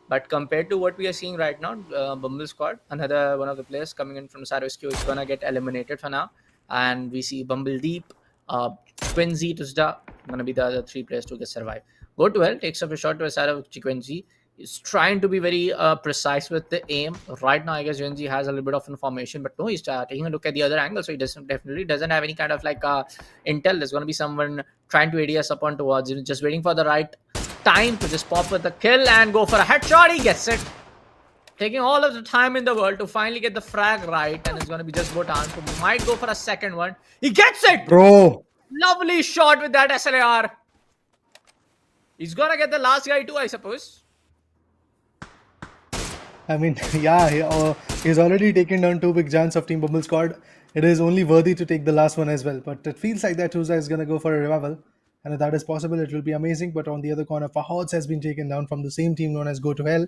But compared to what we are seeing right now, Bumble squad, another one of the players coming in from Sarosky is gonna get eliminated for now, and we see Bumble Deep, Quincy Tusda gonna be the other three players to get survive. Go to hell, takes up a shot to a side of Quincy. He's trying to be very precise with the aim. Right now, I guess Genji has a little bit of information, but no, he's taking a look at the other angle, so he definitely doesn't have any kind of like intel. There's gonna be someone trying to ADS upon towards him, just waiting for the right time to just pop with the kill and go for a headshot. He gets it. Taking all of the time in the world to finally get the frag right, and it's going to be just Botan who might go for a second one. He gets it! Bro! Lovely shot with that SLAR. He's going to get the last guy too, I suppose. I mean, yeah, he's already taken down two big giants of Team Bumble squad. it is only worthy to take the last one as well. But it feels like that Tuza is going to go for a revival. And if that is possible, it will be amazing. But on the other corner, Fahods has been taken down from the same team known as Go to Hell.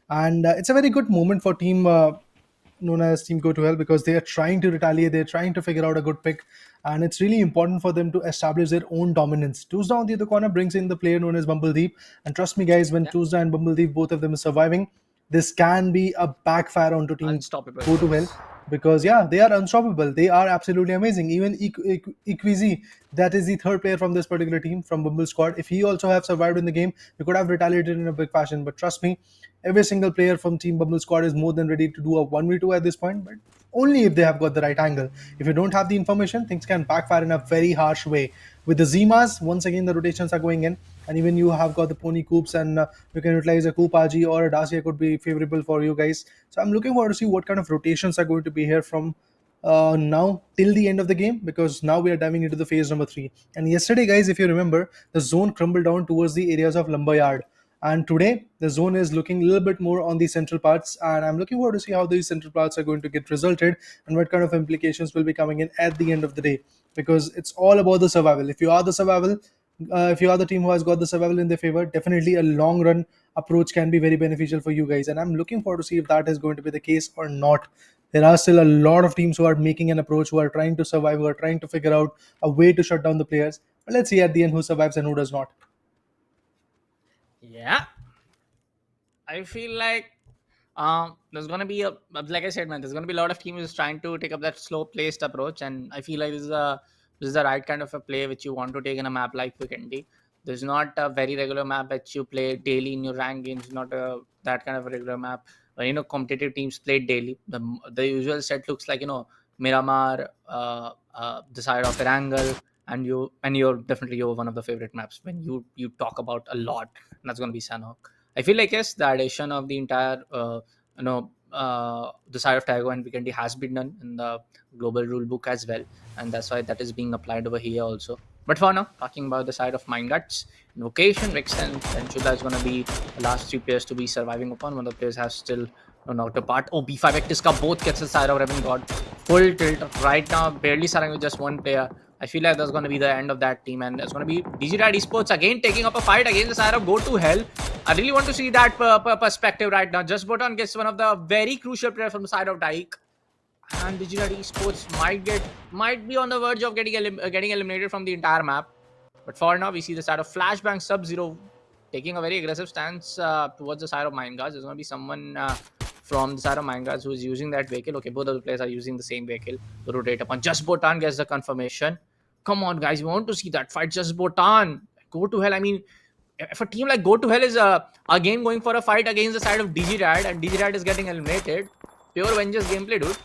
And it's a very good moment for team known as Team Go to Hell, because they are trying to retaliate. They're trying to figure out a good pick. And it's really important for them to establish their own dominance. Tuesday on the other corner brings in the player known as Bumbledeep. And trust me, guys, when Yeah. Tuesday and Bumbledeep, both of them are surviving, this can be a backfire onto Team Unstoppable. Go to Hell, because yeah, they are unstoppable. They are absolutely amazing. Even Equizy, that is the third player from this particular team from Bumble squad. If he also have survived in the game, we could have retaliated in a big fashion. But trust me, every single player from Team Bumble squad is more than ready to do a 1v2 at this point. But only if they have got the right angle. If you don't have the information, things can backfire in a very harsh way. With the Zimas, once again the rotations are going in, and even you have got the Pony Coops, and you can utilize a Koopaji or a Dacia could be favorable for you guys. So I'm looking forward to see what kind of rotations are going to be here from now till the end of the game, because now we are diving into the phase number 3. And yesterday, guys, if you remember, the zone crumbled down towards the areas of Lumberyard. And today, the zone is looking a little bit more on the central parts, and I'm looking forward to see how these central parts are going to get resulted and what kind of implications will be coming in at the end of the day. Because it's all about the survival. If you are the survival, if you are the team who has got the survival in their favor, definitely a long run approach can be very beneficial for you guys. And I'm looking forward to see if that is going to be the case or not. There are still a lot of teams who are making an approach, who are trying to survive, who are trying to figure out a way to shut down the players. But let's see at the end who survives and who does not. Yeah. I feel like there's gonna be like I said, man, there's gonna be a lot of teams trying to take up that slow placed approach, and I feel like this is the right kind of a play which you want to take in a map like Vikendi. There's not a very regular map that you play daily in your rank games, not that kind of a regular map. Competitive teams play daily. The usual set looks like Miramar, the side of Erangel, and you're one of the favorite maps when you talk about a lot, and that's gonna be Sanhok. I feel like yes, the addition of the entire the side of Taego and Vikendi has been done in the global rule book as well, and that's why that is being applied over here also. But for now, talking about the side of Mindguts, Invocation, Vixen, and Chuda is going to be the last 3 players to be surviving upon. One of the players has still knocked apart. Oh, B5 Vectis both gets the side of Revan God. Full tilt right now, barely starting with just one player. I feel like that's going to be the end of that team, and it's going to be DGDad Esports again taking up a fight against the side of Go to Hell. I really want to see that perspective right now. Just Botan gets one of the very crucial players from the side of Taek, and DGDad Esports might be on the verge of getting eliminated from the entire map. But for now, we see the side of Flashbang Sub-Zero taking a very aggressive stance towards the side of Mindguards. There's going to be someone from the side of Mindguards who is using that vehicle. Okay, both of the players are using the same vehicle to rotate upon. Just Botan gets the confirmation. Come on, guys, we want to see that fight. Just Botan. Go to Hell. I mean, if a team like Go to Hell is again going for a fight against the side of DGDad, and DGDad is getting eliminated, pure vengeance gameplay, dude.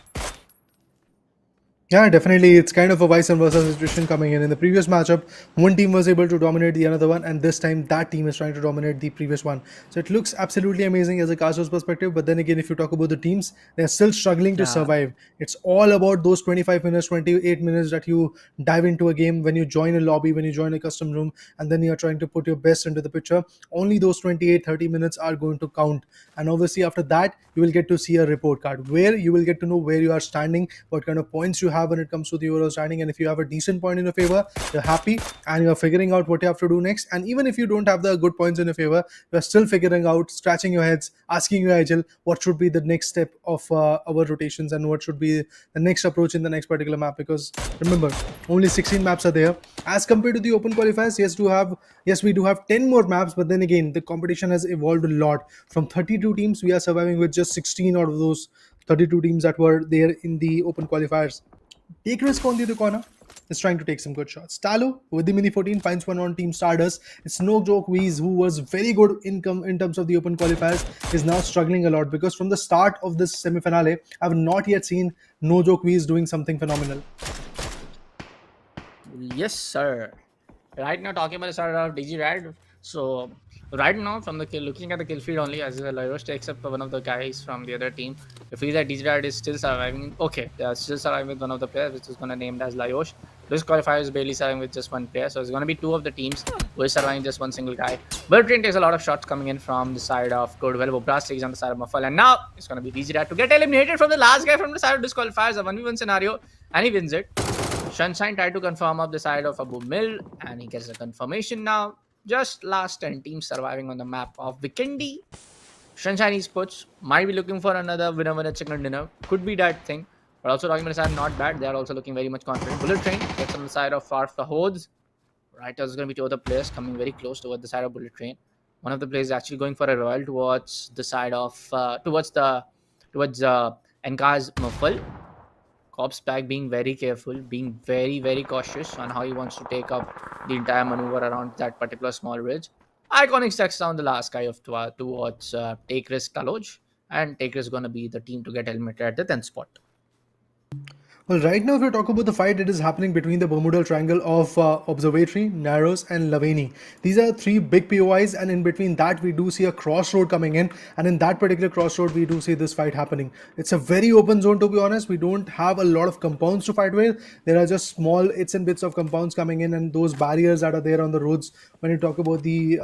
Yeah, definitely. It's kind of a vice versa situation coming in. In the previous matchup, one team was able to dominate the another one, and this time that team is trying to dominate the previous one. So it looks absolutely amazing as a caster's perspective. But then again, if you talk about the teams, they're still struggling to survive. It's all about those 25 minutes, 28 minutes that you dive into a game when you join a lobby, when you join a custom room, and then you're trying to put your best into the picture. Only those 28, 30 minutes are going to count. And obviously, after that, you will get to see a report card where you will get to know where you are standing, what kind of points you have when it comes to the overall standing. And if you have a decent point in your favor, you're happy and you're figuring out what you have to do next. And even if you don't have the good points in your favor, you're still figuring out, scratching your heads, asking your agile what should be the next step of our rotations and what should be the next approach in the next particular map. Because remember, only 16 maps are there as compared to the open qualifiers. Yes, we do have 10 more maps, but then again, the competition has evolved a lot. From 32 teams, we are surviving with just 16 out of those 32 teams that were there in the open qualifiers. Take risk on the other corner is trying to take some good shots. Talo with the Mini 14 finds one on Team Stardust. It's no joke. Weez, who was very good in terms of the open qualifiers, is now struggling a lot, because from the start of this semi-finale, I've not yet seen no joke Weez doing something phenomenal. Yes, sir. Right now, talking about the side of DGDad. So right now, from the looking at the kill feed only, as Layosh takes up one of the guys from the other team, you feel that DGDad is still surviving. Okay, they are still surviving with one of the players, which is going to named as Layosh. This qualifier is barely surviving with just one player, so it's going to be 2 of the teams who is surviving just one single guy. Bertrand takes a lot of shots coming in from the side of Codewell. Bobras takes on the side of Muffle, and now it's going to be DGDad to get eliminated from the last guy from the side of disqualifiers. A 1v1 scenario. and he wins it. Sunshine tried to confirm up the side of Abu Mill, and he gets a confirmation now. Just last 10 teams surviving on the map of Vikendi. Sunshine Esports might be looking for another winner chicken dinner. Could be that thing. But also talking about the side, not bad. They are also looking very much confident. Bullet Train gets on the side of far the Hodes. Right, there's going to be two other players coming very close towards the side of Bullet Train. One of the players is actually going for a royal towards the side of towards Enka's Muffle. Cops back being very careful, being very cautious on how he wants to take up the entire maneuver around that particular small ridge. Iconic stacks down the last guy of towards Take Risk Taloj, and Take Risk going to be the team to get helmeted at the 10th spot. Well, right now, if we talk about the fight, it is happening between the Bermuda Triangle of Observatory, Narrows, and Laveni. These are three big POIs, and in between that, we do see a crossroad coming in, and in that particular crossroad, we do see this fight happening. It's a very open zone, to be honest. We don't have a lot of compounds to fight with. There are just small its and bits of compounds coming in, and those barriers that are there on the roads. When you talk about the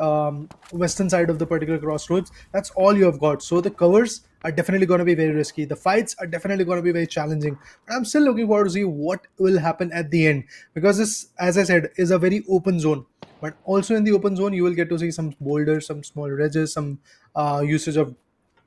western side of the particular crossroads, that's all you have got. So the covers are definitely going to be very risky. The fights are definitely going to be very challenging. But I'm still looking forward to see what will happen at the end, because this, as I said, is a very open zone. But also in the open zone, you will get to see some boulders, some small ridges, some usage of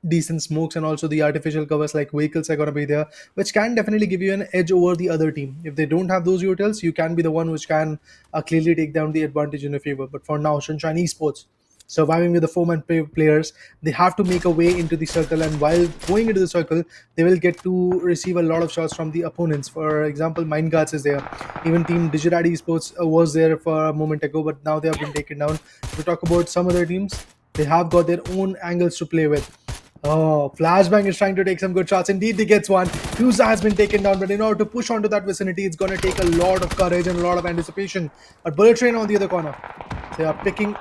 decent smokes, and also the artificial covers like vehicles are going to be there, which can definitely give you an edge over the other team. If they don't have those utils, you can be the one which can clearly take down the advantage in your favor. But for now, Sunshine Esports surviving with the 4-man players, they have to make a way into the circle, and while going into the circle, they will get to receive a lot of shots from the opponents. For example, Mind Guards is there. Even team Digital Esports was there for a moment ago, but now they have been taken down. To talk about some other teams, they have got their own angles to play with. Oh, Flashbang is trying to take some good shots. Indeed, he gets one. Fusa has been taken down, but in order to push onto that vicinity, it's going to take a lot of courage and a lot of anticipation. But Bullet Train on the other corner, they are picking,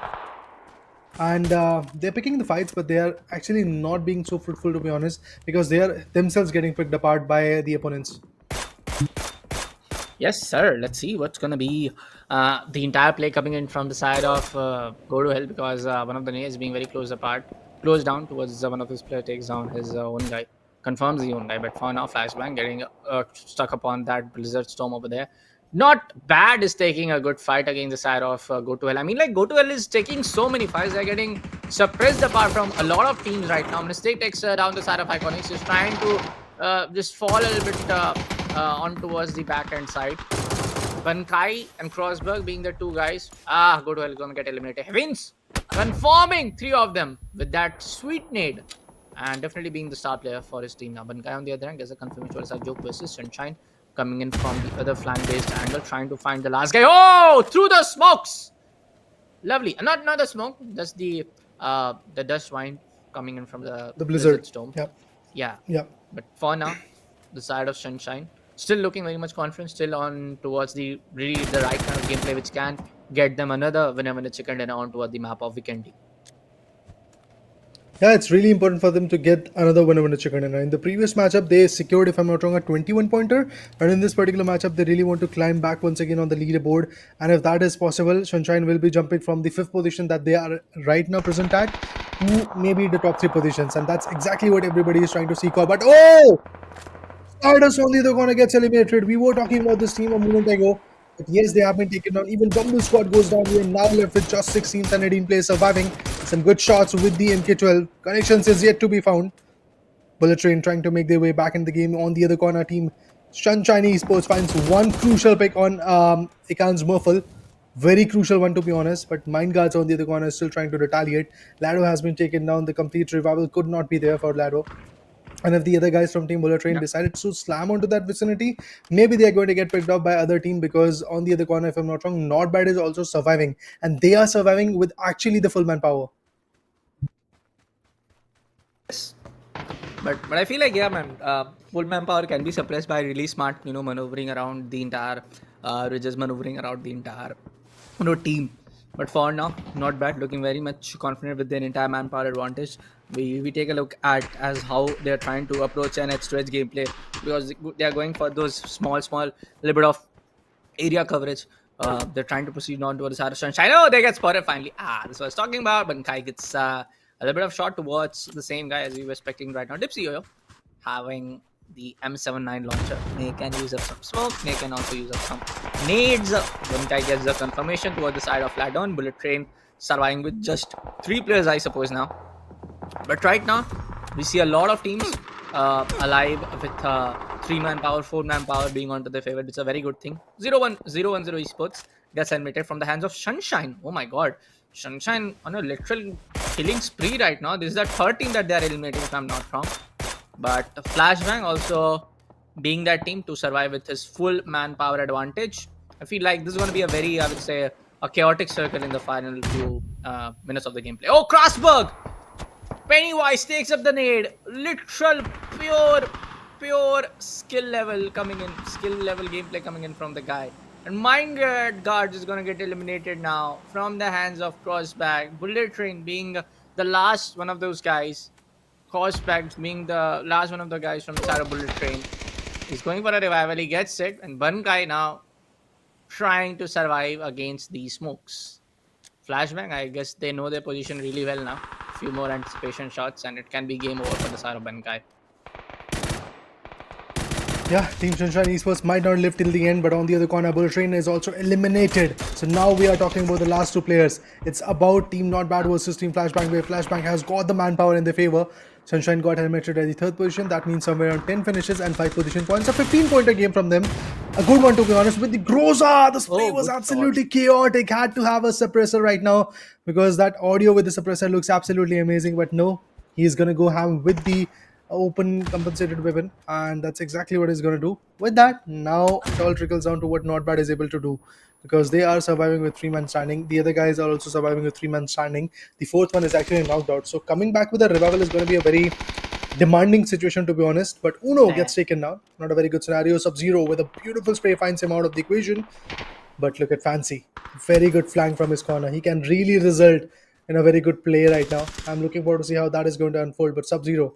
and they're picking the fights, but they are actually not being so fruitful, to be honest, because they are themselves getting picked apart by the opponents. Yes, sir. Let's see what's going to be the entire play coming in from the side of Go to Hell, because one of the nades being very close down towards one of his players, takes down his own guy, confirms the own guy. But for now, Flashbang getting stuck upon that Blizzard Storm over there. Not bad is taking a good fight against the side of Go to Hell. I mean, like, Go to Hell is taking so many fights. They're getting suppressed apart from a lot of teams right now. Mistake takes down the side of Iconics, just trying to just fall a little bit on towards the back end side. Bankai and Crossberg being the two guys. Go to Hell is going to get eliminated. Heavens confirming three of them with that sweet nade, and definitely being the star player for his team now. Bankai on the other hand gets a confirmation as a joke versus Sunshine coming in from the other flank based angle, trying to find the last guy. Oh, through the smokes. Lovely. Not the smoke, just the dust wine coming in from the Blizzard Storm. Yeah. But for now, the side of Sunshine still looking very much confident, still on towards the right kind of gameplay, which can get them another winner chicken dinner on toward the map of Vikendi. Yeah, it's really important for them to get another winner chicken dinner. In the previous matchup, they secured, if I'm not wrong, a 21-pointer. And in this particular matchup, they really want to climb back once again on the leaderboard. And if that is possible, Sunshine will be jumping from the 5th position that they are right now present at to maybe the top 3 positions. And that's exactly what everybody is trying to seek out. But oh! Stardust on the other corner gets eliminated. We were talking about this team a moment ago. But yes, they have been taken down. Even Bumble Squad goes down. We are now left with just 6 teams and 18 players surviving. Some good shots with the MK12. Connections is yet to be found. Bullet Train trying to make their way back in the game. On the other corner, team Sunshine Esports finds one crucial pick on Ikan's Murphle. Very crucial one, to be honest. But Mind Guards on the other corner is still trying to retaliate. Lado has been taken down. The complete revival could not be there for Lado. And if the other guys from Team Bullet Train decided to slam onto that vicinity, maybe they are going to get picked up by other team, because on the other corner, if I'm not wrong, Not Bad is also surviving. And they are surviving with actually the full manpower. Yes. But I feel like, yeah, man, full manpower can be suppressed by really smart, maneuvering around the entire ridges, maneuvering around the entire team. But for now, Not Bad, looking very much confident with their entire manpower advantage. We take a look at as how they're trying to approach an edge-to-edge gameplay, because they are going for those small little bit of area coverage. They're trying to proceed on towards the side of Sunshine. Oh, they get spotted finally. This was talking about. But Kai gets a little bit of shot towards the same guy as we were expecting right now. Dipsy Yo having the M79 launcher. They can use up some smoke. They can also use up some nades. One guy gets the confirmation towards the side of Ladon. Bullet Train surviving with just 3 players, I suppose now. But right now, we see a lot of teams alive with 3 manpower, 4 manpower being onto their favorite. It's a very good thing. 0-1-0 Esports gets eliminated from the hands of Sunshine. Oh my god. Sunshine on a literal killing spree right now. This is the third team that they are eliminating, if I'm not wrong. But Flashbang also being that team to survive with his full manpower advantage. I feel like this is going to be a very, I would say, a chaotic circle in the final few minutes of the gameplay. Oh, Crossberg! Pennywise takes up the nade. Literal, pure skill level coming in. Skill level gameplay coming in from the guy. And Mind Guard is going to get eliminated now from the hands of Crossback. Bullet Train being the last one of those guys. Crossback being the last one of the guys from the side of Bullet Train. He's going for a revival. He gets it. And Bankai now trying to survive against these smokes. Flashbang, I guess they know their position really well now. A few more anticipation shots and it can be game over for the side of Bankai. Yeah, Team Sunshine Esports might not live till the end, but on the other corner, Bullet Train is also eliminated. So now we are talking about the last two players. It's about Team Not Bad versus Team Flashbang, where Flashbang has got the manpower in their favor. Sunshine got eliminated at the third position. That means somewhere around 10 finishes and 5 position points. A 15-pointer game from them. A good one, to be honest. With the Groza, the spray was absolutely chaotic. Had to have a suppressor right now because that audio with the suppressor looks absolutely amazing. But no, he's going to go ham with the open compensated weapon, and that's exactly what he's going to do. With that, now it all trickles down to what Not Bad is able to do, because they are surviving with 3 man standing. The other guys are also surviving with 3 man standing. The fourth one is actually knocked out, so coming back with a revival is going to be a very demanding situation, to be honest. But Uno gets taken down. Not a very good scenario. Sub-Zero with a beautiful spray finds him out of the equation. But look at Fancy, very good flank from his corner. He can really result in a very good play right now. I'm looking forward to see how that is going to unfold. But Sub-Zero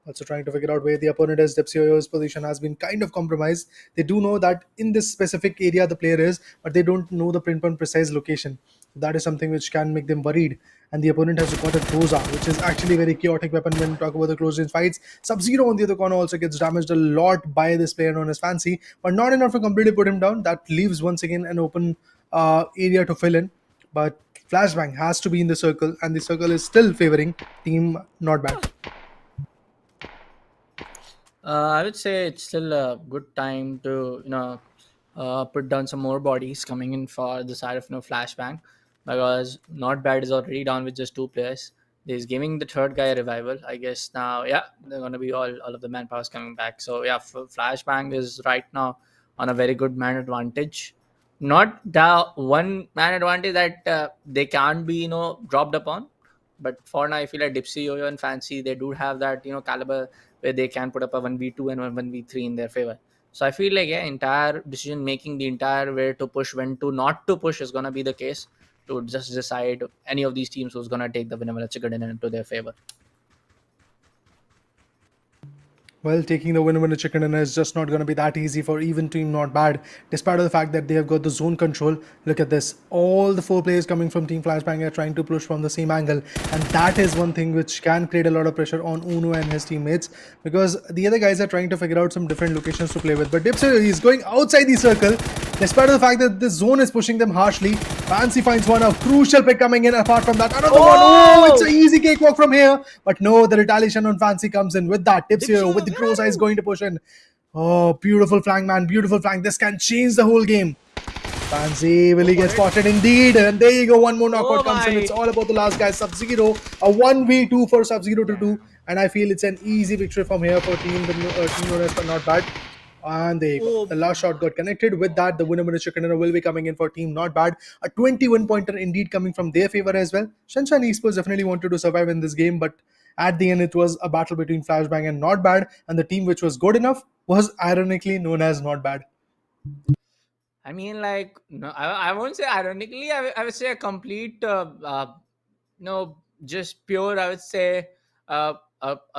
also trying to figure out where the opponent is. Depsio's position has been kind of compromised. They do know that in this specific area the player is, but they don't know the pinpoint precise location. That is something which can make them worried. And the opponent has got a Groza, which is actually a very chaotic weapon when we talk about the close range fights. Sub-Zero on the other corner also gets damaged a lot by this player known as Fancy, but not enough to completely put him down. That leaves once again an open area to fill in. But Flashbang has to be in the circle, and the circle is still favoring Team Not Bad. I would say it's still a good time to put down some more bodies coming in for the side of Flashbang, because Not Bad is already down with just 2 players. He's giving the third guy a revival. I guess now, yeah, they're gonna be all of the manpowers coming back. So yeah, Flashbang is right now on a very good man advantage. Not the one man advantage that they can't be dropped upon, but for now I feel like Dipsy, Yo-Yo, and Fancy, they do have that caliber where they can put up a 1v2 and 1v3 in their favor. So I feel like, yeah, entire decision making, the entire where to push, when to not to push is gonna be the case to just decide any of these teams who's gonna take the winner chicken into their favor. Well, taking the winner chicken dinner is just not going to be that easy for even Team Not Bad, despite of the fact that they have got the zone control. Look at this. All the 4 players coming from Team Flashbang are trying to push from the same angle. And that is one thing which can create a lot of pressure on Uno and his teammates, because the other guys are trying to figure out some different locations to play with. But Dipser is going outside the circle, despite of the fact that the zone is pushing them harshly. Fancy finds one, a crucial pick coming in. Apart from that, another one. Oh, it's an easy cakewalk from here. But no, the retaliation on Fancy comes in with that. Dipser with the Groza is going to push in. Oh, beautiful flank, man. Beautiful flank. This can change the whole game. Fancy, will he get spotted indeed? And there you go. One more knockout comes in. It's all about the last guy, Sub-Zero. A 1v2 for Sub-Zero to do. And I feel it's an easy victory from here for team known as Not Bad. And there you go. The last shot got connected. With that, the winner chicken dinner will be coming in for Team Not Bad. A 21-pointer indeed coming from their favor as well. Sunshine Esports definitely wanted to survive in this game, but at the end, it was a battle between Flashbang and Not Bad, and the team which was good enough was ironically known as Not Bad. I mean, like, no, I won't say ironically. I would say a complete, just pure, I would say, a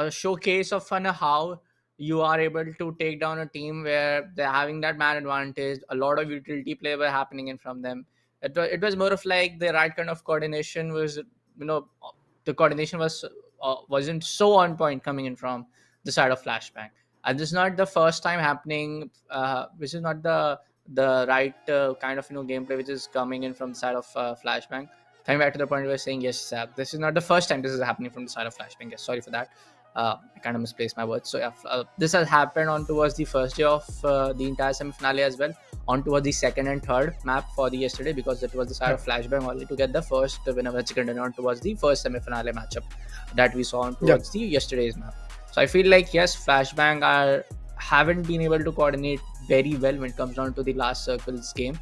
showcase of how you are able to take down a team where they're having that man advantage. A lot of utility play were happening in from them. It was more of like the right kind of coordination was, the coordination wasn't so on point coming in from the side of Flashbang. And this is not the first time happening. This is not the right kind of gameplay which is coming in from the side of Flashbang. Coming back to the point where we're saying yes, this is not the first time this is happening from the side of Flashbang. Yes, sorry for that. I kind of misplaced my words. So yeah, this has happened on towards the first day of the entire semi-finale as well, on towards the second and third map for the yesterday, because it was the side of Flashbang only to get the first win of the chicken dinner on towards the first semi-finale matchup that we saw on towards the yesterday's map. So I feel like yes, Flashbang haven't been able to coordinate very well when it comes down to the last circles game.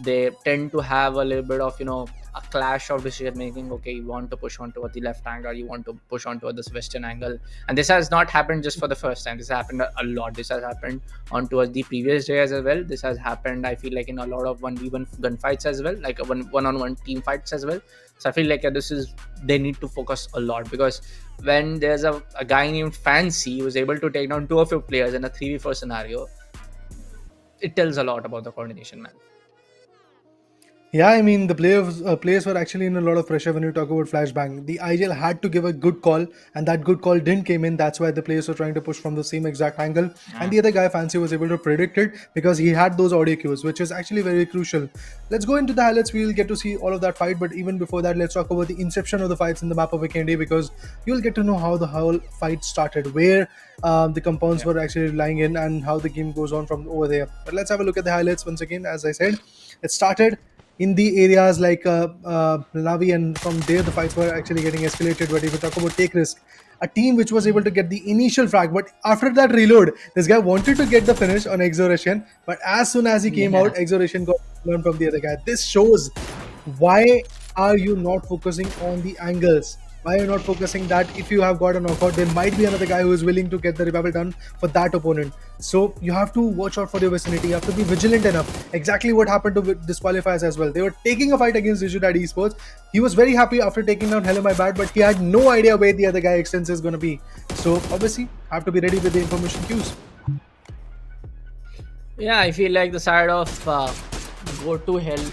They tend to have a little bit of a clash of decision making. Okay, you want to push on toward the left angle, you want to push on toward this western angle, and this has not happened just for the first time. This has happened a lot. This has happened on towards the previous day as well. This has happened, I feel like, in a lot of 1v1 gunfights as well, like one-on-one team fights as well. So I feel like they need to focus a lot, because when there's a guy named Fancy who is able to take down two of your players in a 3v4 scenario, it tells a lot about the coordination, man. Yeah, I mean, the players were actually in a lot of pressure when you talk about Flashbang. The IGL had to give a good call, and that good call didn't came in. That's why the players were trying to push from the same exact angle. And the other guy, Fancy, was able to predict it because he had those audio cues, which is actually very crucial. Let's go into the highlights. We'll get to see all of that fight. But even before that, let's talk about the inception of the fights in the map of Vikendi, because you'll get to know how the whole fight started, where the compounds were actually lying in, and how the game goes on from over there. But let's have a look at the highlights once again. As I said, it started in the areas like Lavi, and from there the fights were actually getting escalated. But if we talk about Take Risk, a team which was able to get the initial frag, but after that reload, this guy wanted to get the finish on Exoration, but as soon as he came out, Exoration got learned from the other guy. This shows why are you not focusing on the angles? Why are you not focusing that if you have got a knockout, there might be another guy who is willing to get the revival done for that opponent. So you have to watch out for your vicinity. You have to be vigilant enough. Exactly what happened to disqualifiers as well. They were taking a fight against Zotac Esports. He was very happy after taking down Hello My Bad, but he had no idea where the other guy extents is going to be. So obviously, have to be ready with the information cues. Yeah, I feel like the side of Go to Hell,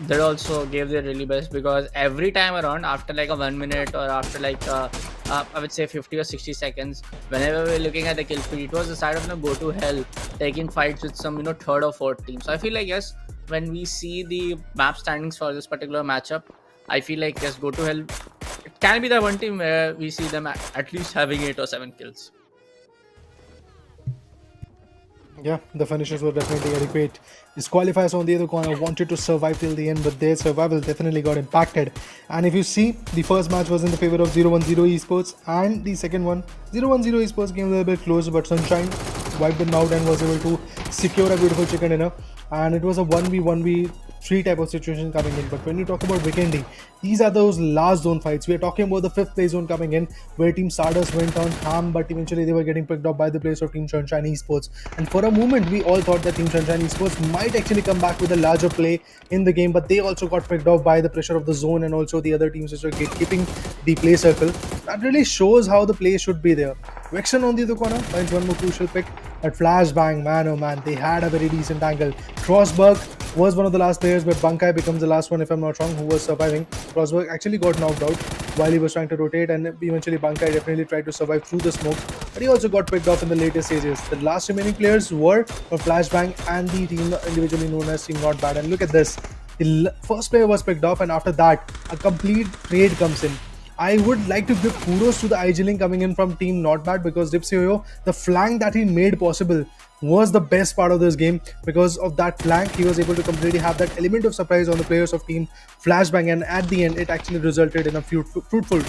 that also gave their really best, because every time around, after like a 1 minute or after like I would say 50 or 60 seconds, whenever we're looking at the kill feed, it was the side of Go to Hell taking fights with some third or fourth team. So I feel like yes, when we see the map standings for this particular matchup, I feel like yes, Go to Hell, it can be the one team where we see them at least having 8 or 7 kills. Yeah, the finishes were definitely adequate. Disqualifiers on the other corner wanted to survive till the end, but their survival definitely got impacted. And if you see, the first match was in the favor of 0-10 Esports, and the second one, 0-10 Esports came a little bit close, but Sunshine wiped them out and was able to secure a beautiful chicken dinner. And it was a 1v1v3 type of situation coming in. But when you talk about Vikendi, these are those last zone fights. We are talking about the 5th place zone coming in, where Team Stardust went on ham, but eventually they were getting picked up by the players of Team Sunshine Esports. And for a moment, we all thought that Team Sunshine Esports might actually come back with a larger play in the game, but they also got picked off by the pressure of the zone and also the other teams which were gatekeeping the play circle. That really shows how the play should be there. Vexen on the other corner finds one more crucial pick, but Flashbang, man oh man, they had a very decent angle. Crossberg was one of the last players, but Bankai becomes the last one, if I'm not wrong, who was surviving. Crossberg actually got knocked out while he was trying to rotate, and eventually Bankai definitely tried to survive through the smoke, but he also got picked off in the later stages. The last remaining players were for Flashbang and the team individually known as Team Not Bad. And look at this, the first player was picked off, and after that a complete trade comes in. I would like to give kudos to the IGLing coming in from Team Not Bad, because Dipsyoyo, the flank that he made possible was the best part of this game. Because of that flank, he was able to completely have that element of surprise on the players of Team Flashbang, and at the end it actually resulted in a fruitful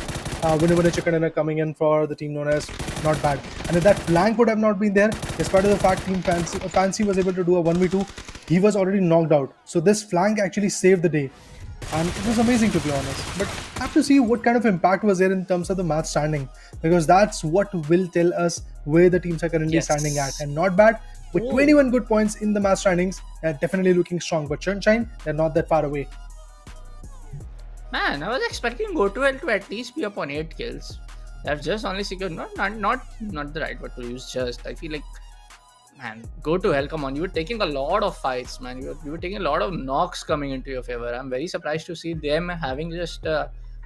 winner chicken dinner coming in for the team known as Not Bad. And if that flank would have not been there, despite of the fact Team Fancy was able to do a 1v2, he was already knocked out. So this flank actually saved the day, and it was amazing, to be honest. But I have to see what kind of impact was there in terms of the match standing, because that's what will tell us where the teams are currently standing at. And Not Bad, with 21 good points in the match standings, they're definitely looking strong. But Sunshine, they're not that far away. Man, I was expecting Go to Hell to at least be upon 8 kills. They've just only secured not the right word to use. Just I feel like, man, Go to Hell, come on, you were taking a lot of fights, man. You were taking a lot of knocks coming into your favor. I'm very surprised to see them having just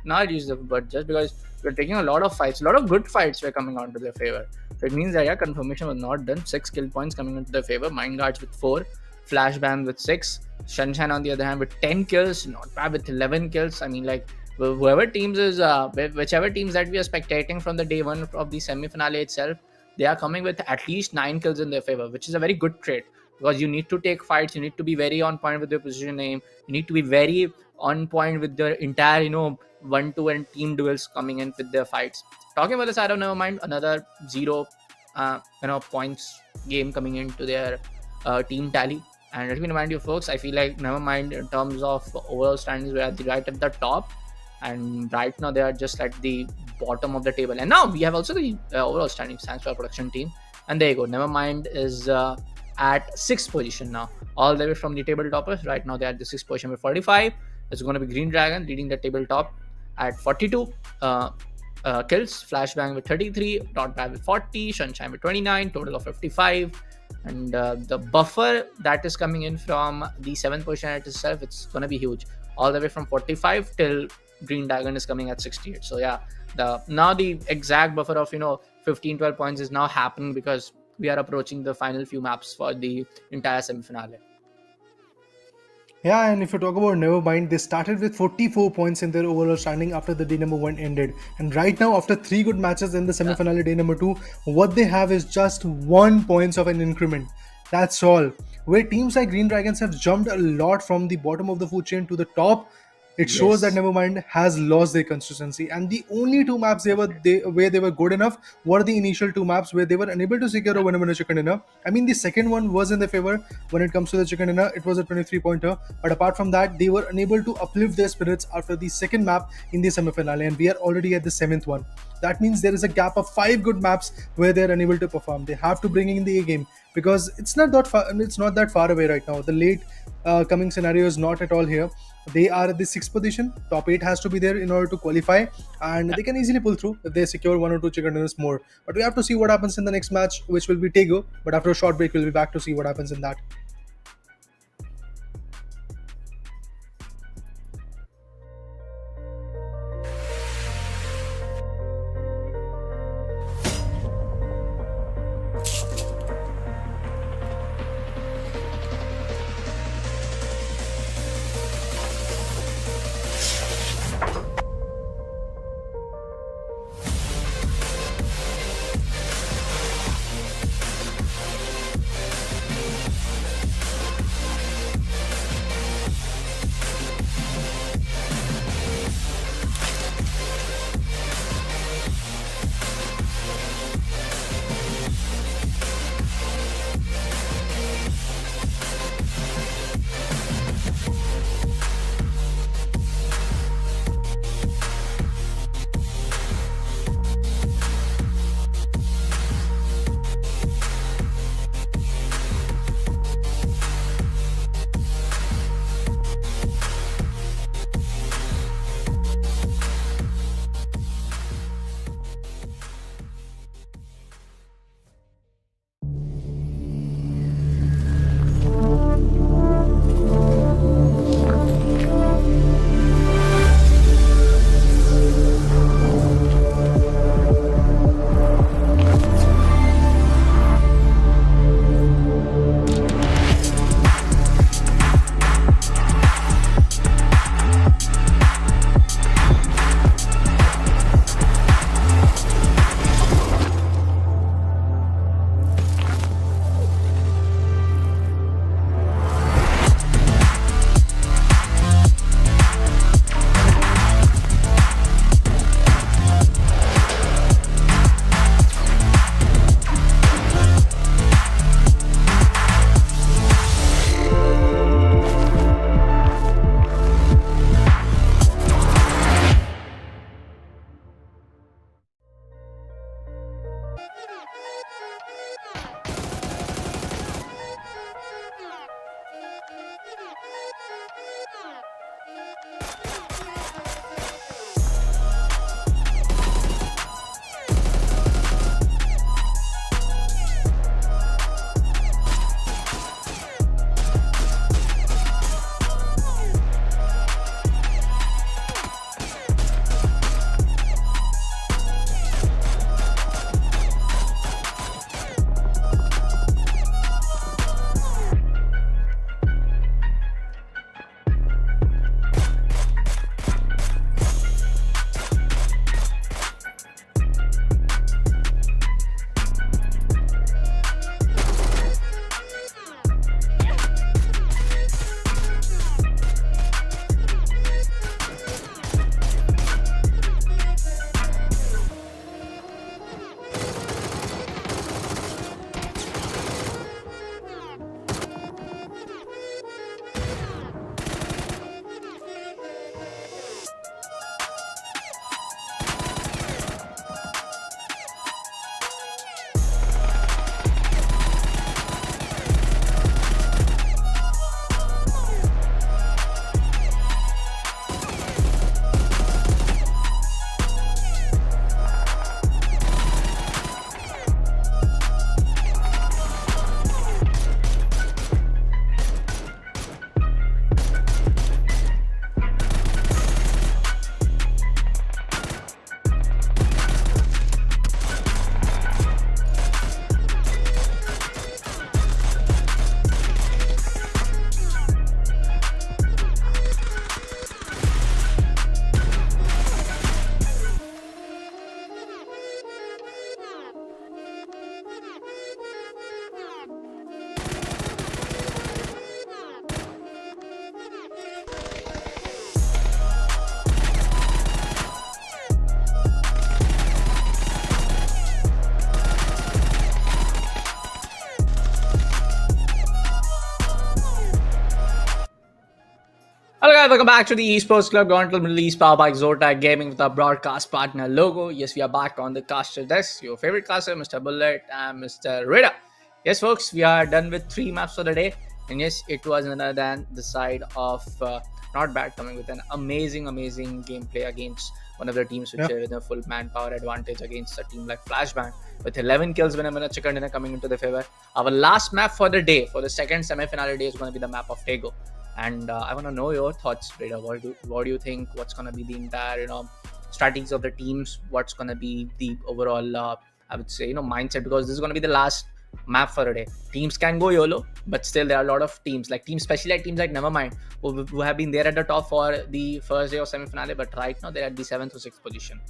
not use the word just, because we're taking a lot of fights, a lot of good fights were coming onto their favor. So it means that yeah, confirmation was not done. 6 kill points coming into their favor. Mind Guards with 4, Flashbang with 6, Sunshine on the other hand with 10 kills, not bad with 11 kills. I mean, like whichever teams that we are spectating from the day one of the semi-finale itself, they are coming with at least 9 kills in their favor, which is a very good trait, because you need to take fights, you need to be very on point with your position aim, you need to be very on point with the entire 1-2 and team duels coming in with their fights. Talking about the side of Nevermind, another 0 points game coming into their team tally. And let me remind you folks, I feel like Nevermind in terms of overall standings, we're right at the top, and right now they are just at the bottom of the table. And now we have also the overall standings thanks to our production team. And there you go, Nevermind is at 6th position now, all the way from the table toppers. Right now they're at the 6th position with 45. It's going to be Green Dragon leading the tabletop at 42 kills, Flashbang with 33, Not Bad with 40, Sunshine with 29, total of 55. And the buffer that is coming in from the 7th position at itself, it's going to be huge, all the way from 45 till Green Dragon is coming at 68. So yeah, the exact buffer of 15-12 points is now happening, because we are approaching the final few maps for the entire semi-finale. Yeah, and if you talk about Nevermind, they started with 44 points in their overall standing after the day number 1 ended. And right now, after 3 good matches in the semi-finale day number 2, what they have is just 1 points of an increment. That's all. Where teams like Green Dragons have jumped a lot from the bottom of the food chain to the top, it shows that Nevermind has lost their consistency. And the only 2 maps where they were good enough were the initial 2 maps where they were unable to secure a winner chicken dinner. I mean, the second one was in their favor when it comes to the chicken dinner. It was a 23-pointer. But apart from that, they were unable to uplift their spirits after the second map in the semi-finale. And we are already at the 7th one. That means there is a gap of 5 good maps where they're unable to perform. They have to bring in the A game, because it's not that far away right now. The late coming scenario is not at all here. They are at the 6th position. Top 8 has to be there in order to qualify, and they can easily pull through if they secure 1 or 2 chicken dinners more. But we have to see what happens in the next match, which will be Taego. But after a short break, we'll be back to see what happens in that. welcome back to the Esports Club Gauntlet Middle East powered by Zotac Gaming with our broadcast partner logo. Yes, we are back on the caster desk. Your favorite caster, Mr. Bullet and Mr. Rida. Yes, folks, we are done with 3 maps for the day. And yes, it was none other than the side of not bad, coming with an amazing gameplay against one of the teams which are with a full manpower advantage against a team like Flashbang with 11 kills winner chicken dinner coming into the favor. Our last map for the day, for the second semi-finale day, is going to be the map of Taego. And I want to know your thoughts, Reda. What do you think? What's going to be the entire strategies of the teams? What's going to be the overall I would say mindset, because this is going to be the last map for a day. Teams can go YOLO, but still there are a lot of teams, especially like teams like Nevermind, who have been there at the top for the first day of semi-finale, but right now they're at the 7th or 6th position.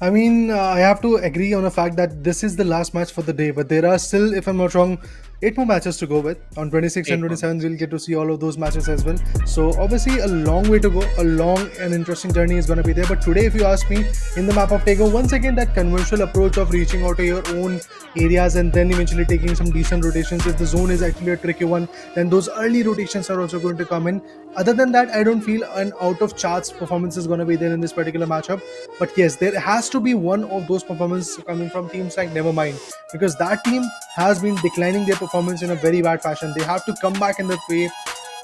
I mean, I have to agree on the fact that this is the last match for the day, but there are still, if I'm not wrong, 8 more matches to go with. On 26 and 27, we'll get to see all of those matches as well. So obviously a long way to go, a long and interesting journey is going to be there. But today, if you ask me, in the map of Taego, once again, that conventional approach of reaching out to your own areas and then eventually taking some decent rotations. If the zone is actually a tricky one, then those early rotations are also going to come in. Other than that, I don't feel an out of charts performance is going to be there in this particular matchup. But yes, there has to be one of those performances coming from teams like Nevermind, because that team has been declining their performance in a very bad fashion. They have to come back in the way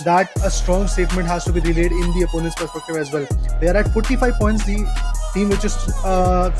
that a strong statement has to be relayed in the opponent's perspective as well. They are at 45 points. The team which is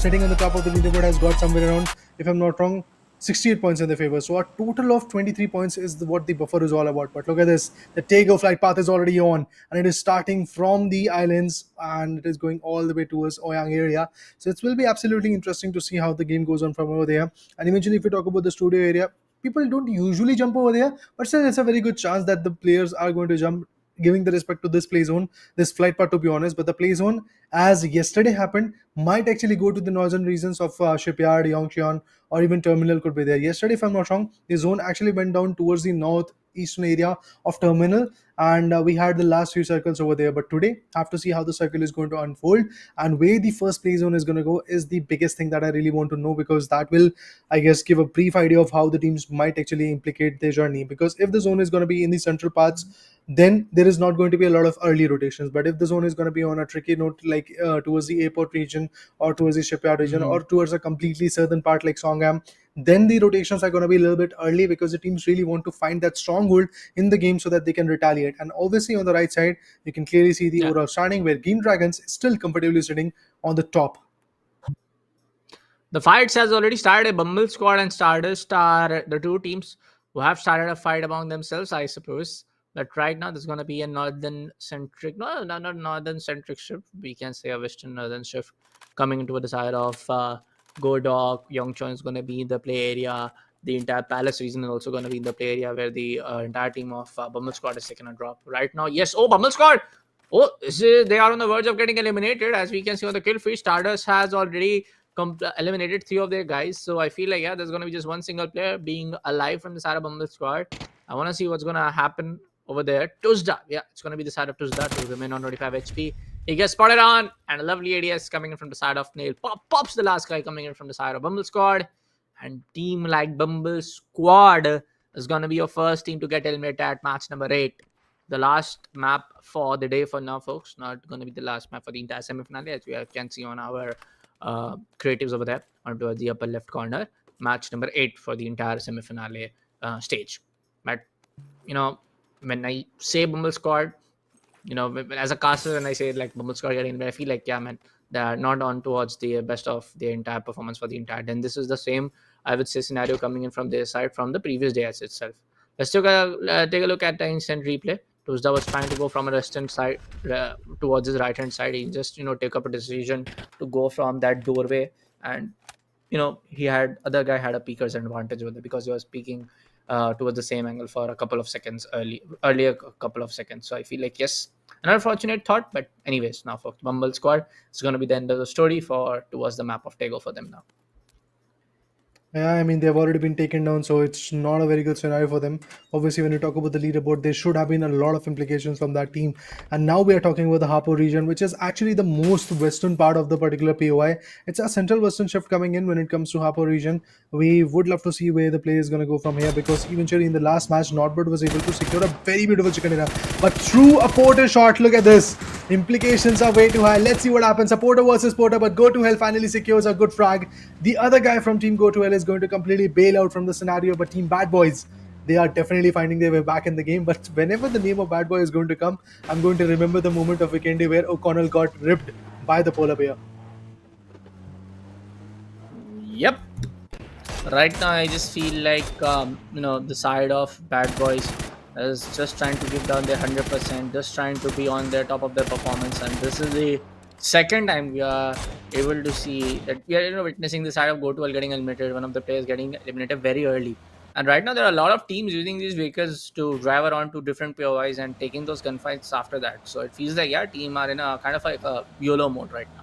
sitting on the top of the leaderboard has got somewhere around, if I'm not wrong, 68 points in their favor. So a total of 23 points is what the buffer is all about. But look at this. The Taego flight path is already on, and it is starting from the islands and it is going all the way towards Oyang area. So it will be absolutely interesting to see how the game goes on from over there. And eventually, if we talk about the studio area, people don't usually jump over there, but still it's a very good chance that the players are going to jump, giving the respect to this play zone, this flight path, to be honest. But the play zone, as yesterday happened, might actually go to the northern regions of Shipyard, Yongcheon, or even Terminal could be there. Yesterday, if I'm not wrong, the zone actually went down towards the northeastern area of Terminal, and we had the last few circles over there. But today, have to see how the circle is going to unfold, and where the first play zone is going to go is the biggest thing that I really want to know, because that will, I guess, give a brief idea of how the teams might actually implicate their journey. Because if the zone is going to be in the central parts, then there is not going to be a lot of early rotations. But if the zone is going to be on a tricky note, like towards the airport region or towards the shipyard region or towards a completely southern part like Songam, then the rotations are going to be a little bit early, because the teams really want to find that stronghold in the game so that they can retaliate. And obviously on the right side, you can clearly see the overall standing, where Green Dragons is still comfortably sitting on the top. The fights has already started. Bumble Squad and Stardust are the two teams who have started a fight among themselves, I suppose. But right now, there's going to be a northern-centric, no, not northern-centric shift. We can say a western-northern shift coming into the side of Godok. Yongchon is going to be in the play area. The entire Palace region is also going to be in the play area, where the entire team of Bumble Squad is taking a drop. Right now, yes. Oh, Bumble Squad! Oh, they are on the verge of getting eliminated. As we can see on the kill feed, Stardust has already eliminated 3 of their guys. So I feel like, there's going to be just one single player being alive from the side of Bumble Squad. I want to see what's going to happen over there. Tuzda. Yeah, it's going to be the side of Tuzda to remain on 25 HP. He gets spotted on, and a lovely ADS coming in from the side of Nail. Pops the last guy coming in from the side of Bumble Squad. And team like Bumble Squad is going to be your first team to get eliminated at match number 8. The last map for the day for now, folks. Not going to be the last map for the entire semi-finale, as we can see on our creatives over there onto the upper left corner. Match number 8 for the entire semi-finale stage. But, when I say Bumble Squad, as a caster, and I say like Bumble Squad getting, I feel like, they're not on towards the best of the entire performance for the entire. Then this is the same, I would say, scenario coming in from their side from the previous day as itself. Let's take a look at the instant replay. Tuzda was trying to go from a western side towards his right hand side. He just take up a decision to go from that doorway, and other guy had a peeker's advantage with it, because he was peeking towards the same angle for a couple of seconds earlier a couple of seconds. So I feel like, yes, an unfortunate thought, but anyways, now for Bumble Squad, it's going to be the end of the story towards the map of Taego for them now. Yeah, I mean, they've already been taken down, so it's not a very good scenario for them. Obviously, when you talk about the leaderboard, there should have been a lot of implications from that team. And now we are talking about the Harpo region, which is actually the most western part of the particular POI. It's a central western shift coming in when it comes to Harpo region. We would love to see where the play is going to go from here, because eventually in the last match, Nordbird was able to secure a very beautiful chicken dinner. But through a Porter shot, look at this. Implications are way too high. Let's see what happens. A Porter versus Porter, but Go to Hell finally secures a good frag. The other guy from Team Go to Hell is going to completely bail out from the scenario, but Team Bad Boys, they are definitely finding their way back in the game. But whenever the name of Bad Boy is going to come, I'm going to remember the moment of Vikendi where O'Connell got ripped by the polar bear. Yep. Right now, I just feel like the side of Bad Boys is just trying to give down their 100%, just trying to be on their top of their performance, and this is the second time we are able to see that we are witnessing the side of GoToWell getting eliminated. One of the players getting eliminated very early, and right now there are a lot of teams using these vehicles to drive around to different POIs and taking those gunfights after that. So it feels like team are in a kind of like a YOLO mode right now.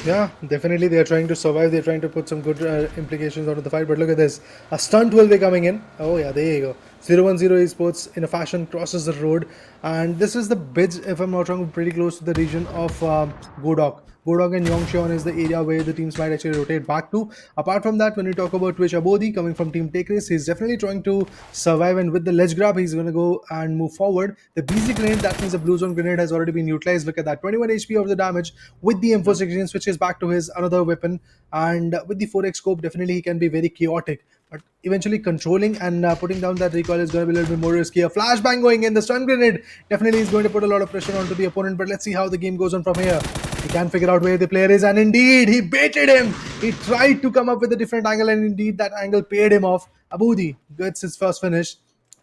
Yeah, definitely they are trying to survive. They're trying to put some good implications out of the fight. But look at this. A stunt will be coming in. Oh, yeah, there you go. 010 Esports in a fashion crosses the road. And this is the bids, if I'm not wrong, pretty close to the region of Godok. Godok and Yongcheon is the area where the teams might actually rotate back to. Apart from that, when we talk about Twitch Abodi coming from Team TEC, he's definitely trying to survive, and with the ledge grab, he's going to go and move forward. The BZ grenade, that means the blue zone grenade, has already been utilized. Look at that, 21 HP of the damage with the M4 16 switches back to his another weapon, and with the 4x scope, definitely he can be very chaotic. But eventually controlling and putting down that recoil is going to be a little bit more risky. A flashbang going in, the stun grenade definitely is going to put a lot of pressure onto the opponent, but let's see how the game goes on from here. He can figure out where the player is, and indeed, he baited him. He tried to come up with a different angle, and indeed, that angle paid him off. Aboudi gets his first finish.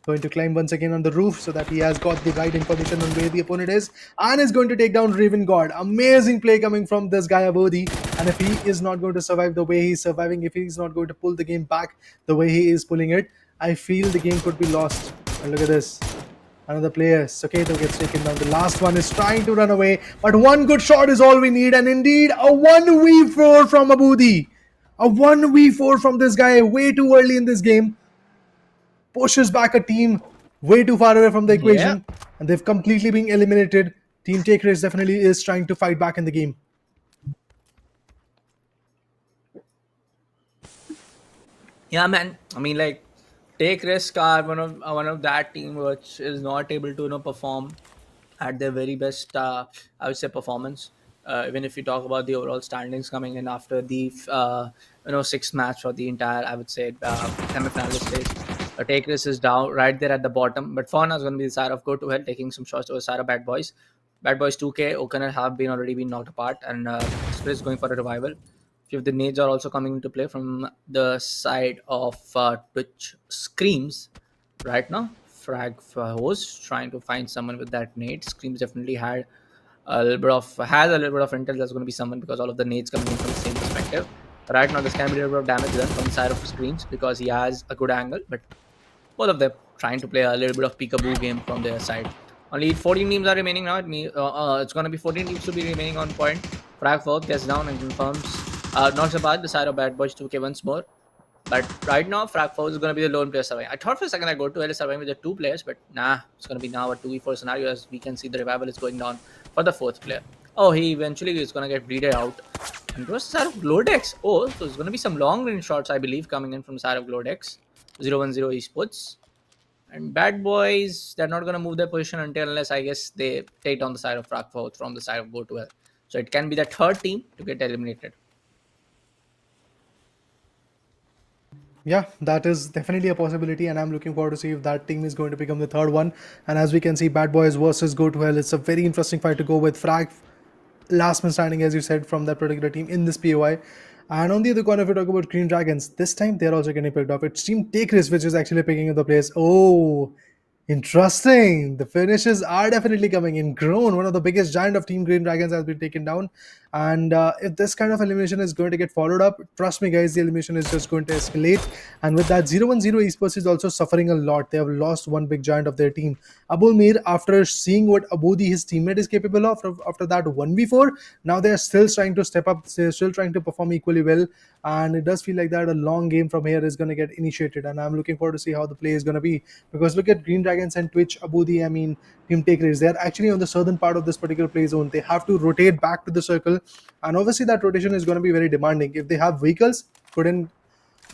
Going to climb once again on the roof so that he has got the right information on where the opponent is, and is going to take down Raven God. Amazing play coming from this guy Aboudi, and if he is not going to survive the way he's surviving, if he's not going to pull the game back the way he is pulling it, I feel the game could be lost. And look at this. Another player, Saketo, gets taken down. The last one is trying to run away, but one good shot is all we need, and indeed a 1v4 from Aboudi. A 1v4 from this guy way too early in this game pushes back a team way too far away from the equation, and they've completely been eliminated. Team Take Race definitely is trying to fight back in the game. Yeah, man. I mean, like, Take Risk are one of that team which is not able to perform at their very best. I would say performance. Even if you talk about the overall standings coming in after the sixth match for the entire, I would say, semi-final stage. Take Risk is down right there at the bottom, but Fauna is going to be the side of Go to Hell, taking some shots to the side of Bad Boys. Bad Boys 2K, O'Connell have already been knocked apart, and Split is going for a revival. Few of the nades are also coming into play from the side of Twitch Screams right now. Frag host trying to find someone with that nade. Screams definitely has a little bit of intel that's going to be someone, because all of the nades coming in from the same perspective. Right now, this can be a little bit of damage done from the side of Screams because he has a good angle, but both of them trying to play a little bit of peekaboo game from their side. Only 14 teams are remaining now. It's going to be 14 teams to be remaining on point. Frag Fork gets down and confirms. Not so bad, the side of Bad Boys 2K once more. But right now, Frag Fork is going to be the lone player surviving. I thought for a second I go to Hell is surviving with the two players, but nah, it's going to be now a 2v4 scenario, as we can see the revival is going down for the fourth player. Oh, he eventually is going to get bleeded out. And it was the side of Glodex. Oh, so it's going to be some long range shots, I believe, coming in from the side of Glodex. 010 Esports. And Bad Boys, they're not going to move their position unless, I guess, they take down the side of Frag Fork from the side of Go to Hell. So it can be the third team to get eliminated. Yeah, that is definitely a possibility, and I'm looking forward to see if that team is going to become the third one. And as we can see, Bad Boys versus Go to Hell, it's a very interesting fight to go with. Frag, last man standing, as you said, from that particular team in this POI. And on the other corner, if we talk about Green Dragons, this time they're also getting picked up. It's Team Take Risk which is actually picking up the players. Oh, interesting. The finishes are definitely coming in. Grown, one of the biggest giant of Team Green Dragons, has been taken down. And if this kind of elimination is going to get followed up, trust me guys, the elimination is just going to escalate. And with that, 0-1-0 Esports is also suffering a lot. They have lost one big giant of their team. Abul Mir, after seeing what Abudi, his teammate, is capable of after that 1v4, now they are still trying to step up. They're still trying to perform equally well. And it does feel like that a long game from here is going to get initiated. And I'm looking forward to see how the play is going to be. Because look at Green Dragons and Twitch, Abudi, I mean, Team Take Race. They're actually on the southern part of this particular play zone. They have to rotate back to the circle. And obviously, that rotation is going to be very demanding. If they have vehicles, couldn't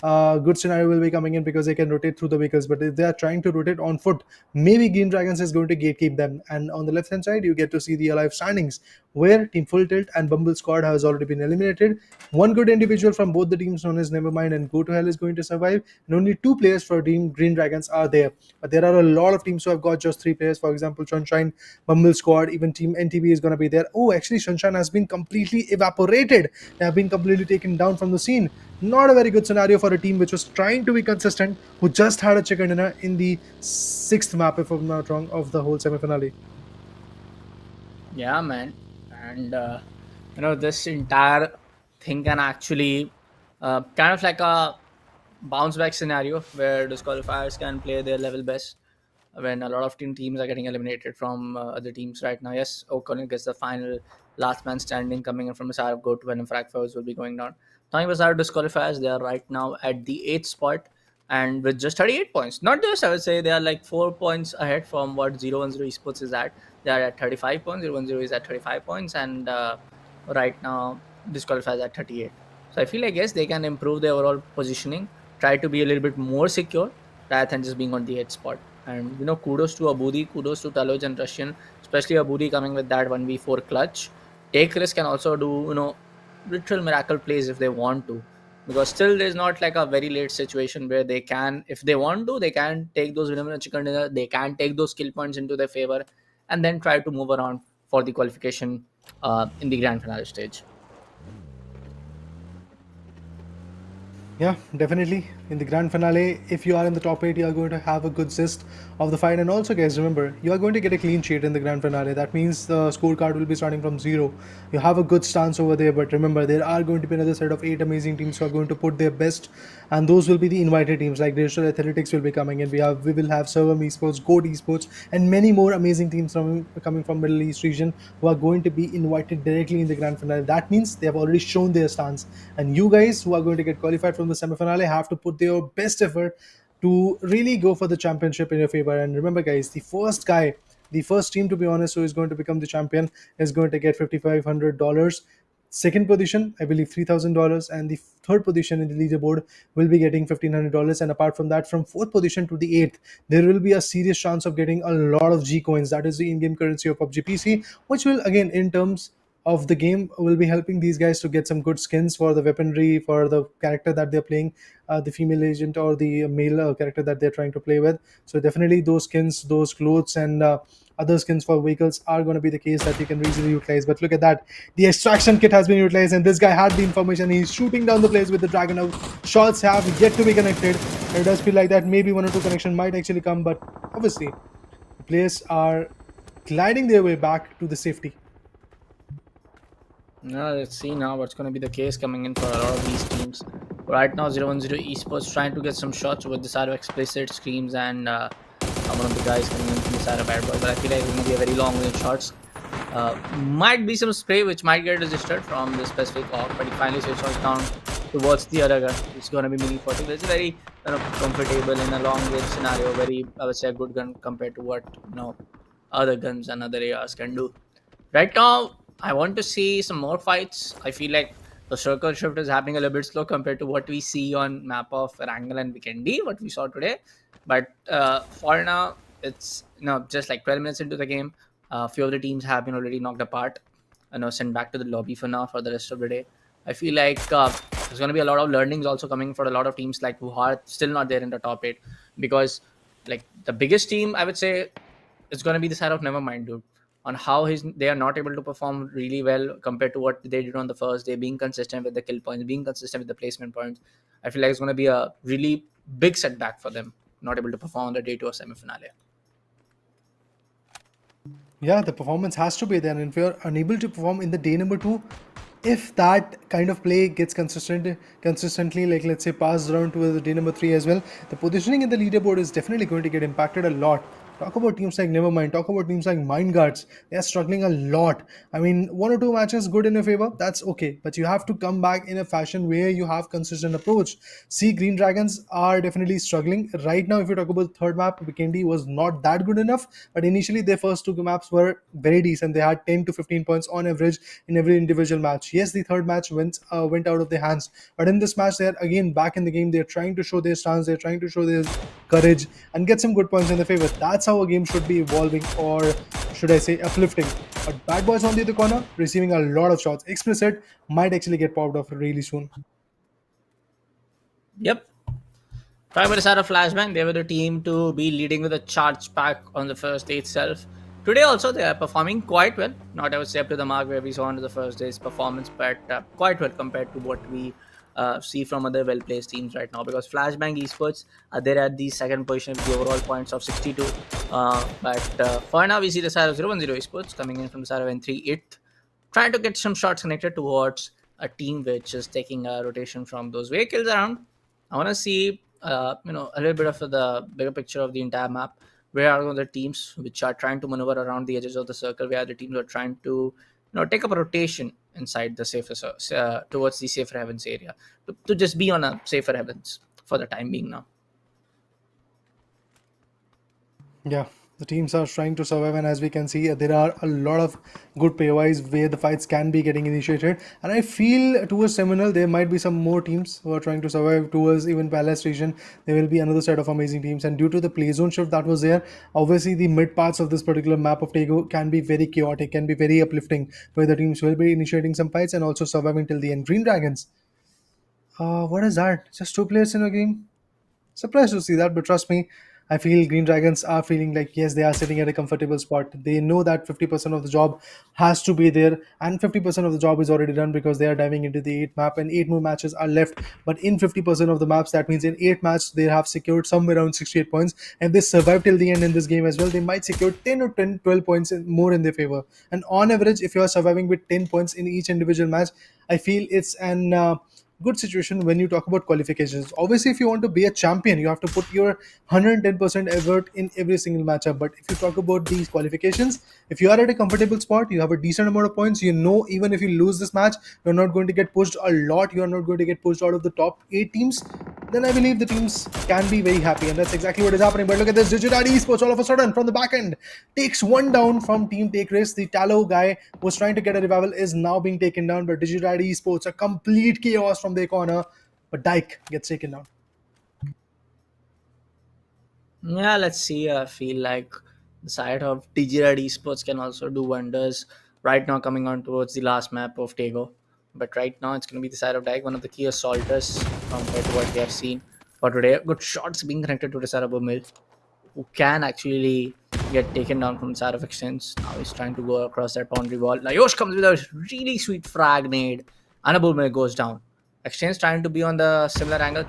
good scenario will be coming in because they can rotate through the vehicles. But if they are trying to rotate on foot, maybe Green Dragons is going to gatekeep them. And on the left hand side, you get to see the alive standings where Team Full Tilt and Bumble Squad has already been eliminated. One good individual from both the teams known as Nevermind and Go to Hell is going to survive, and only two players for Team Green Dragons are there. But there are a lot of teams who have got just three players. For example, Sunshine, Bumble Squad, even Team NTB is going to be there. Oh, actually, Sunshine has been completely evaporated. They have been completely taken down from the scene. Not a very good scenario for a team which was trying to be consistent, who just had a chicken dinner in the sixth map, if I'm not wrong, of the whole semi-finale. Yeah, man. And this entire thing can actually kind of like a bounce back scenario where disqualifiers can play their level best when a lot of teams are getting eliminated from other teams right now. Yes, O'Connell gets the final last man standing coming in from the side of Go to and Fragfurs will be going down. Talking about our disqualifiers, they are right now at the 8th spot and with just 38 points. Not just, I would say, they are like 4 points ahead from what 010 Esports is at. They are at 35 points, 010 is at 35 points, and right now disqualifiers at 38. So I feel like, yes, they can improve their overall positioning, try to be a little bit more secure rather than just being on the 8th spot. And kudos to Abudi, kudos to Taloj and Russian, especially Abudi coming with that 1v4 clutch. Take risk can also do, literal miracle plays if they want to. Because still there's not like a very late situation where they can, if they want to, they can take those winner chicken dinner, they can take those skill points into their favor and then try to move around for the qualification in the grand finale stage. Yeah, definitely. In the grand finale, if you are in the top 8, you are going to have a good gist of the fight. And also, guys, remember, you are going to get a clean sheet in the grand finale. That means the scorecard will be starting from 0. You have a good stance over there, but remember, there are going to be another set of 8 amazing teams who are going to put their best, and those will be the invited teams. Like Digital Athletics will be coming in. We will have Servam Esports, Goat Esports, and many more amazing teams coming from Middle East region who are going to be invited directly in the grand finale. That means they have already shown their stance, and you guys who are going to get qualified from the semi-finale have to put their best effort to really go for the championship in your favor. And remember, guys, the first team, to be honest, who is going to become the champion is going to get $5,500. Second position, I believe, $3,000, and the third position in the leaderboard will be getting $1,500. And apart from that, from fourth position to the eighth, there will be a serious chance of getting a lot of G coins. That is the in-game currency of PUBG PC, which will, again, in terms of the game, will be helping these guys to get some good skins for the weaponry, for the character that they're playing, the female agent or the male character that they're trying to play with. So definitely those skins, those clothes, and other skins for vehicles are going to be the case that you can easily utilize. But look at that, the extraction kit has been utilized, and this guy had the information. He's shooting down the place with the dragon out. Shots have yet to be connected. It does feel like that maybe one or two connection might actually come, but obviously the players are gliding their way back to the safety. Now let's see now what's going to be the case coming in for a lot of these teams. Right now, 010 Esports trying to get some shots with the side of Explicit Screams and one of the guys coming in from the side of Bad Boy. But I feel like it's going to be a very long range shots. Might be some spray which might get registered from the specific AUG, but he finally switches down towards the other gun. It's going to be Mini 40. It's very comfortable in a long range scenario. Very, I would say, a good gun compared to what other guns and other ARs can do. Right now, I want to see some more fights. I feel like the circle shift is happening a little bit slow compared to what we see on map of Erangel and Vikendi, what we saw today. But for now, it's just like 12 minutes into the game. A few of the teams have been already knocked apart. Sent back to the lobby for now for the rest of the day. I feel like there's going to be a lot of learnings also coming for a lot of teams like who are still not there in the top 8, because like the biggest team, I would say, is going to be the side of Nevermind, dude. On how they are not able to perform really well compared to what they did on the first day, being consistent with the kill points, being consistent with the placement points. I feel like it's going to be a really big setback for them, not able to perform on the day 2 of semi-finale. Yeah, the performance has to be there, and if you're unable to perform in the day number 2, if that kind of play gets consistently, like let's say passed around to the day number 3 as well, the positioning in the leaderboard is definitely going to get impacted a lot. Talk about teams like Nevermind, talk about teams like Mind Guards. They are struggling a lot. I mean, 1 or 2 matches good in your favor, that's okay. But you have to come back in a fashion where you have consistent approach. See, Green Dragons are definitely struggling. Right now, if you talk about the third map, Vikendi was not that good enough. But initially, their first 2 maps were very decent. They had 10 to 15 points on average in every individual match. Yes, the third match went out of their hands. But in this match, they are again back in the game. They're trying to show their stance. They're trying to show their courage and get some good points in their favor. That's how a game should be evolving, or should I say uplifting. But Bad Boys on the other corner, receiving a lot of shots. Explicit might actually get popped off really soon. Yep. Talking about the side of Flashbang, they were the team to be leading with a charge pack on the first day itself. Today also they are performing quite well. Not I would say up to the mark where we saw on the first day's performance, but quite well compared to what we see from other well-placed teams right now. Because Flashbang Esports are there at the second position with the overall points of 62. But for now we see the side of 010 Esports coming in from the side of N3 8th, trying to get some shots connected towards a team which is taking a rotation from those vehicles around. I want to see, a little bit of the bigger picture of the entire map. Where are the teams which are trying to maneuver around the edges of the circle? Where are the teams who are trying to, take up a rotation inside the towards the safer heavens area to just be on a safer heavens for the time being now. Yeah, the teams are trying to survive, and as we can see, there are a lot of good pairwise where the fights can be getting initiated. And I feel towards Seminole, there might be some more teams who are trying to survive. Towards even Palace region, there will be another set of amazing teams. And due to the play zone shift that was there, obviously the mid parts of this particular map of Taego can be very chaotic, can be very uplifting, where the teams will be initiating some fights and also surviving till the end. Green Dragons. What is that? Just 2 players in a game? Surprised to see that, but trust me, I feel Green Dragons are feeling like yes, they are sitting at a comfortable spot. They know that 50% of the job has to be there, and 50% of the job is already done because they are diving into the 8 map, and 8 more matches are left. But in 50% of the maps, that means in 8 matches, they have secured somewhere around 68 points. And they survive till the end in this game as well, they might secure 10 or 10, 12 points more in their favor. And on average, if you are surviving with 10 points in each individual match, I feel it's an good situation when you talk about qualifications. Obviously, if you want to be a champion, you have to put your 110% effort in every single matchup. But if you talk about these qualifications, if you are at a comfortable spot, you have a decent amount of points, even if you lose this match, you're not going to get pushed a lot, you are not going to get pushed out of the top 8 teams, then I believe the teams can be very happy, and that's exactly what is happening. But look at this, Digital Esports all of a sudden from the back end takes one down from Team Take Risk. The Tallow guy was trying to get a revival is now being taken down, but Digital Esports, a complete chaos from their corner, but Dyke gets taken down. Yeah, let's see. I feel like the side of Digital Esports can also do wonders right now coming on towards the last map of Taego. But right now it's going to be the side of Dyke, one of the key assaulters compared to what we have seen for today. Good shots being connected to the side of Mill, who can actually get taken down from the side of Extents. Now he's trying to go across that boundary wall. Layosh comes with a really sweet frag nade, and a Bullmill goes down. Exchange trying to be on the similar angle,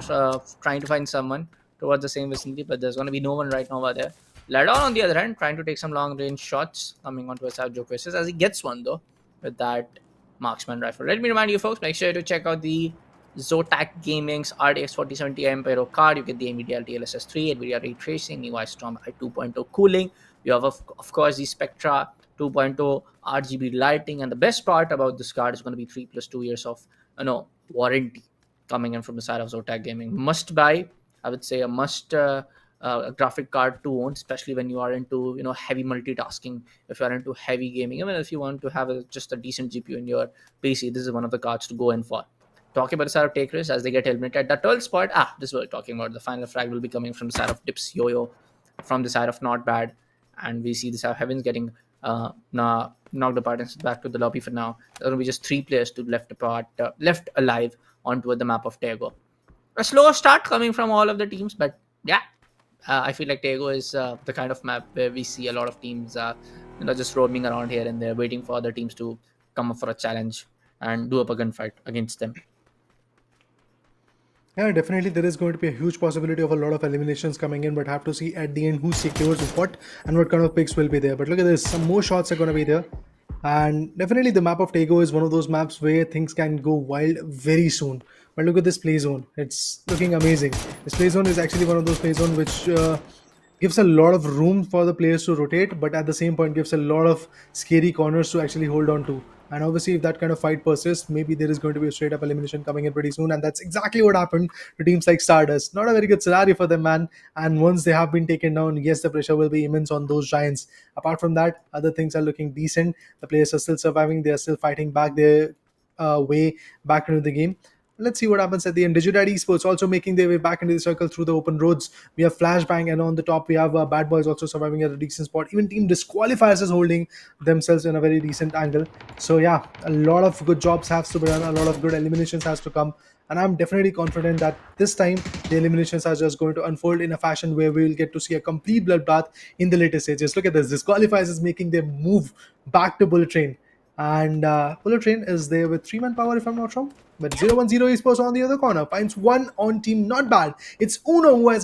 trying to find someone towards the same vicinity, but there's going to be no one right now over there. Ladon, on the other hand, trying to take some long range shots coming onto a side Joe Faces as he gets one though with that marksman rifle. Let me remind you folks, make sure to check out the Zotac Gaming's RTX 4070 Ampero card. You get the NVIDIA DLSS 3, NVIDIA Ray Tracing, UI Storm i 2.0 cooling. You have, of course, the Spectra 2.0 RGB lighting. And the best part about this card is going to be 3 plus 2 years of warranty coming in from the side of Zotac Gaming. Must buy, I would say, a must graphic card to own, especially when you are into heavy multitasking. If you are into heavy gaming, even if you want to have just a decent GPU in your PC, this is one of the cards to go in for. Talking about the side of Take Risk as they get eliminated at the 12th spot. This is what we're talking about. The final frag will be coming from the side of Dips Yo-Yo, from the side of Not Bad, and we see the side of Heavens getting knocked apart and back to the lobby for now. There will be just 3 players to left alive onto the map of Taego. A slow start coming from all of the teams, but yeah, I feel like Taego is the kind of map where we see a lot of teams just roaming around here and there, waiting for other teams to come up for a challenge and do up a gunfight against them. Yeah, definitely there is going to be a huge possibility of a lot of eliminations coming in, but have to see at the end who secures what and what kind of picks will be there. But look at this, some more shots are going to be there. And definitely the map of Taego is one of those maps where things can go wild very soon. But look at this play zone. It's looking amazing. This play zone is actually one of those play zone which gives a lot of room for the players to rotate, but at the same point gives a lot of scary corners to actually hold on to. And obviously, if that kind of fight persists, maybe there is going to be a straight up elimination coming in pretty soon. And that's exactly what happened to teams like Stardust. Not a very good scenario for them, man. And once they have been taken down, yes, the pressure will be immense on those giants. Apart from that, other things are looking decent. The players are still surviving, they are still fighting back their way back into the game. Let's see what happens at the end. Digitad Esports also making their way back into the circle through the open roads. We have Flashbang, and on the top we have Bad Boys also surviving at a decent spot. Even Team Disqualifiers is holding themselves in a very decent angle. So yeah, a lot of good jobs has to be done. A lot of good eliminations has to come. And I'm definitely confident that this time the eliminations are just going to unfold in a fashion where we will get to see a complete bloodbath in the later stages. Look at this. Disqualifiers is making their move back to Bullet Train. And Bullet Train is there with 3-man power, if I'm not wrong. But 010 Esports on the other corner finds one on team, not bad. It's Uno who has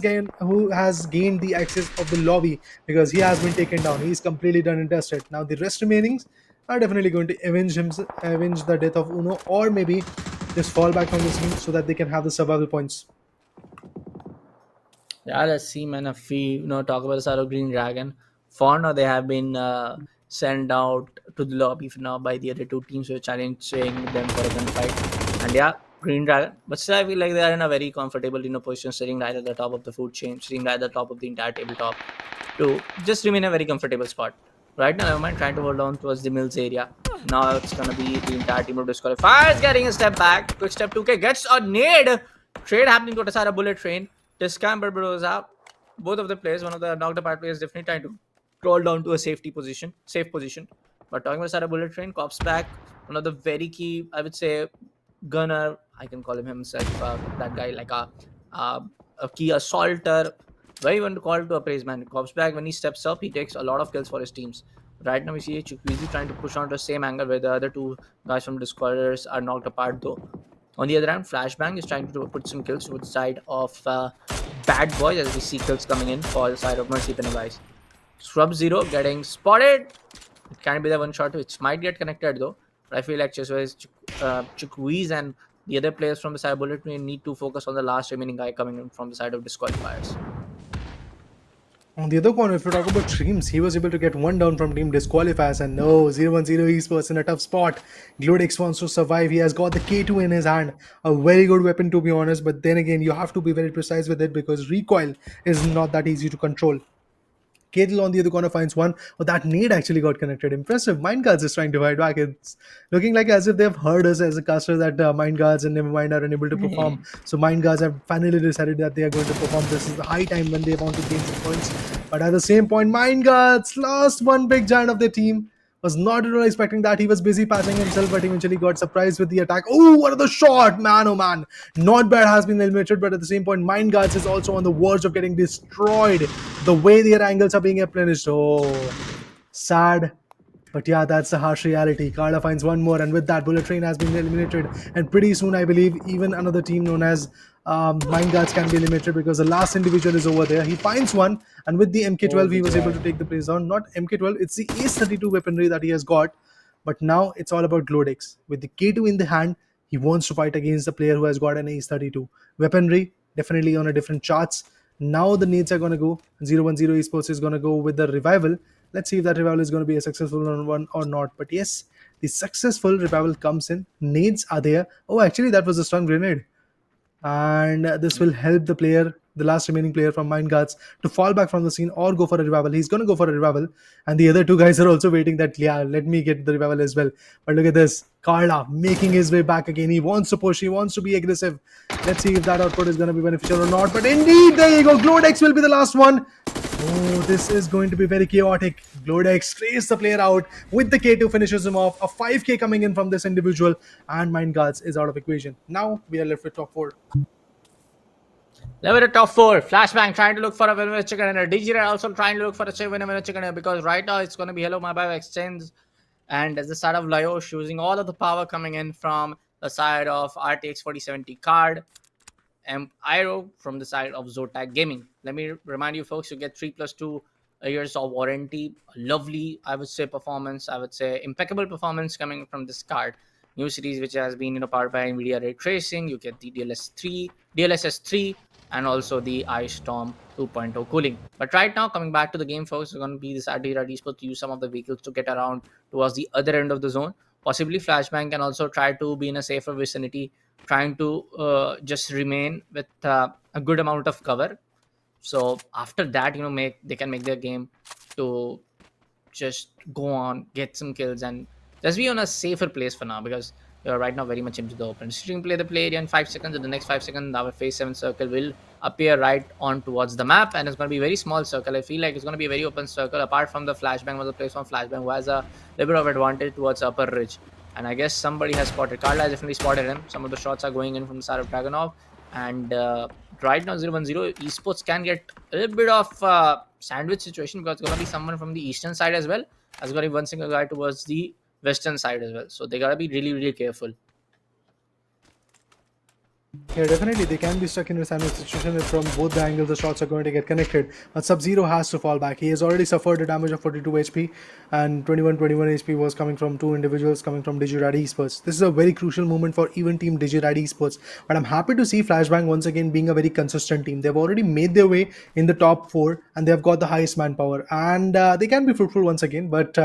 gained the access of the lobby because he has been taken down. He's completely done and dusted. Now the rest remainings are definitely going to avenge the death of Uno, or maybe just fall back from the scene so that they can have the survival points. Yeah, let's see, man. If we talk about the side of Green Dragon, for now they have been sent out to the lobby for now by the other two teams who are challenging them for a gunfight. And yeah, Green Dragon, but still I feel like they are in a very comfortable position, sitting right at the top of the food chain, sitting right at the top of the entire tabletop, to just remain a very comfortable spot. Right now, never mind trying to hold on towards the Mills area. Now it's gonna be the entire team of disqualifiers getting a step back. Quick step 2K gets a nade. Trade happening to Tasara Bullet Train. Discam Barbarossa. Both of the players, one of the knocked apart players, definitely trying to crawl down to a safe position. But talking about Tasara Bullet Train, Cops back. One of the very key, I would say, gunner. I can call him himself. That guy, like a key assaulter. Very one to call to a praise man. Cops back when he steps up, he takes a lot of kills for his teams. Right now we see Chukwizi trying to push on to the same angle where the other two guys from Discorders are knocked apart though. On the other hand, Flashbang is trying to put some kills to the side of Bad Boys as we see kills coming in for the side of Mercy Pennywise. Shrub Zero getting spotted. It can be the one shot which might get connected though. But I feel like Chukwiz and the other players from the side of Bullet Train need to focus on the last remaining guy coming in from the side of Disqualifiers. On the other corner, if you talk about Streams, he was able to get one down from Team Disqualifiers, and no, 010 Esports in a tough spot. Glodex wants to survive. He has got the K2 in his hand. A very good weapon, to be honest, but then again, you have to be very precise with it because recoil is not that easy to control. Kettle on the other corner finds one. Oh, that nade actually got connected. Impressive. Mind Guards is trying to fight back. It's looking like as if they've heard us as a caster that Mind Guards and Nevermind are unable to perform. So Mind Guards have finally decided that they are going to perform. This is the high time when they want to gain some points. But at the same point, Mind Guards lost one big giant of their team. Was not at all expecting that. He was busy patching himself, but eventually got surprised with the attack. Oh, what a shot! Man, oh man. Not bad has been eliminated, but at the same point, Mind Guards is also on the verge of getting destroyed. The way their angles are being replenished. Oh, sad. But yeah, that's the harsh reality. Carla finds one more, and with that, Bullet Train has been eliminated. And pretty soon, I believe, even another team known as Mind Guards can be eliminated because the last individual is over there. He finds one, and with the MK12, he was able to take the place down. Not MK12, it's the Ace 32 weaponry that he has got. But now it's all about Glodex. With the K2 in the hand, he wants to fight against the player who has got an Ace 32. Weaponry, definitely on a different charts. Now the needs are going to go. 010 Esports is going to go with the revival. Let's see if that revival is going to be a successful one or not. But yes, the successful revival comes in. Nades are there. Oh, actually, that was a stun grenade. And this will help the player, the last remaining player from Mind Guards, to fall back from the scene or go for a revival. He's going to go for a revival. And the other two guys are also waiting that, yeah, let me get the revival as well. But look at this. Carla making his way back again. He wants to push. He wants to be aggressive. Let's see if that output is going to be beneficial or not. But indeed, there you go. Glodex will be the last one. Oh, this is going to be very chaotic. Glodex traces the player out with the K2, finishes him off. A 5k coming in from this individual, and Mind Guards is out of equation. Now we are left with top 4. Level at top 4. Flashbang trying to look for a winner chicken dinner. DG also trying to look for a winner chicken dinner because right now it's going to be Hello My Bio Exchange. And as the side of Lyosh using all of the power coming in from the side of RTX 4070 card. And Iro from the side of Zotac Gaming. Let me remind you folks, you get 3+2 years of warranty. Lovely, I would say, performance. I would say impeccable performance coming from this card. New series which has been powered by NVIDIA ray tracing. You get the DLSS3, and also the Ice Storm 2.0 cooling. But right now, coming back to the game, folks, it's going to be this Adira supposed to use some of the vehicles to get around towards the other end of the zone. Possibly Flashbang can also try to be in a safer vicinity, trying to just remain with a good amount of cover. So after that, they can make their game to just go on, get some kills, and just be on a safer place for now, because you're right now very much into the open. Stream play the play area in 5 seconds. In the next 5 seconds, our phase 7 circle will appear right on towards the map, and it's going to be a very small circle. I feel like it's going to be a very open circle. Apart from the flashbang, was the place from flashbang who has a little bit of advantage towards upper ridge. And I guess somebody has spotted. Carla has definitely spotted him. Some of the shots are going in from the side of Dragonov. And right now, 0-1-0, Esports can get a little bit of sandwich situation, because it's going to be someone from the eastern side as well. There's going to be one single guy towards the western side as well. So they got to be really, really careful. Yeah, definitely they can be stuck in a sandwich situation if from both the angles the shots are going to get connected. But Sub-Zero has to fall back. He has already suffered a damage of 42 HP, and 21 HP was coming from two individuals coming from Digirad Esports. This is a very crucial moment for even team Digirad Esports. But I'm happy to see Flashbang once again being a very consistent team. They've already made their way in the top 4, and they've got the highest manpower, and they can be fruitful once again. But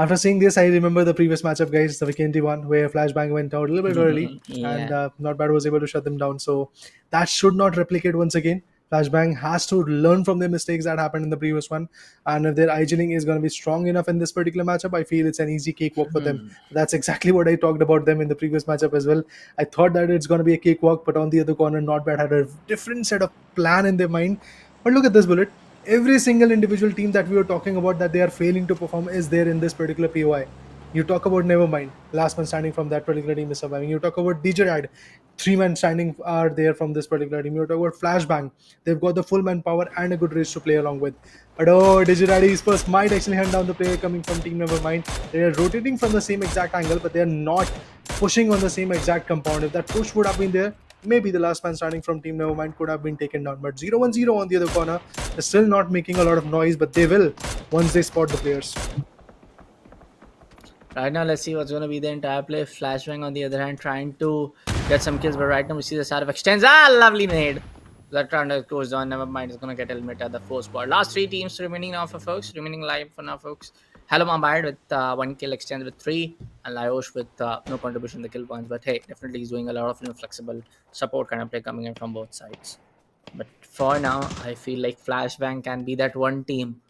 after seeing this, I remember the previous matchup, guys, the Vikendi one, where Flashbang went out a little bit early, and Not Bad was able to shut them down. So that should not replicate once again. Flashbang has to learn from their mistakes that happened in the previous one, and if their hygienic is going to be strong enough in this particular matchup, I feel it's an easy cakewalk for them. That's exactly what I talked about them in the previous matchup as well. I thought that it's going to be a cakewalk, but on the other corner, Not Bad had a different set of plan in their mind. But look at this bullet. Every single individual team that we were talking about that they are failing to perform is there in this particular POI. You talk about Nevermind, last man standing from that particular team is surviving. You talk about Digirad, 3 men standing are there from this particular team. You talk about Flashbang, they've got the full manpower and a good race to play along with. But Digirad Esports might actually hunt down the player coming from team Nevermind. They are rotating from the same exact angle, but they are not pushing on the same exact compound. If that push would have been there, maybe the last man standing from team Nevermind could have been taken down. But 0-1-0 on the other corner is still not making a lot of noise, but they will once they spot the players. Right now, let's see what's going to be the entire play. Flashbang, on the other hand, trying to get some kills, but right now we see the side of extends. Lovely nade. That round goes on. Nevermind is going to get eliminated at the 4th spot. Last 3 teams remaining now for folks. Remaining live for now, folks. Hello Mambad with 1 kill, extends with 3, and Lyosh with no contribution to the kill points. But hey, definitely he's doing a lot of flexible support kind of play coming in from both sides. But for now, I feel like Flashbang can be that one team,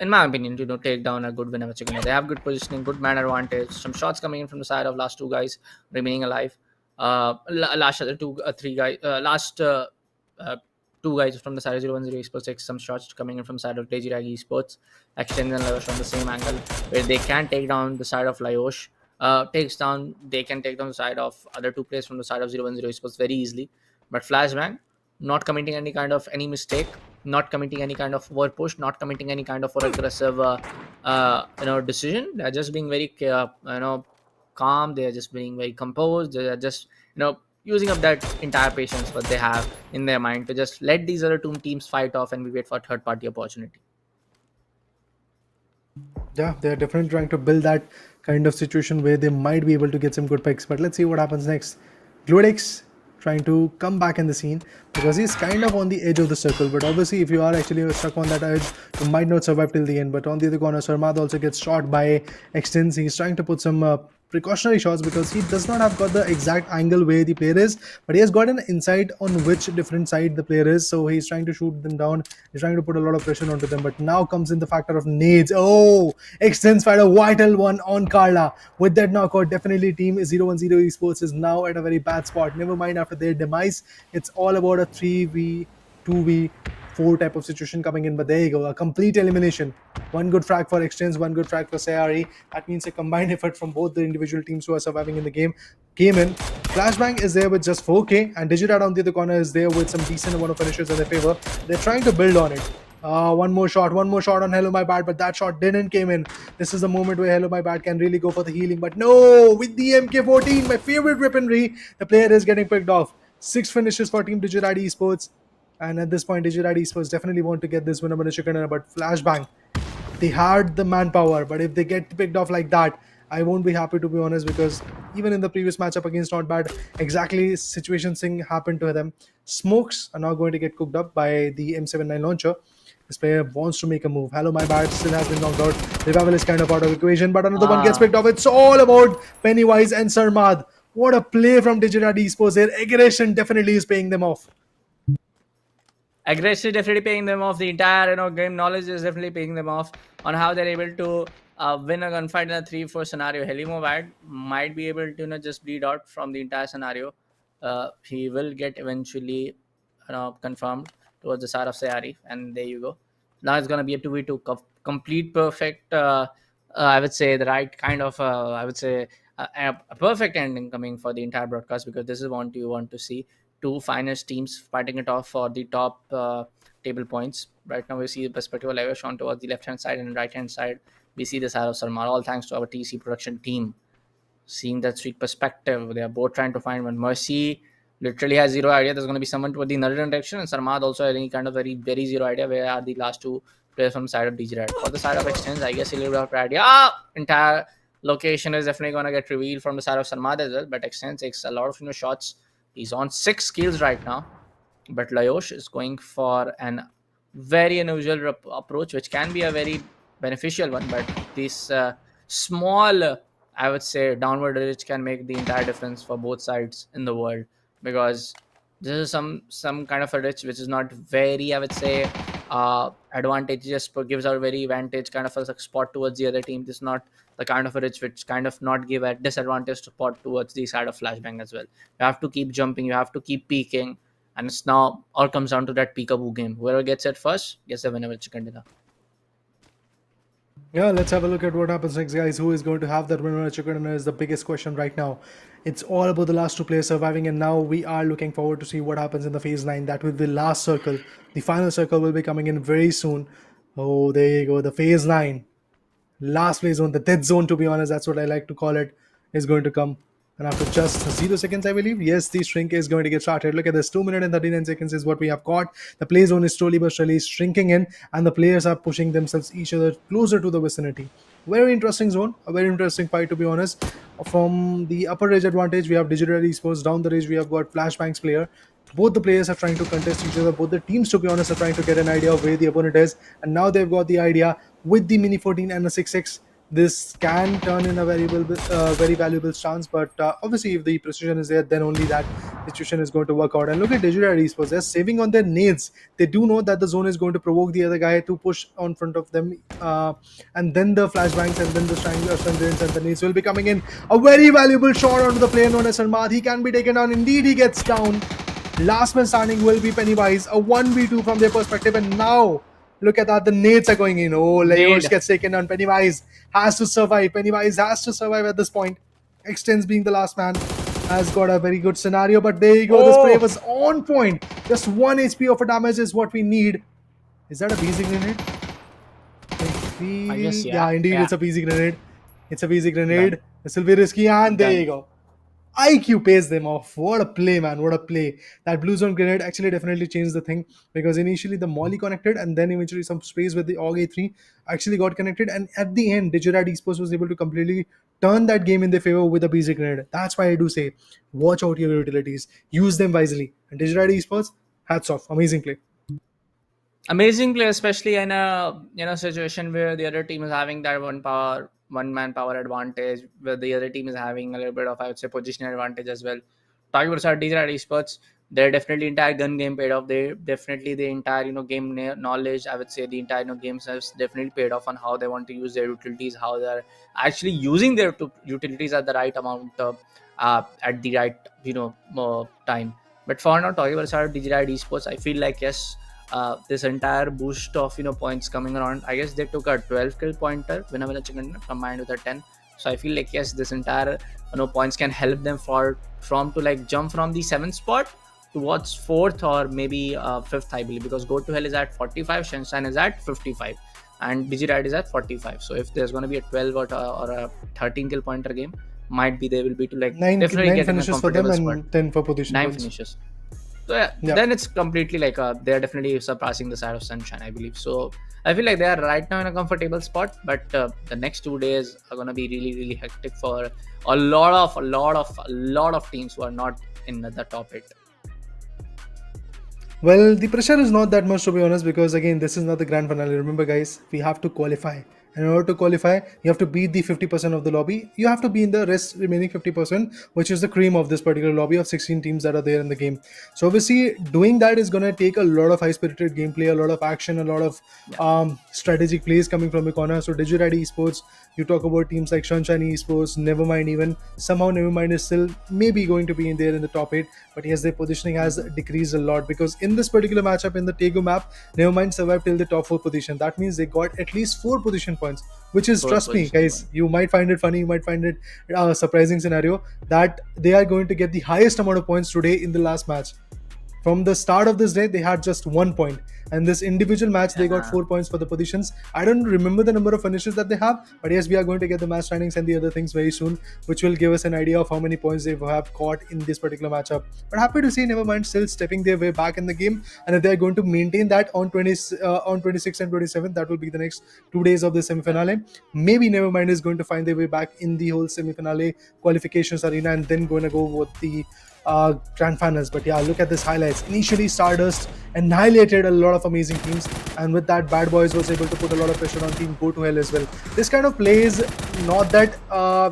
in my opinion, to take down a good winner. They have good positioning, good man advantage. Some shots coming in from the side of last 2 guys remaining alive. Last 3 guys. Last 2 guys from the side of 0-1-0 Esports take some shots coming in from the side of Digirag Esports. Extends and Lyosh on the same angle, where they can take down the side of Lyosh. They can take down the side of other 2 players from the side of 0-1-0 Esports very easily. But Flashbang not committing any mistake, not committing any kind of over push, not committing any kind of aggressive decision. They're just being very calm. They are just being very composed. They are just using up that entire patience what they have in their mind to just let these other 2 teams fight off, and we wait for a third party opportunity. Yeah, they're definitely trying to build that kind of situation where they might be able to get some good picks. But let's see what happens next. Gludex trying to come back in the scene, because he's kind of on the edge of the circle. But obviously, if you are actually stuck on that edge, you might not survive till the end. But on the other corner, Sarmad also gets shot by Extens. He's trying to put some precautionary shots, because he does not have got the exact angle where the player is, but he has got an insight on which different side the player is, so he's trying to shoot them down. He's trying to put a lot of pressure onto them. But now comes in the factor of nades. Extends fired a vital one on Carla. With that knockout, definitely team 0-1-0 Esports is now at a very bad spot. Never mind after their demise, it's all about a 3v 2v4 type of situation coming in. But there you go, a complete elimination. 1 good frag for Extends, 1 good frag for Sayari. That means a combined effort from both the individual teams who are surviving in the game came in. Flashbang is there with just 4k, and Digirad on the other corner is there with some decent amount of finishes in their favor. They're trying to build on it. One more shot on Hello My Bad, but that shot didn't came in. This is the moment where Hello My Bad can really go for the healing, but no, with the MK14, my favorite weaponry, the player is getting picked off. 6 finishes for Team Digirad Esports. And at this point, Digirad Esports definitely want to get this winner by the chicken dinner, but Flashbang, they had the manpower, but if they get picked off like that, I won't be happy, to be honest, because even in the previous matchup against Not Bad, exactly situation thing happened to them. Smokes are now going to get cooked up by the M79 launcher. This player wants to make a move. Hello, my bad, still has been knocked out. Revival is kind of out of equation, but another one gets picked off. It's all about Pennywise and Sarmad. What a play from Digirad Esports here. Aggression definitely is paying them off. Aggression definitely paying them off. The entire game knowledge is definitely paying them off on how they're able to win a gunfight in a 3-4 scenario. Helimovad might be able to just bleed out from the entire scenario. He will get eventually confirmed towards the side of Sayari, and there you go. Now it's gonna be a 2v2 complete perfect. I would say the right kind of. I would say a perfect ending coming for the entire broadcast, because this is what you want to see. Two finest teams fighting it off for the top table points. Right now we see the perspective of Lego shown towards the left hand side, and right hand side we see the side of Sarmar, all thanks to our TC production team. Seeing that sweet perspective, they are both trying to find one. Mercy literally has zero idea. There's going to be someone toward the another direction, and Sarmad also has any kind of very zero idea where are the last two players from the side of DJRAD. For the side of Extends, I guess a little bit of idea. Entire location is definitely going to get revealed from the side of Sarmad as well, but Extends takes a lot of shots. He's on 6 kills right now, but Layosh is going for an very unusual approach, which can be a very beneficial one, but this small, I would say, downward ridge can make the entire difference for both sides in the world, because this is some kind of a ridge which is not very, I would say, advantageous, but gives out very advantage kind of a spot towards the other team. This is not the kind of a ridge which kind of not give a disadvantage spot towards the side of Flashbang as well. You have to keep jumping, you have to keep peeking, and it's now all comes down to that peekaboo game. Whoever gets it first gets the winner with chicken dinner. Yeah, let's have a look at what happens next, guys. Who is going to have that winner chicken dinner is the biggest question right now. It's all about the last two players surviving, and now we are looking forward to see what happens in the phase 9. That will be the last circle. The final circle will be coming in very soon. Oh, there you go. The phase 9. Last play zone, the death zone, to be honest, that's what I like to call it, is going to come. And after just 0 seconds, I believe, yes, the shrink is going to get started. Look at this, 2 minutes and 39 seconds is what we have got. The play zone is slowly but surely shrinking in, and the players are pushing themselves each other closer to the vicinity. Very interesting zone, a very interesting fight, to be honest. From the upper ridge advantage, we have Digital Esports. Down the ridge, we have got Flashbang's player. Both the players are trying to contest each other. Both the teams, to be honest, are trying to get an idea of where the opponent is. And now they've got the idea with the Mini 14 and a 6-6. This can turn in a very valuable chance, but obviously if the precision is there, then only that situation is going to work out. And look at Digital Esports, they're saving on their nades. They do know that the zone is going to provoke the other guy to push on front of them, and then the flashbangs and then the strangulars and the nades will be coming in. A very valuable shot onto the player known as Sarmad. He can be taken down. Indeed, he gets down. Last man standing will be Pennywise. A 1v2 from their perspective, and now look at that, the nades are going in. Oh, Leosh gets taken down. Pennywise has to survive. Pennywise has to survive at this point. Extends being the last man has got a very good scenario, but there you go. The spray was on point. Just 1 HP of a damage is what we need. Is that a BZ grenade? I guess, yeah, indeed, it's a BZ grenade. It's a BZ grenade. Done. This will be risky, and there you go. IQ pays them off. What a play, man. What a play. That blue zone grenade actually definitely changed the thing, because initially the molly connected, and then eventually some sprays with the AUG A3 actually got connected, and at the end Digirad Esports was able to completely turn that game in their favor with a BZ grenade. That's why I do say watch out your utilities, use them wisely. And Digirad Esports, hats off. Amazing play. Amazing play, especially in a situation where the other team is having that one man power advantage, where the other team is having a little bit of, I would say, positional advantage as well. Talking about our DJRAD Esports, they're definitely entire gun game paid off. They definitely the entire game knowledge, I would say, the entire game has definitely paid off on how they want to use their utilities, how they're actually using their utilities at the right amount at the right time. But for now, talking about our DJRAD Esports, I feel like yes, this entire boost of points coming around, I guess they took a 12 kill pointer winner chicken combined with a 10. So I feel like yes, this entire points can help them from to jump from the 7th spot towards 4th or maybe 5th, I believe, because Go to Hell is at 45, Shenstein is at 55, and Digirad is at 45. So if there's going to be a 12 or a 13 kill pointer game, might be they will be to 9 definitely get finishes for them and 10 for position. 9 points. finishes. So yeah, Yeah. then it's completely like they're definitely surpassing the side of Sunshine, I believe. So I feel like they are right now in a comfortable spot, but the next 2 days are gonna be really really hectic for a lot of teams who are not in the top 8. Well, the pressure is not that much to be honest, because again, this is not the grand finale. Remember, guys, we have to qualify. And in order to qualify, you have to beat the 50% of the lobby. You have to be in the rest remaining 50%, which is the cream of this particular lobby of 16 teams that are there in the game. So obviously, doing that is going to take a lot of high-spirited gameplay, a lot of action, a lot of Yeah. strategic plays coming from the corner. So Digital Esports, you talk about teams like Sunshine Esports, Nevermind even. Somehow Nevermind is still maybe going to be in there in the top 8, but yes, their positioning has decreased a lot, because in this particular matchup in the Taego map, Nevermind survived till the top 4 position. That means they got at least 4 position points, which is, Fourth trust me position guys, point. you might find it funny, you might find it a surprising scenario, that they are going to get the highest amount of points today in the last match. From the start of this day, they had just 1 point, and this individual match they got Yeah. 4 points for the positions. I don't remember the number of finishes that they have, but yes, we are going to get the match standings and the other things very soon, which will give us an idea of how many points they have caught in this particular matchup. But happy to see Nevermind still stepping their way back in the game, and if they are going to maintain that on 26 and 27, that will be the next 2 days of the semi-finale. Maybe Nevermind is going to find their way back in the whole semi-finale qualifications arena, and then going to go with the grand finals. But yeah, look at this highlights. Initially, Stardust annihilated a lot of amazing teams, and with that, Bad Boys was able to put a lot of pressure on Team Go to Hell as well. This kind of play is not that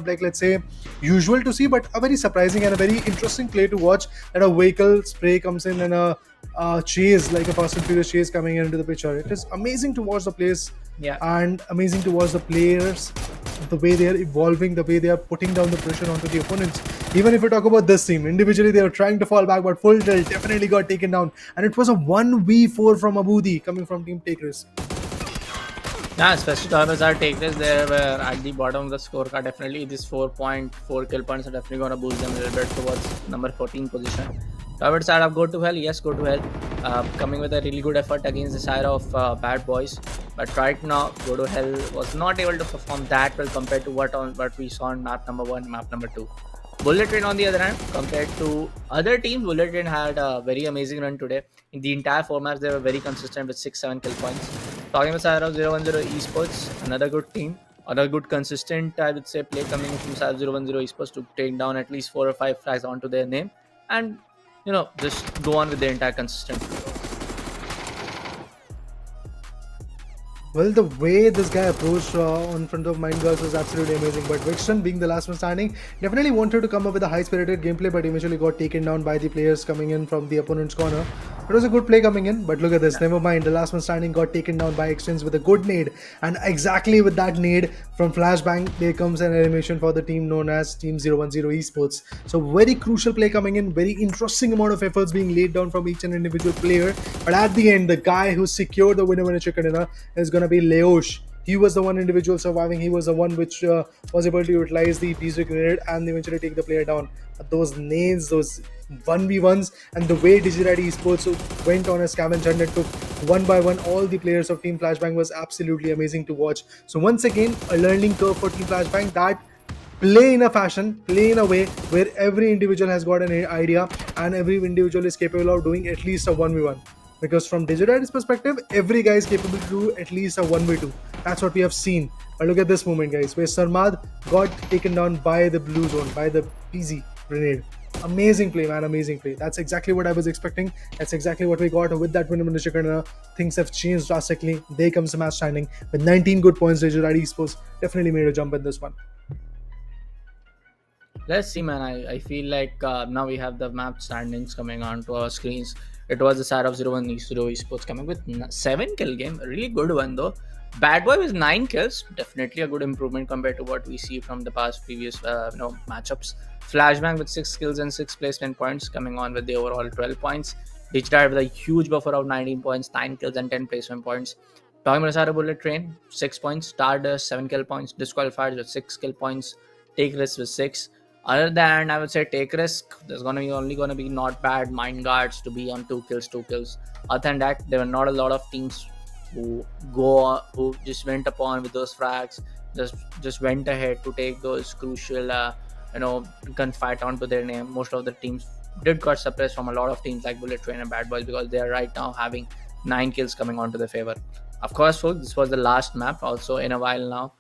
like, let's say, usual to see, but a very surprising and a very interesting play to watch. That a vehicle spray comes in and a chase, like a Fast and Furious chase, coming into the picture. It is amazing to watch the plays, Yeah. and amazing to watch the players, the way they are evolving, the way they are putting down the pressure onto the opponents. Even if we talk about this team, individually they were trying to fall back, but Full Tilt definitely got taken down, and it was a 1v4 from Abudi coming from Team Take Risk. Yeah, especially Thomas our takers, they were at the bottom of the scorecard. Definitely, this 4.4 kill points are definitely going to boost them a little bit towards number 14 position. Towards side of Go to Hell, yes, Go to Hell, coming with a really good effort against the side of Bad Boys. But right now, Go to Hell was not able to perform that well compared to what we saw on map number 1, map number 2. Bullet Train, on the other hand, compared to other teams, Bullet Train had a very amazing run today. In the entire 4 maps, they were very consistent with 6-7 kill points. Talking about side of 010 Esports, another good team, another good consistent, I would say, play coming from side of 010 Esports to take down at least 4 or 5 flags onto their name, and just go on with the entire consistent play. Well, the way this guy approached on front of Mind Girls was absolutely amazing. But Vixen, being the last one standing, definitely wanted to come up with a high-spirited gameplay, but eventually got taken down by the players coming in from the opponent's corner. It was a good play coming in, but look at this. Never mind, the last one standing got taken down by Extens with a good nade, and exactly with that nade from Flashbang, there comes an animation for the team known as Team 010 Esports. So very crucial play coming in, very interesting amount of efforts being laid down from each and individual player. But at the end, the guy who secured the winner chicken dinner is going to be Leosh. He was the one individual surviving. He was the one which was able to utilize the diesel grenade and eventually take the player down. But those nades, those 1v1s, and the way Digital Esports went on a scavenge hunt and took one by one all the players of Team Flashbang was absolutely amazing to watch. So once again, a learning curve for Team Flashbang, that play in a fashion, play in a way where every individual has got an idea and every individual is capable of doing at least a 1v1. Because from Digitality's perspective, every guy is capable to do at least a 1v2. That's what we have seen. But look at this moment, guys, where Sarmad got taken down by the blue zone, by the PZ grenade. Amazing play, man, amazing play. That's exactly what I was expecting. That's exactly what we got with that win. Things have changed drastically. There comes the match standing. With 19 good points, Digital Esports definitely made a jump in this one. Let's see, man. I feel like now we have the map standings coming onto our screens. It was the side of 0-1 Esports coming with 7 kill game. A really good one though. Bad Boy with 9 kills. Definitely a good improvement compared to what we see from the past previous matchups. Flashbang with 6 kills and 6 placement points, coming on with the overall 12 points. Digital with a huge buffer of 19 points, 9 kills and 10 placement points. Talking about Sara Bullet Train, 6 points. Stardust 7 kill points. Disqualified with 6 kill points. Take Risk with 6. Other than, I would say, Take Risk, there's only gonna be not bad Mind Guards to be on 2 kills. Other than that, there were not a lot of teams who just went upon with those frags, just went ahead to take those crucial gunfight onto their name. Most of the teams did got suppressed from a lot of teams like Bullet Train and Bad Boys, because they are right now having 9 kills coming onto their favor. Of course, folks, this was the last map. Also, in a while now,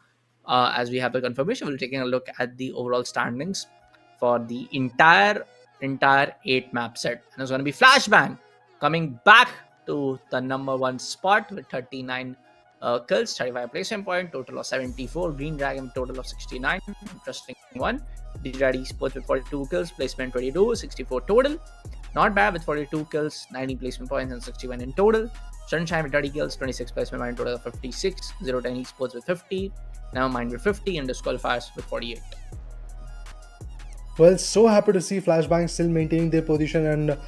as we have the confirmation, we'll be taking a look at the overall standings for the entire 8 map set, and it's going to be Flashbang coming back to the number 1 spot with 39 kills, 35 placement point, total of 74. Green Dragon total of 69. Interesting one. Digital Esports with 42 kills, placement 22, 64 total. Not bad with 42 kills, 90 placement points, and 61 in total. Sunshine with 30 kills, 26 placement point, total of 56. 010 Esports with 50. Nevermind with 50, and Disqualifiers with 48. Well, so happy to see Flashbang still maintaining their position, and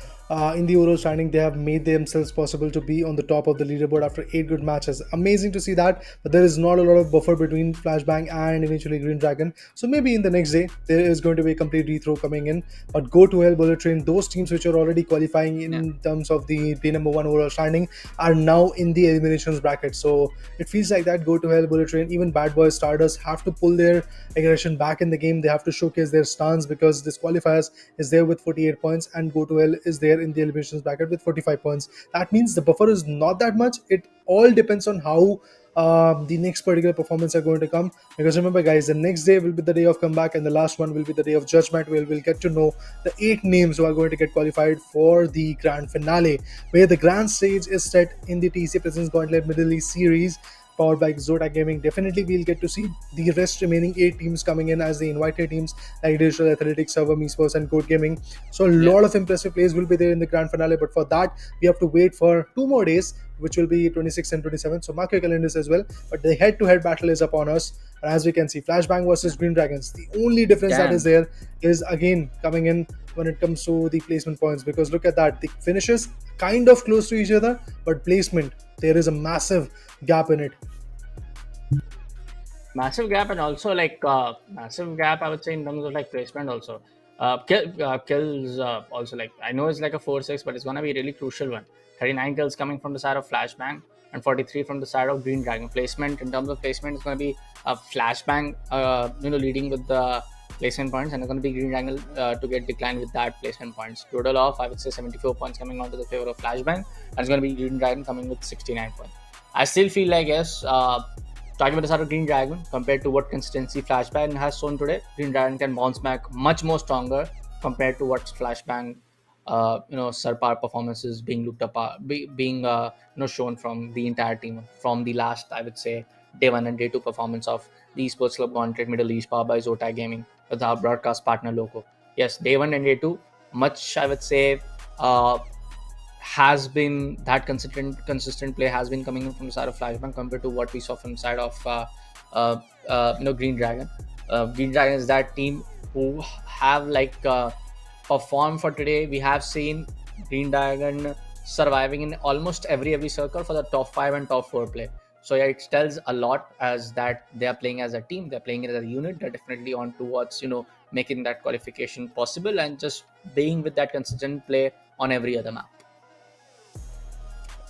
in the overall standing, they have made themselves possible to be on the top of the leaderboard after 8 good matches. Amazing to see that, but there is not a lot of buffer between Flashbang and eventually Green Dragon. So maybe in the next day, there is going to be a complete rethrow coming in. But go to hell, Bullet Train, those teams which are already qualifying in terms of the number 1 overall standing are now in the eliminations bracket. So it feels like that. Go to hell, Bullet Train. Even Bad Boys Stardust have to pull their aggression back in the game. They have to showcase their stance, because Disqualifiers is there with 48 points and Go to hell is there in the eliminations bracket with 45 points. That means the buffer is not that much. It all depends on how the next particular performance are going to come, because remember guys, the next day will be the day of comeback, and the last one will be the day of judgment, where we'll get to know the 8 names who are going to get qualified for the grand finale, where the grand stage is set in the TEC Presence Gauntlet Middle East series powered by Zotac Gaming. Definitely we'll get to see the rest remaining 8 teams coming in as the invited teams like Digital Athletics, Server, Esports and Code Gaming. So a lot of impressive plays will be there in the grand finale, but for that we have to wait for 2 more days, which will be 26th and 27th. So mark your calendars as well. But the head-to-head battle is upon us. And as we can see, Flashbang versus Green Dragons. The only difference that is there is again coming in when it comes to the placement points, because look at that, the finishes kind of close to each other, but placement, there is a massive gap in it. Massive gap, and also like massive gap, I would say, in terms of like placement also. Kills also, like, I know it's like a 4-6, but it's gonna be a really crucial one. 39 kills coming from the side of Flashbang and 43 from the side of Green Dragon. Placement, in terms of placement, it's gonna be Flashbang leading with the placement points, and it's gonna be Green Dragon to get declined with that placement points. Total of, I would say, 74 points coming onto the favor of Flashbang, and it's gonna be Green Dragon coming with 69 points. I still feel like, yes, talking about the side of Green Dragon, compared to what consistency Flashbang has shown today, Green Dragon can bounce back much more stronger compared to what Flashbang, subpar performances being looked up, being shown from the entire team from the last, I would say, day 1 and day 2 performance of the Esports Club Gauntlet Middle East powered by Zotac Gaming with our broadcast partner logo. Yes, day 1 and day 2, much, I would say, has been that consistent play has been coming in from the side of Flashbang compared to what we saw from the side of Green Dragon. Green Dragon is that team who have performed for today. We have seen Green Dragon surviving in almost every circle for the top 5 and top 4 play. So yeah, it tells a lot as that they are playing as a team, they're playing as a unit, they're definitely on towards making that qualification possible and just being with that consistent play on every other map.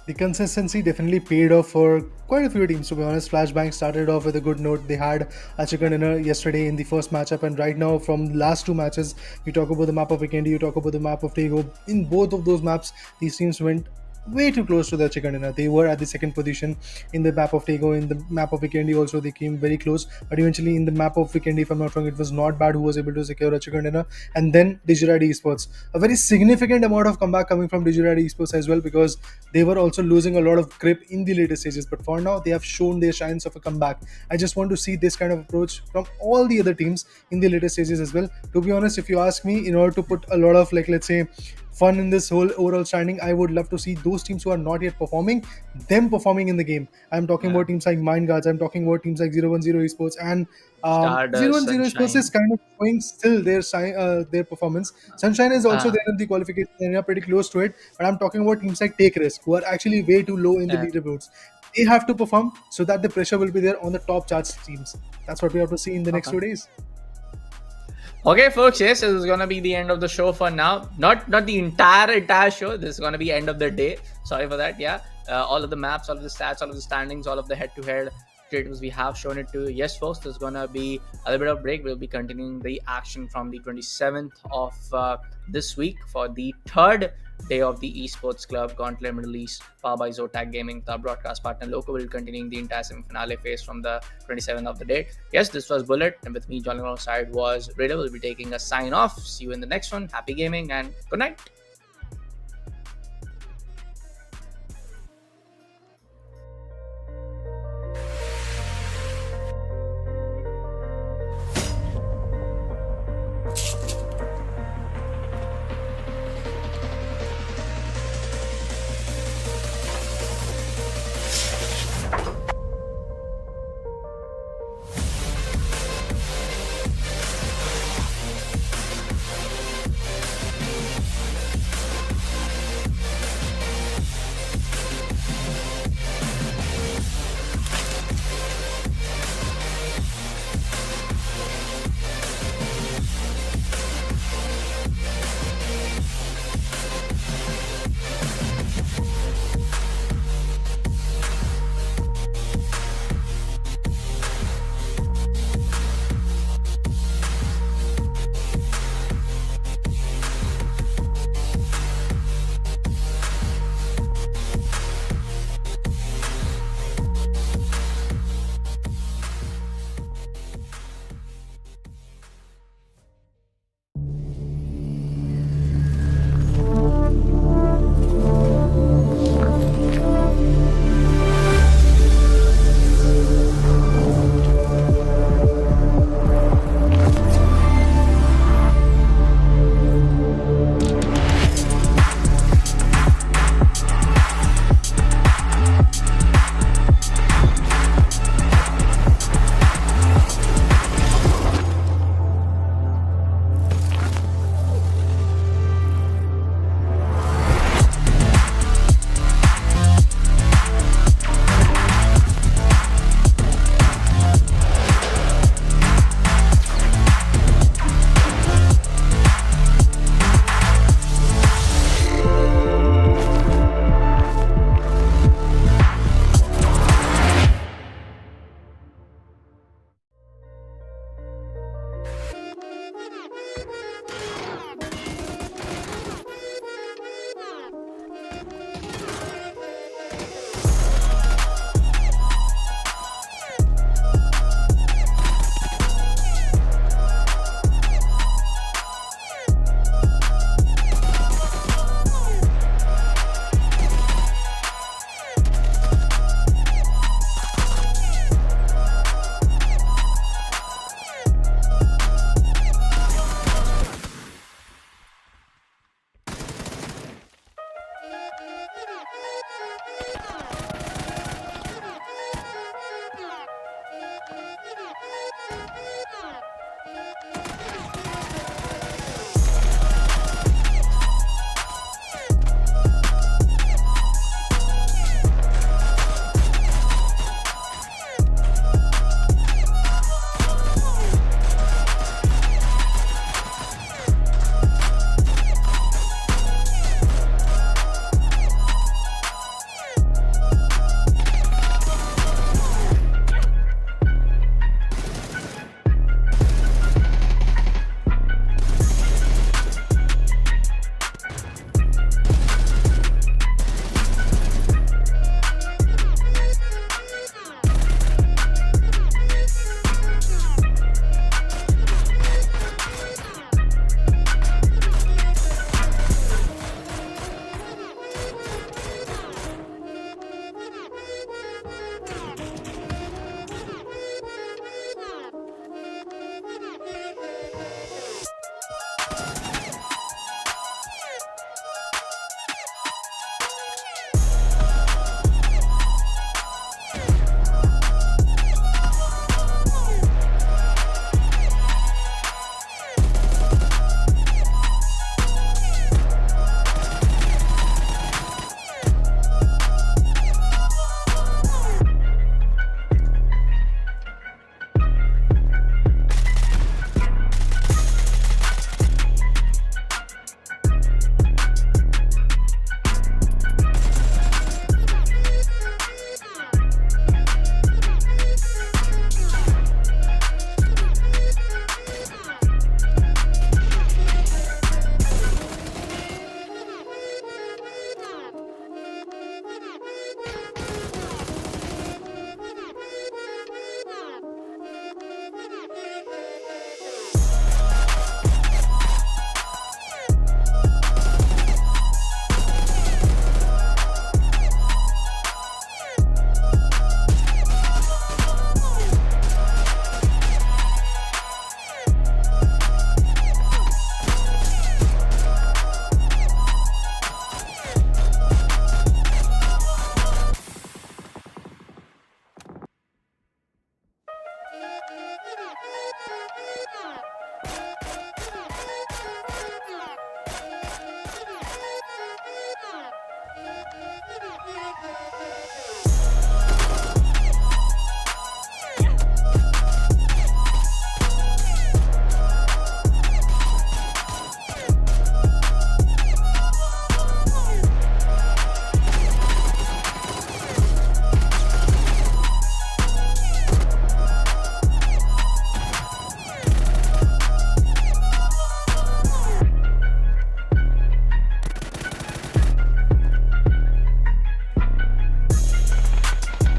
The consistency definitely paid off for quite a few teams, to be honest. Flashbang started off with a good note. They had a chicken dinner yesterday in the first matchup, and right now from the last 2 matches, you talk about the map of Vikendi, you talk about the map of Taego. In both of those maps, these teams went way too close to their chicken dinner. They were at the 2nd position in the map of Taego. In the map of Vikendi also, they came very close, but eventually in the map of Vikendi, if I'm not wrong, it was not bad who was able to secure a chicken dinner. And then Digital Esports, a very significant amount of comeback coming from Digital Esports as well, because they were also losing a lot of grip in the later stages, but for now they have shown their shines of a comeback. I just want to see this kind of approach from all the other teams in the later stages as well. To be honest, if you ask me, in order to put a lot of, let's say, fun in this whole overall standing, I would love to see those teams who are not yet performing, them performing in the game. I'm talking about teams like Mindguards, I'm talking about teams like 010 Esports, and 010 Esports is kind of showing still their performance. Sunshine is also there in the qualification area, pretty close to it, but I'm talking about teams like Take Risk, who are actually way too low in the leaderboards. They have to perform so that the pressure will be there on the top charts teams. That's what we have to see in the next 2 days. Okay, folks, yes, this is going to be the end of the show for now. Not the entire show. This is going to be end of the day. Sorry for that, yeah. All of the maps, all of the stats, all of the standings, all of the head-to-head status we have shown it to you. Yes, folks, there's gonna be a little bit of break. We'll be continuing the action from the 27th of this week for the third day of the Esports Club Gauntlet Middle East, powered by Zotac Gaming, the broadcast partner. Loco will continuing the entire semi-finale phase from the 27th of the day. Yes, this was Bullet, and with me joining alongside was Raider. We'll be taking a sign off. See you in the next one. Happy gaming and good night.